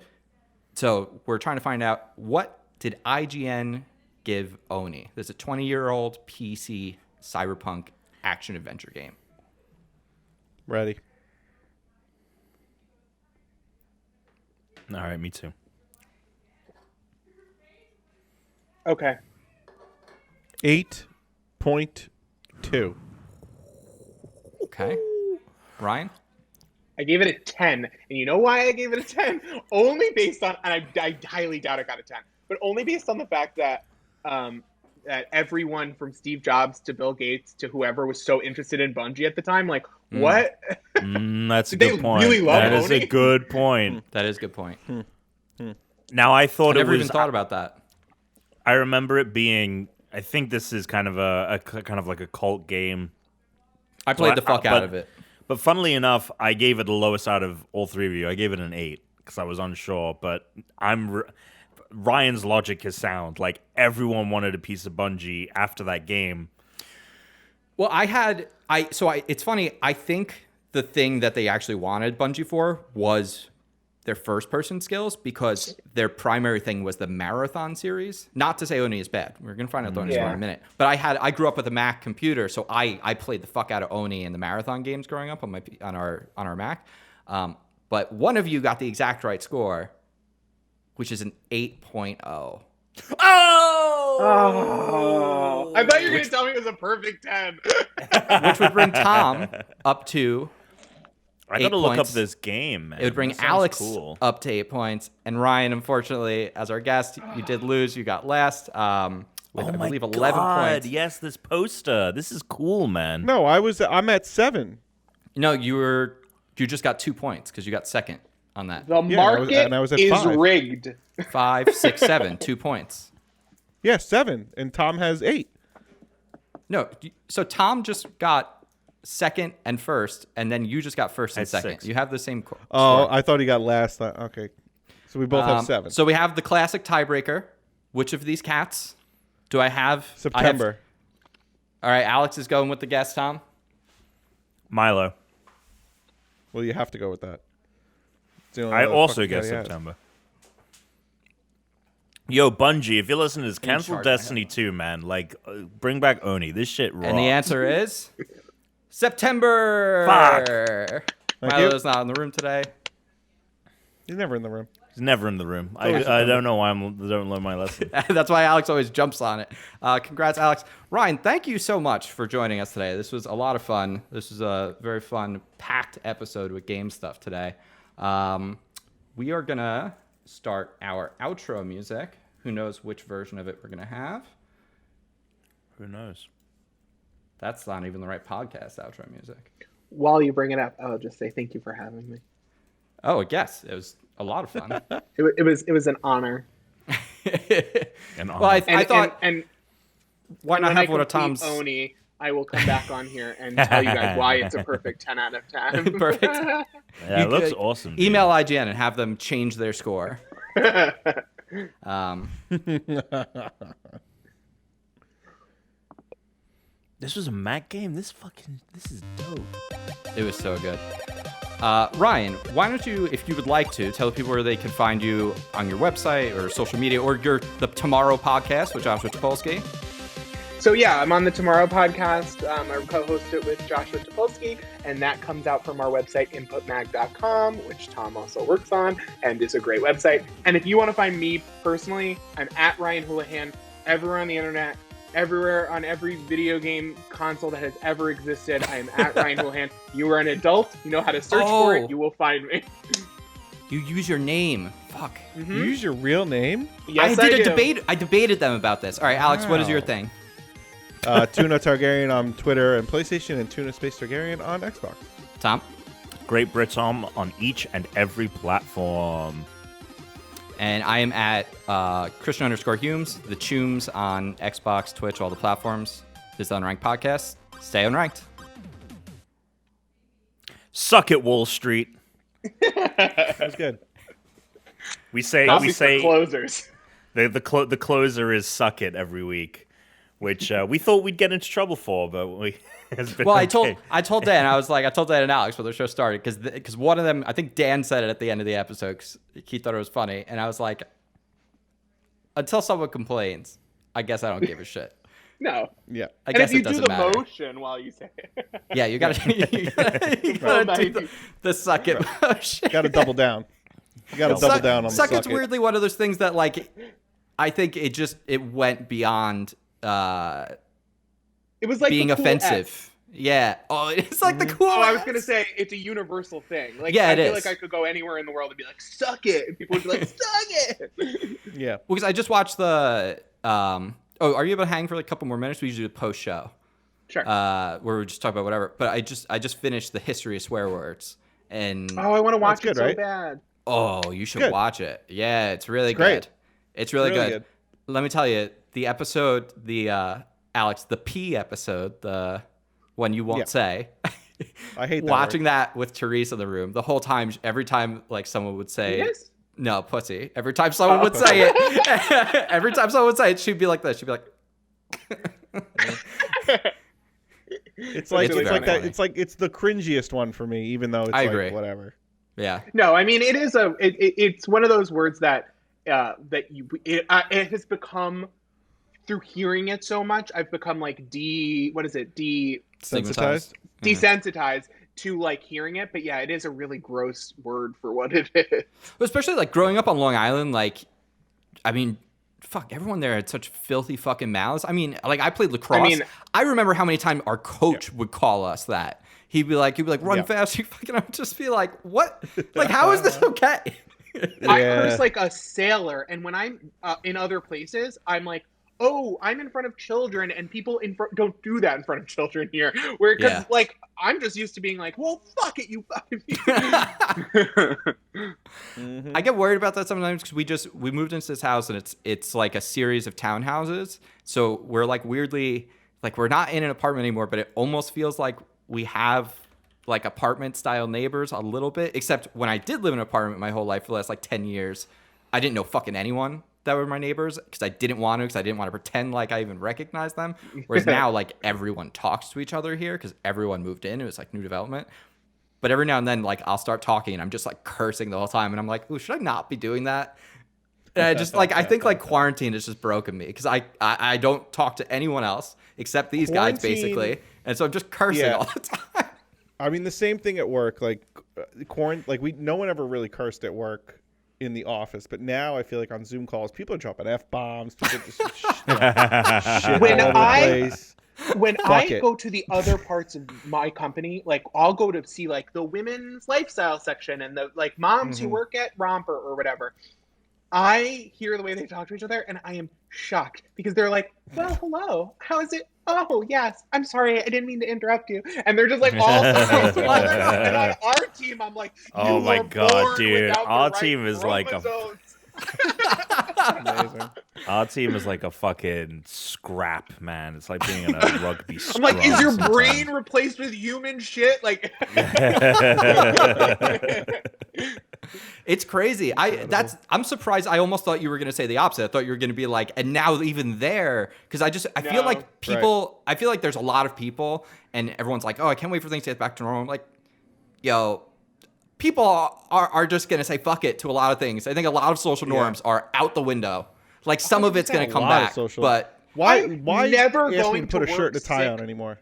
So we're trying to find out, what did IGN give Oni? There's a 20-year-old PC cyberpunk action-adventure game. Ready. All right, me too. Okay. 8.2. Okay. Ryan? I gave it a 10. And you know why I gave it a 10? Only based on, and I highly doubt it got a 10, but only based on the fact that that everyone from Steve Jobs to Bill Gates to whoever was so interested in Bungie at the time, like, what? That's a Did good they point. really love That is Oni? a good point. That is a good point. Now, I thought I never it was... even thought about that. I remember it being... I think this is kind of a kind of like a cult game. I played the fuck out of it. But funnily enough, I gave it the lowest out of all three of you. I gave it an 8 because I was unsure. But Ryan's logic is sound. Like, everyone wanted a piece of Bungie after that game. Well, it's funny. I think the thing that they actually wanted Bungie for was their first-person skills, because their primary thing was the Marathon series. Not to say Oni is bad. We're going to find out the Oni in a minute. But I grew up with a Mac computer, so I played the fuck out of Oni and the Marathon games growing up on our Mac. But one of you got the exact right score, which is an 8.0. Oh! I thought you were going to tell me it was a perfect 10. Which would bring Tom up to I 8 gotta look up points. this game, man. It would bring That sounds Alex cool. up to 8 points. And Ryan, unfortunately, as our guest, you did lose. You got last with, I believe, 11 points. Yes, this poster. This is cool, man. No, I'm at 7. No, you just got 2 points because you got second on that. The market I was at is 5. rigged. 5, 6, 7, 2 points. Yeah, 7. And Tom has 8. No, so Tom just got second and first, and then you just got first and That's second. 6. You have the same score. Oh, I thought he got last. Okay. So we both have 7. So we have the classic tiebreaker. Which of these cats do I have? September. All right, Alex is going with the guess, Tom. Milo. Well, you have to go with that. It's the only I other also fucking cat guess he has. September. Yo, Bungie, if you're listening to this, cancel charge, Destiny 2, man. Like, bring back Oni. This shit rocks. And the answer is September. Fuck. Milo's not in the room today. He's never in the room. He's never in the room. I don't know why I don't learn my lesson. That's why Alex always jumps on it. Congrats, Alex. Ryan, thank you so much for joining us today. This was a lot of fun. This was a very fun, packed episode with game stuff today. we are going to start our outro music. Who knows which version of it we're going to have? Who knows? That's not even the right podcast outro music. While you bring it up, I'll just say thank you for having me. Oh, yes. It was a lot of fun. It was an honor. Well, I thought, and why not when have I one of complete Tom's... Oni, I will come back on here and tell you guys why it's a perfect 10 out of 10. Perfect. Yeah, it looks awesome. Dude. Email IGN and have them change their score. This was a Mac game. This is dope. It was so good. Ryan, why don't you, if you would like to, tell people where they can find you on your website or social media or the Tomorrow podcast with Joshua Topolsky. So yeah, I'm on the Tomorrow podcast. I co-host it with Joshua Topolsky, and that comes out from our website, inputmag.com, which Tom also works on, and is a great website. And if you want to find me personally, I'm at Ryan Houlihan, everywhere on the internet, everywhere on every video game console that has ever existed. I am at Ryan Houlihan. You are an adult. You know how to search for it. You will find me. You use your name. Fuck. You use your real name? Yes, I did I a do. debate. I debated them about this. All right, Alex, what is your Wow. thing? Tuna Targaryen on Twitter and PlayStation, and Tuna Space Targaryen on Xbox. Tom? Great Britom on each and every platform. And I am at Christian_Humes, the Chooms on Xbox, Twitch, all the platforms. This is the Unranked Podcast. Stay unranked. Suck it, Wall Street. That was good. We say Closers. the closer is suck it every week, which we thought we'd get into trouble for, but we has been Well, okay. I told Dan, I told Dan and Alex before the show started, because one of them, I think Dan said it at the end of the episode, because he thought it was funny, and I was like, until someone complains, I guess I don't give a shit. No. Yeah. I And guess if you it do doesn't the matter. motion while you say it. Yeah, you gotta do the suck it motion. Got to double down. You got to double down on the Suck it's it. weirdly one of those things that, like, I think it went beyond It was like being the cool offensive. S. Yeah. Oh, it's like the cool. Oh, I was S. gonna say it's a universal thing. Like, Yeah, I it feel is. like I could go anywhere in the world and be like, "Suck it," and people would be like, "Suck it." Yeah. Because I just watched the. Are you able to hang for like a couple more minutes? We usually do a post show. Sure. Where we just talk about whatever. But I just finished the history of swear words, and Oh, I want to watch That's it good, so right? bad. you should Good. watch it. Yeah, it's really It's great. good. It's really, Really good. Let me tell you, the episode, Alex, the P episode, the one you won't Yeah. say. I hate that Watching word. that with Therese in the room the whole time, every time like someone would say, Yes. no, pussy. Every time someone would say it, every time someone would say it, she'd be like this. She'd be like, It's like It's it's very like that. funny. It's like it's the cringiest one for me, even though it's I like agree. whatever. yeah. No, I mean it is it's one of those words that it has become, through hearing it so much, I've become like Sensitized. desensitized to like hearing it. But yeah, it is a really gross word for what it is. Especially like growing up on Long Island, like, I mean, fuck, everyone there had such filthy fucking mouths. I mean, like I played lacrosse. I mean- I remember how many times our coach would call us that. He'd be like, run Yeah. fast. You fucking, I would just be like, what? Like, how is this okay? I Yeah. curse like a sailor, and when I'm in other places, I'm like, oh, I'm in front of children, and people don't do that in front of children here. Where, because Yeah. like, I'm just used to being like, well, fuck it, you fucking. I get worried about that sometimes because we moved into this house and it's like a series of townhouses. So we're like weirdly, like we're not in an apartment anymore, but it almost feels like we have like apartment style neighbors a little bit. Except when I did live in an apartment my whole life for the last like 10 years, I didn't know fucking anyone that were my neighbors because I didn't want to, because I didn't want to pretend like I even recognized them. Whereas now, like everyone talks to each other here because everyone moved in. It was like new development. But every now and then, like I'll start talking and I'm just like cursing the whole time, and I'm like, "Ooh, should I not be doing that?" And I just like I think like quarantine has just broken me because I don't talk to anyone else except these guys Quarantine- basically, and so I'm just cursing Yeah. all the time. I mean, the same thing at work. Like, no one ever really cursed at work in the office, but now I feel like on Zoom calls, people are dropping F-bombs. People just shit all over the place. When I it. go to the other parts of my company, like I'll go to see like the women's lifestyle section and the like moms who work at Romper or whatever. I hear the way they talk to each other and I am shocked because they're like, well, hello, how is it? Oh, yes, I'm sorry, I didn't mean to interrupt you. And they're just like all so nice to each other. And on our team, I'm like, you Oh my were God, born dude. without the Our right team is like a chromosomes. Amazing. Our team is like a fucking scrap, man. It's like being in a rugby I'm like, is your scrum brain sometimes. replaced with human shit? Like, It's crazy. I'm surprised. I almost thought you were going to say the opposite. I thought you were going to be like, and now even there, because I feel No. like people, I feel like there's a lot of people, and everyone's like, oh, I can't wait for things to get back to normal. I'm like, yo, people are just going to say fuck it to a lot of things. I think a lot of social norms are out the window. Like some of it's going to come lot of back, social- but Why I'm never ask me going to put to a shirt and a work tie sick. on anymore?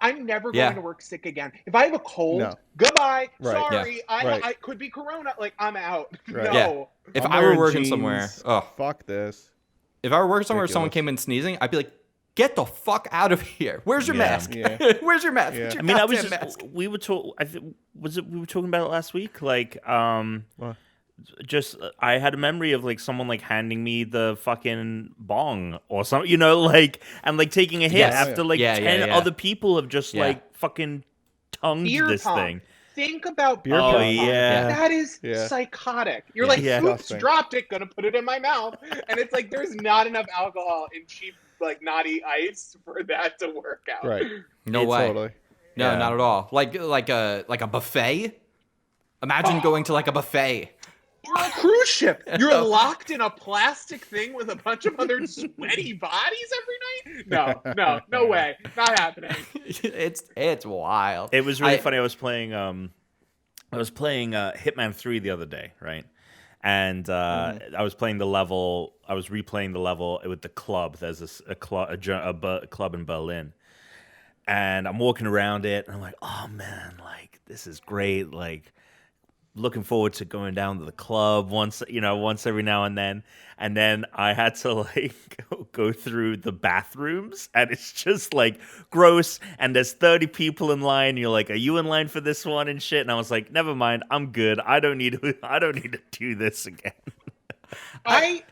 I'm never Yeah. going to work sick again. If I have a cold, No. goodbye. Right. Sorry, Right. I could be Corona. Like I'm out. Right. No. Yeah. If I'm I were wearing working jeans. somewhere, oh, Fuck this. if I were working somewhere, someone Ridiculous. came in sneezing, I'd be like, get the fuck out of here. Where's your Yeah. mask? Yeah. Where's your mask? Yeah. Get your I mean, I was goddamn just mask. we were talking. We were talking about it last week. Like, What? just I had a memory of like someone like handing me the fucking bong or something, you know, like and like taking a hit Yes. after like Yeah, 10 yeah. other people have just Yeah. like fucking tongued Beer this pong. thing. Think about Beer Oh, pong. yeah. That is Yeah. psychotic. You're Yeah. like, Yeah. oops, Disgusting. dropped it, gonna put it in my mouth. And it's like there's not enough alcohol in cheap, like naughty ice for that to work out. Right. No way. Totally. No, Yeah. not at all. Like a buffet. Imagine going to like a buffet. You're a cruise ship. You're locked in a plastic thing with a bunch of other sweaty bodies every night? No way. Not happening. it's wild. It was really funny. I was playing Hitman 3 the other day, right? And I was playing the level. I was replaying the level with the club. There's a club in Berlin, and I'm walking around it, and I'm like, oh man, like this is great. Like looking forward to going down to the club once every now and then. And then I had to like go through the bathrooms, and it's just like gross. And there's 30 people in line. You're like, are you in line for this one and shit? And I was like, never mind, I'm good. I don't need to do this again. I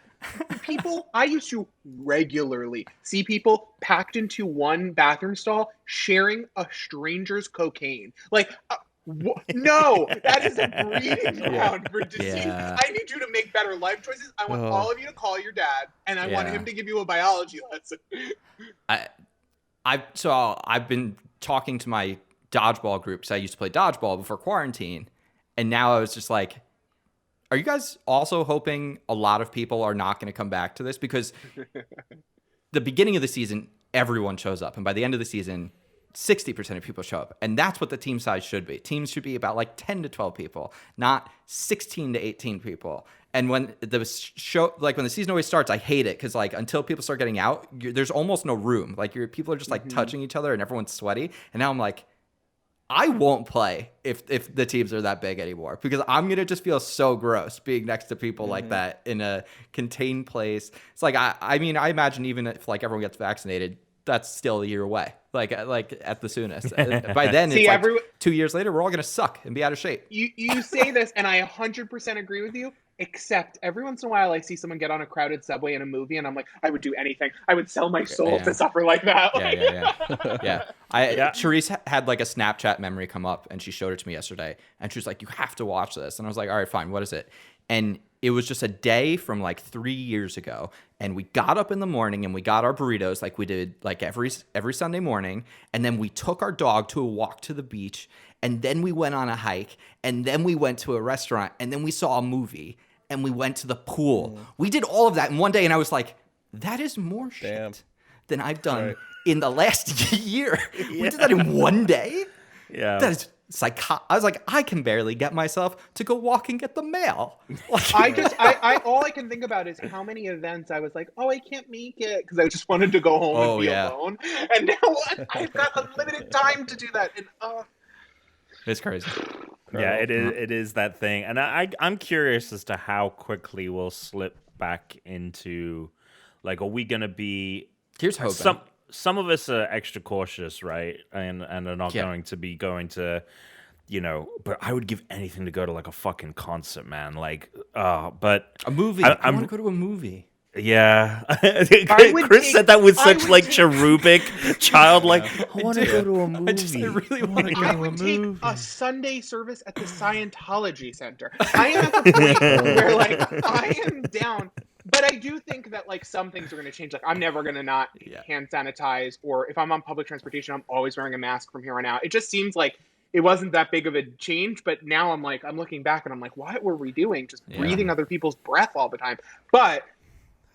used to regularly see people packed into one bathroom stall sharing a stranger's cocaine. Like, no, that is a breeding ground for disease. Yeah. I need you to make better life choices. I want all of you to call your dad, and I want Yeah. him to give you a biology lesson. I've been talking to my dodgeball group because I used to play dodgeball before quarantine, and now I was just like, are you guys also hoping a lot of people are not going to come back to this? Because the beginning of the season, everyone shows up, and by the end of the season, 60% of people show up, and that's what the team size should be. Teams should be about like 10 to 12 people, not 16 to 18 people. And when the show, like when the season always starts, I hate it because like until people start getting out, there's almost no room. Like people are just like touching each other, and everyone's sweaty. And now I'm like, I won't play if the teams are that big anymore because I'm gonna just feel so gross being next to people like that in a contained place. It's like I mean I imagine even if like everyone gets vaccinated, that's still a year away. Like at the soonest. By then, See, it's like 2 years later, we're all gonna suck and be out of shape. You say this, and I 100% agree with you. Except every once in a while, I see someone get on a crowded subway in a movie, and I'm like, I would do anything. I would sell my soul Yeah. to suffer like that. Like, Yeah. Yeah. Charisse had like a Snapchat memory come up, and she showed it to me yesterday, and she was like, "You have to watch this." And I was like, "All right, fine. What is it?" And it was just a day from like 3 years ago, and we got up in the morning and we got our burritos like we did like every Sunday morning, and then we took our dog to a walk to the beach, and then we went on a hike, and then we went to a restaurant, and then we saw a movie, and we went to the pool. We did all of that in one day, and I was like, that is more Damn. shit than I've done Right. in the last year. We did that in one day? Yeah. That is I was like, I can barely get myself to go walk and get the mail. Like, I all I can think about is how many events I was like, oh, I can't make it because I just wanted to go home and be alone. And now I've got unlimited time to do that. And it's crazy. Yeah, it is that thing. And I'm curious as to how quickly we'll slip back into, like, are we going to be... Here's hoping. some of us are extra cautious, right? And are not going to, but I would give anything to go to like a fucking concert, man. Like, but A movie. I want to go to a movie. yeah. Chris said take- that with I such would like take- cherubic, childlike. I want to go to a movie. I really want to go I to a would take movie. a Sunday service at the Scientology Center. I am at the point where like I am down, but I do think that like some things are going to change. Like I'm never going to not hand sanitize, or if I'm on public transportation, I'm always wearing a mask from here on out. It just seems like it wasn't that big of a change, but now I'm looking back and I'm like, what were we doing? Just breathing other people's breath all the time. But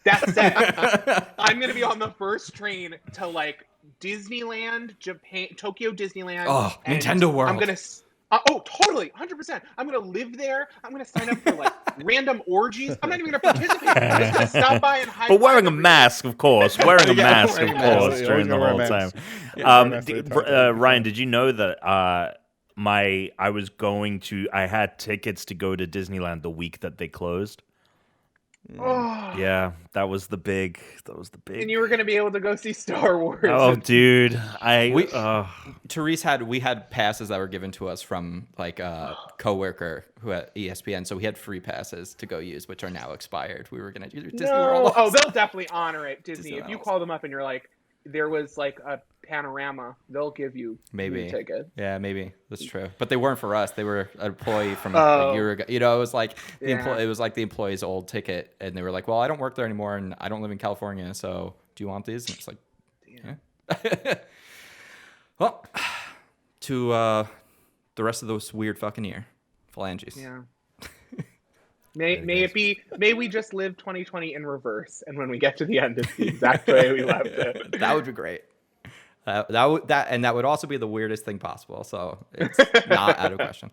that said, I'm going to be on the first train to like Disneyland, Japan, Tokyo Disneyland. Oh, and Nintendo World. I'm going to, totally, 100%. I'm going to live there. I'm going to sign up for like random orgies. I'm not even going to participate. I'm just going to stop by and hide. But wearing a mask, of course. Wearing a mask, of wearing a mask. course, You during the always whole gotta time. wear a mask. Ryan, did you know that I had tickets to go to Disneyland the week that they closed? Oh, Yeah, that was the big. and you were going to be able to go see Star Wars. Oh, dude, Therese we had passes that were given to us from like a coworker who at ESPN, so we had free passes to go use, which are now expired. We were gonna do Disney World. No. Oh, they'll definitely honor it, Disney. If you Disneyland. call them up and you're like, there was like a panorama, they'll give you Maybe. a ticket. Yeah, maybe that's true. But they weren't for us. They were an employee from a year ago. It was like it was like the employee's old ticket, and they were like, "Well, I don't work there anymore, and I don't live in California, so do you want these?" And it's like, yeah. Well, to the rest of this weird fucking year, phalanges. Yeah. May we just live 2020 in reverse, and when we get to the end, it's the exact way we left it. That would be great. That would also be the weirdest thing possible. So it's not out of question.